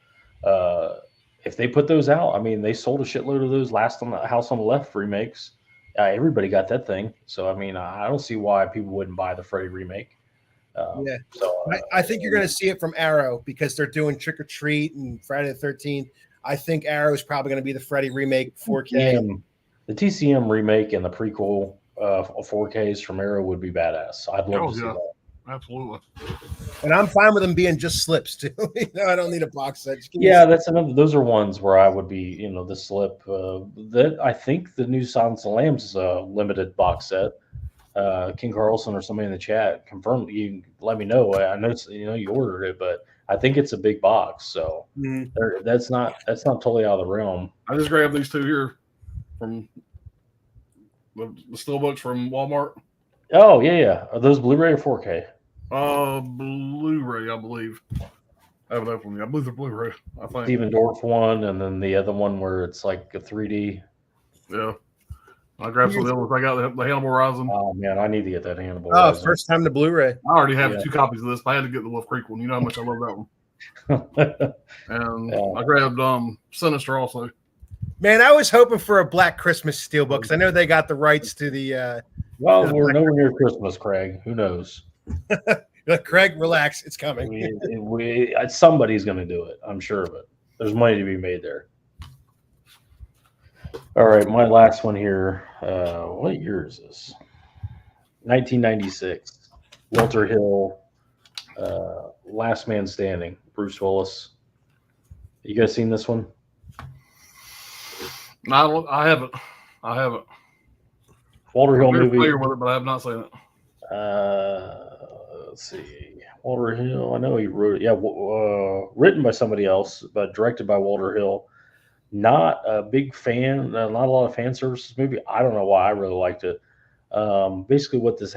if they put those out, I mean, they sold a shitload of those Last on the House on the Left remakes. Everybody got that thing. So I mean, I don't see why people wouldn't buy the Freddy remake. So I think you're going to see it from Arrow because they're doing Trick or Treat and Friday the 13th. I think Arrow is probably going to be the Freddy remake 4K. The TCM remake and the prequel 4Ks from Arrow would be badass. I'd love to see that. Absolutely. And I'm fine with them being just slips too. I don't need a box set. That's another. Those are ones where I would be, the slip. That I think the new Silence of the Lambs limited box set. King Carlson or somebody in the chat confirm. You let me know. I know you ordered it, but I think it's a big box, so that's not totally out of the realm. I just grabbed these two here from the steelbooks from Walmart. Oh yeah. Are those Blu-ray or 4K? Blu-ray, I believe. I haven't opened them. I believe they're Blu-ray. I think Steven Dorff one, and then the other one where it's like a 3D. Yeah. I grabbed some of the others. I got the Hannibal Rising. Oh man, I need to get that Hannibal Rising. First time to Blu-ray. I already have 2 copies of this, but I had to get the Wolf Creek one. You know how much I love that one. And I grabbed Sinister also. Man, I was hoping for a Black Christmas steelbook because I know they got the rights to the. Well, we're nowhere near Christmas, Craig. Who knows? Craig, relax. It's coming. Somebody's going to do it. I'm sure of it. There's money to be made there. All right, my last one here. What year is this? 1996. Walter Hill, Last Man Standing. Bruce Willis. You guys seen this one? No, I haven't. Walter Hill I'm movie. familiar with it, but I have not seen it. Let's see. Walter Hill. I know he wrote it. Yeah, written by somebody else, but directed by Walter Hill. Not a big fan. Not a lot of fan services movie. I don't know why I really liked it. Basically, what this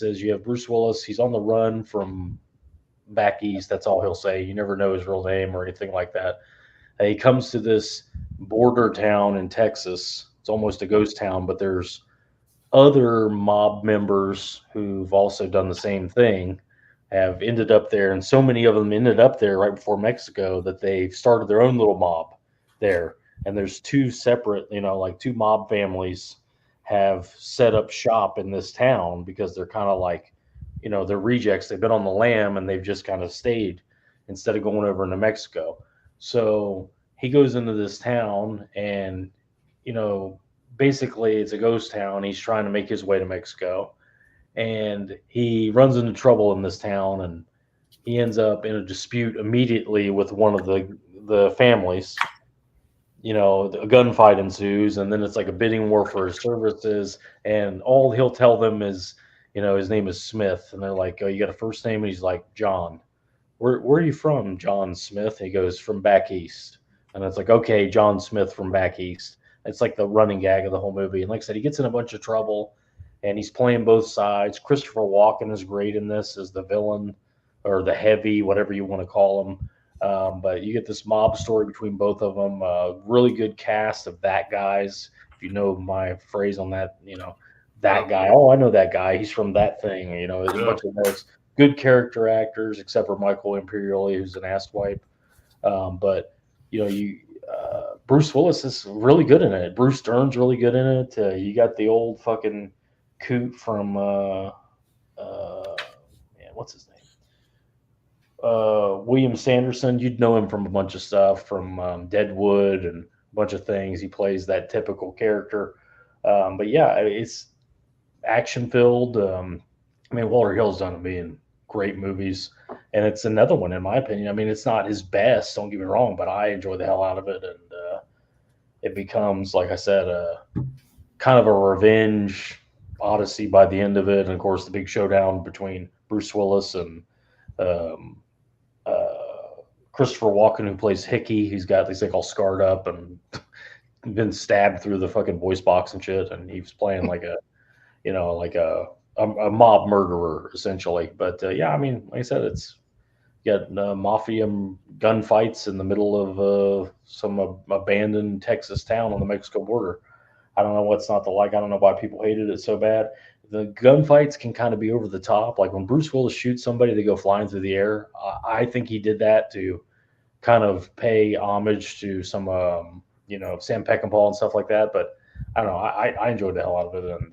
is, you have Bruce Willis. He's on the run from back east. That's all he'll say. You never know his real name or anything like that. He comes to this border town in Texas. It's almost a ghost town, but there's other mob members who've also done the same thing, have ended up there, and so many of them ended up there right before Mexico that they started their own little mob there. And there's 2 separate, like 2 mob families have set up shop in this town because they're kind of like, they're rejects. They've been on the lam and they've just kind of stayed instead of going over into Mexico. So he goes into this town and, basically it's a ghost town. He's trying to make his way to Mexico and he runs into trouble in this town and he ends up in a dispute immediately with one of the families. A gunfight ensues and then it's like a bidding war for his services. And all he'll tell them is, his name is Smith. And they're like, oh, you got a first name? And he's like, John. Where are you from, John Smith? And he goes, from back east. And it's like, okay, John Smith from back east. It's like the running gag of the whole movie. And like I said, he gets in a bunch of trouble and he's playing both sides. Christopher Walken is great in this as the villain or the heavy, whatever you want to call him. But you get this mob story between both of them. Really good cast of that guys. If you know my phrase on that, that guy. Oh, I know that guy. He's from that thing. There's a bunch of those good character actors, except for Michael Imperioli, who's an asswipe. But Bruce Willis is really good in it. Bruce Dern's really good in it. You got the old fucking coot from what's his name? William Sanderson, you'd know him from a bunch of stuff, from Deadwood and a bunch of things. He plays that typical character. But yeah, it's action filled. I mean, Walter Hill's done a million great movies, and it's another one, in my opinion. I mean, it's not his best, don't get me wrong, but I enjoy the hell out of it. And it becomes, like I said, kind of a revenge odyssey by the end of it. And of course, the big showdown between Bruce Willis and Christopher Walken, who plays Hickey. He's got these thing all scarred up and been stabbed through the fucking voice box and shit. And he was playing like a mob murderer essentially. But yeah, I mean, like I said, it's got mafia gunfights in the middle of some abandoned Texas town on the Mexico border. I don't know what's not to like. I don't know why people hated it so bad. The gunfights can kind of be over the top. Like when Bruce Willis shoots somebody, they go flying through the air. I think he did that to kind of pay homage to some, Sam Peckinpah and stuff like that. But I don't know. I enjoyed the hell out of it. And,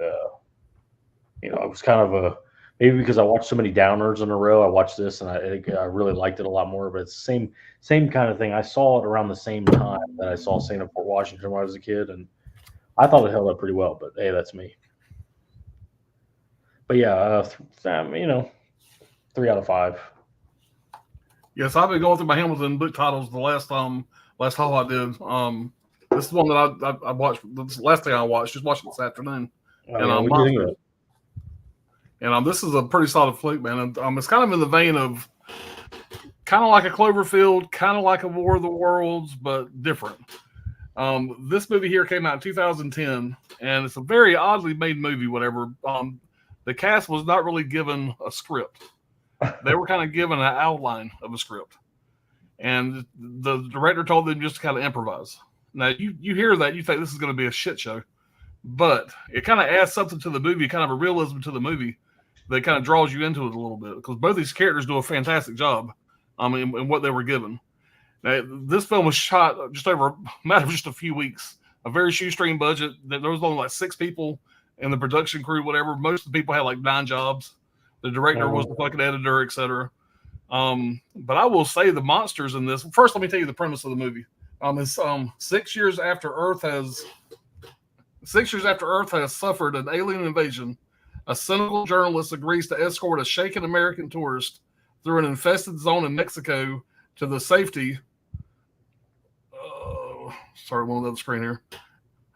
it was kind of maybe because I watched so many downers in a row, I watched this and I really liked it a lot more. But it's the same kind of thing. I saw it around the same time that I saw Saint of Fort Washington when I was a kid. And I thought it held up pretty well, but hey, that's me. But yeah, 3 out of 5. Yes, I've been going through my Hamilton book titles the last haul I did. This is one that I watched. This is the last thing I watched. Just watched it this afternoon. This is a pretty solid flick, man. And, it's kind of in the vein of kind of like a Cloverfield, kind of like a War of the Worlds, but different. This movie here came out in 2010, and it's a very oddly made movie, whatever. The cast was not really given a script. They were kind of given an outline of a script. And the director told them just to kind of improvise. Now, you hear that, you think this is going to be a shit show. But it kind of adds something to the movie, kind of a realism to the movie that kind of draws you into it a little bit. Because both these characters do a fantastic job in what they were given. Now, this film was shot just over a matter of just a few weeks. A very shoestring budget. There was only like 6 people in the production crew, whatever. Most of the people had like 9 jobs. The director was the fucking editor, etc. But I will say the monsters in this. First, let me tell you the premise of the movie. It's 6 years after Earth has suffered an alien invasion. A cynical journalist agrees to escort a shaken American tourist through an infested zone in Mexico to the safety. Sorry, one on the other screen here.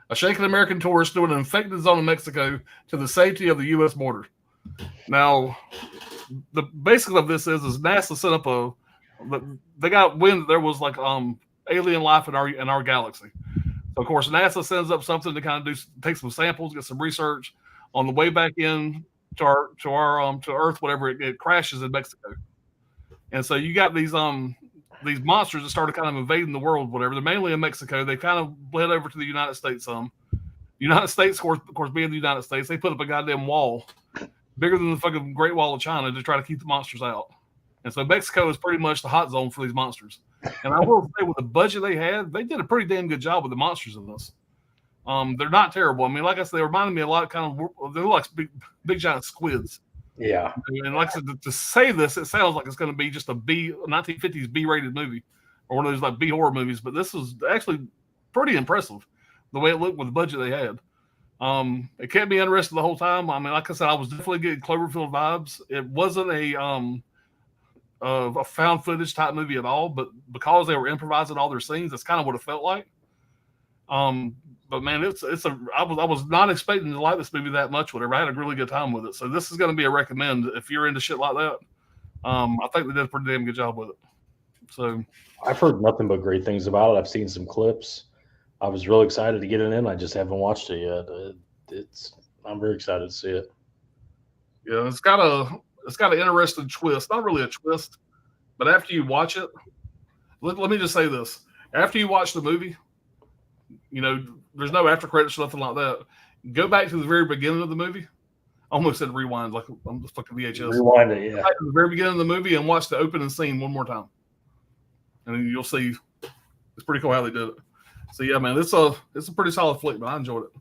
A shaken American tourist through an infected zone in Mexico to the safety of the U.S. border. Now, the basic of this is NASA set up they got wind that there was like alien life in our galaxy. So of course, NASA sends up something to kind of take some samples, get some research. On the way back in to Earth, whatever, it crashes in Mexico. And so you got these monsters that started kind of invading the world, whatever. They're mainly in Mexico. They kind of bled over to the United States some. United States, of course, being the United States, they put up a goddamn wall bigger than the fucking Great Wall of China to try to keep the monsters out. And so Mexico is pretty much the hot zone for these monsters. And I will say, with the budget they had, they did a pretty damn good job with the monsters in this. They're not terrible. I mean, like I said, they reminded me a lot they look like big giant squids. Yeah. And like I said, to say this, it sounds like it's going to be just a 1950s B-rated movie or one of those like B horror movies. But this was actually pretty impressive the way it looked with the budget they had. It kept me interested the whole time. I mean, like I said, I was definitely getting Cloverfield vibes. It wasn't a found footage type movie at all, but because they were improvising all their scenes, that's kind of what it felt like. But man, I was not expecting to like this movie that much. Whatever, I had a really good time with it. So this is going to be a recommend if you're into shit like that. I think they did a pretty damn good job with it. So I've heard nothing but great things about it. I've seen some clips. I was really excited to get it in. I just haven't watched it yet. I'm very excited to see it. Yeah, it's got an interesting twist. Not really a twist, but after you watch it, let me just say this: after you watch the movie, there's no after credits or nothing like that. Go back to the very beginning of the movie. I almost said rewind, like I'm the fucking VHS. Rewind it, yeah. Go back to the very beginning of the movie and watch the opening scene one more time, and you'll see it's pretty cool how they did it. So yeah, man, it's a pretty solid flick, but I enjoyed it.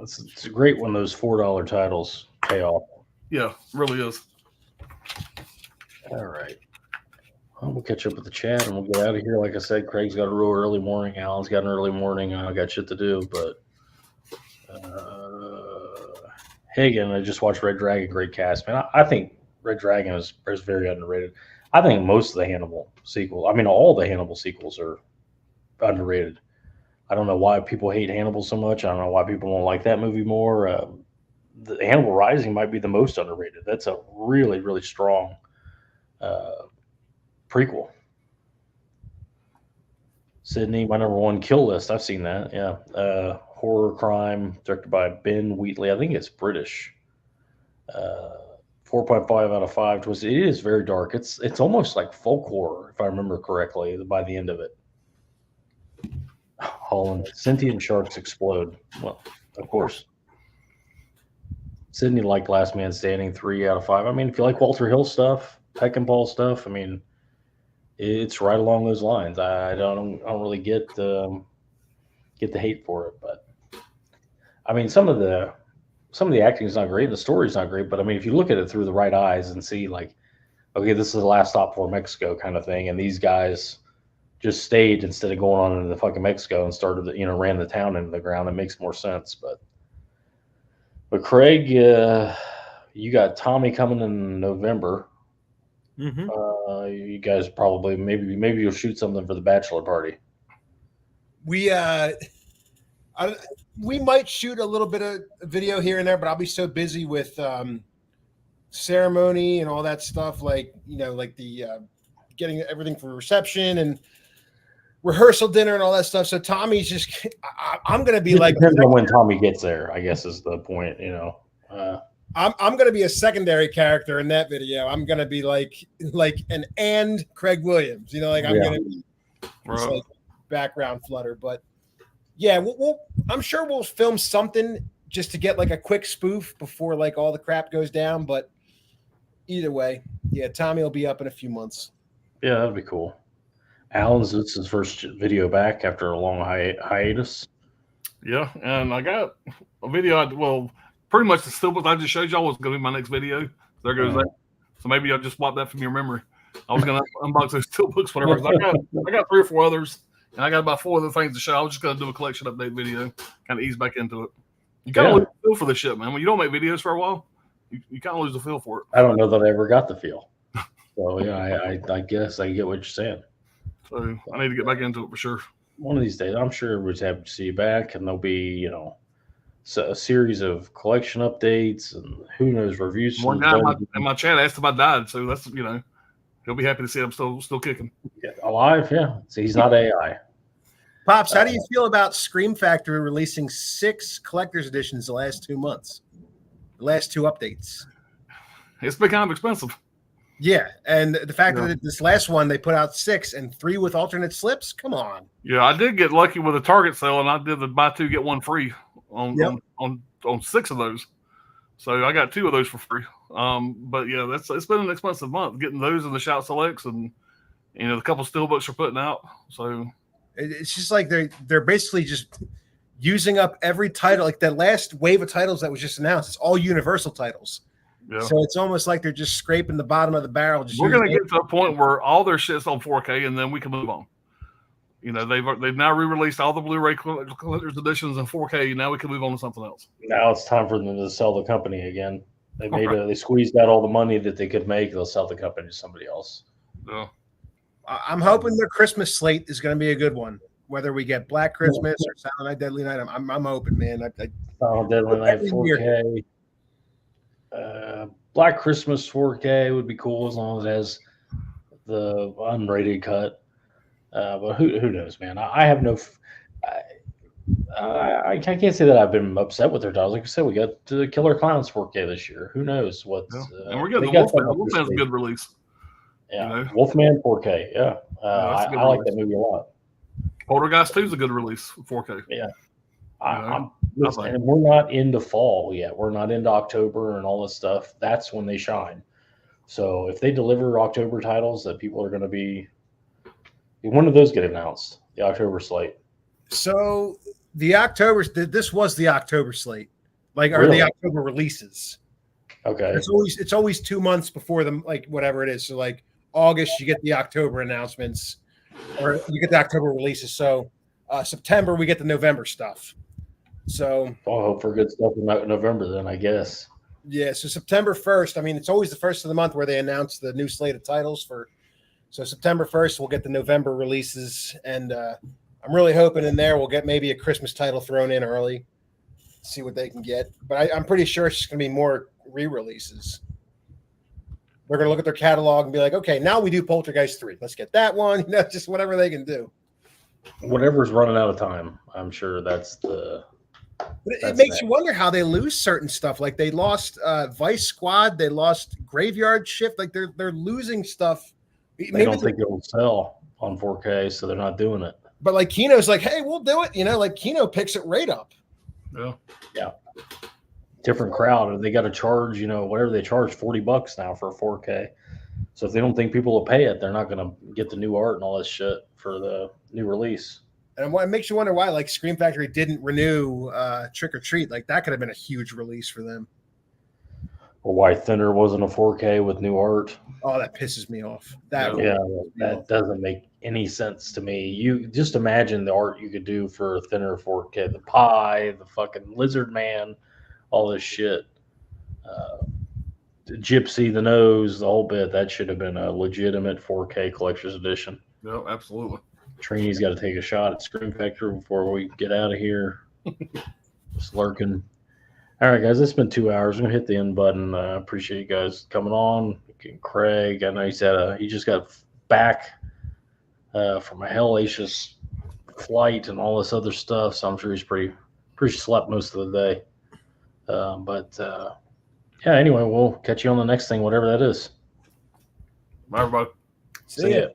It's a great when those $4 titles pay off. Yeah, it really is. All right. Well, we'll catch up with the chat and we'll get out of here. Like I said, Craig's got a real early morning. Alan's got an early morning. I got shit to do, but Hagen, I just watched Red Dragon. Great cast, man. I think Red Dragon is very underrated. I think most of the Hannibal sequels, all the Hannibal sequels are underrated. I don't know why people hate Hannibal so much. I don't know why people don't like that movie more. The Hannibal Rising might be the most underrated. That's a really, really strong prequel. Sydney, my number one kill list. I've seen that. Yeah. Horror crime directed by Ben Wheatley. I think it's British. 4.5 out of 5. It is very dark. It's almost like folk horror, if I remember correctly, by the end of it. Holland, sentient sharks explode. Well, of course. Sydney liked Last Man Standing, 3 out of 5. If you like Walter Hill stuff, Peckinpah stuff, it's right along those lines. I don't really get the hate for it, but some of the acting is not great, and the story's not great. But if you look at it through the right eyes and see, like, okay, this is the last stop for Mexico kind of thing, and these guys just stayed instead of going on into the fucking Mexico and started, ran the town into the ground. It makes more sense. But Craig, you got Tommy coming in November. Mm-hmm. You guys probably maybe you'll shoot something for the bachelor party. We might shoot a little bit of video here and there, but I'll be so busy with ceremony and all that stuff, like the getting everything for reception and rehearsal dinner and all that stuff. So Tommy's just, I'm going to be like, depends on when Tommy gets there, I guess is the point. I'm going to be a secondary character in that video. I'm going to be like an Craig Williams, I'm going to be just like background flutter. But yeah, I'm sure we'll film something just to get like a quick spoof before like all the crap goes down. But either way, yeah, Tommy will be up in a few months. Yeah, that'd be cool. Alan's, it's his first video back after a long hiatus. Yeah, and I got a video. Pretty much the steelbook I just showed y'all was going to be my next video. There goes that. So maybe I'll just wipe that from your memory. I was going to unbox those steelbooks, whatever. I got 3 or 4 others, and I got about 4 other things to show. I was just going to do a collection update video, kind of ease back into it. You kind of lose the feel for this shit, man. When you don't make videos for a while, you kind of lose the feel for it. I don't know that I ever got the feel. So yeah, I guess I get what you're saying. So I need to get back into it for sure. One of these days, I'm sure everybody's happy to see you back, and there'll be, a series of collection updates and who knows reviews. One guy in my chat asked if I died, so that's he'll be happy to see I'm still kicking. Yeah, alive, yeah. So he's not AI. Pops, how do you feel about Scream Factory releasing 6 collector's editions the last 2 months? The last 2 updates. It's been kind of expensive. Yeah, and the fact that this last one they put out 6 and 3 with alternate slips. Come on. Yeah, I did get lucky with a Target sale, and I did the buy 2 get 1 free on 6 of those. So I got 2 of those for free. But yeah, it's been an expensive month getting those in the Shout Selects, and the couple steelbooks are putting out. So it's just like they're basically just using up every title. Like that last wave of titles that was just announced, it's all Universal titles. Yeah. So it's almost like they're just scraping the bottom of the barrel. We're going to get to a point where all their shit's on 4K, and then we can move on. They've now re-released all the Blu-ray collector's editions in 4K. Now we can move on to something else. Now it's time for them to sell the company again. They squeezed out all the money that they could make. They'll sell the company to somebody else. Yeah. I'm hoping their Christmas slate is going to be a good one. Whether we get Black Christmas or Silent Night, Deadly Night, I'm hoping, man. Silent Deadly Night 4K. Black Christmas 4K would be cool as long as it has the unrated cut. But who knows, man? I have no. I can't say that I've been upset with their titles. Like I said, we got the Killer Clowns 4K this year. Who knows what? And we're getting the Wolfman's a good release. Yeah, Wolfman 4K. Yeah, I like that movie a lot. Poltergeist 2 is a good release, 4K. Yeah. Listen, and we're not into fall yet. We're not into October and all this stuff. That's when they shine. So if they deliver October titles that people are going to be, when do those get announced? The October slate. So this was the October slate, or the October releases. Okay. It's always 2 months before the like whatever it is. So like August, you get the October announcements, or you get the October releases. So September, we get the November stuff. So I'll hope for good stuff in November then, I guess. yeah, so September 1st. I mean, it's always the first of the month where they announce the new slate of titles for. So September 1st, we'll get the November releases, and I'm really hoping in there we'll get maybe a Christmas title thrown in early, see what they can get. But I'm pretty sure it's just going to be more re-releases. They're going to look at their catalog and be like, okay, now we do Poltergeist 3. Let's get that one. You know, just whatever they can do. Whatever's running out of time, I'm sure that's the. But it makes you wonder how they lose certain stuff. Like they lost Vice Squad, they lost Graveyard Shift. Like they're losing stuff. They don't think it'll sell on 4K, so they're not doing it. But like Kino's like, hey, we'll do it. You know, like Kino picks it right up. Yeah. Different crowd. They got to charge, whatever they charge, $40 now for a 4K. So if they don't think people will pay it, they're not going to get the new art and all this shit for the new release. And it makes you wonder why, like, Scream Factory didn't renew Trick or Treat. Like, that could have been a huge release for them. Or why Thinner wasn't a 4K with new art. Oh, that pisses me off. That doesn't make any sense to me. You just imagine the art you could do for a Thinner 4K. The pie, the fucking lizard man, all this shit. The Gypsy, the nose, the whole bit. That should have been a legitimate 4K collector's edition. No, absolutely. Trini's got to take a shot at Scream Factory before we get out of here. Just lurking. All right, guys, it's been 2 hours. I'm going to hit the end button. I appreciate you guys coming on. Craig, I know he just got back from a hellacious flight and all this other stuff, so I'm sure he's pretty slept most of the day. Yeah, anyway, we'll catch you on the next thing, whatever that is. Bye, everybody. See ya.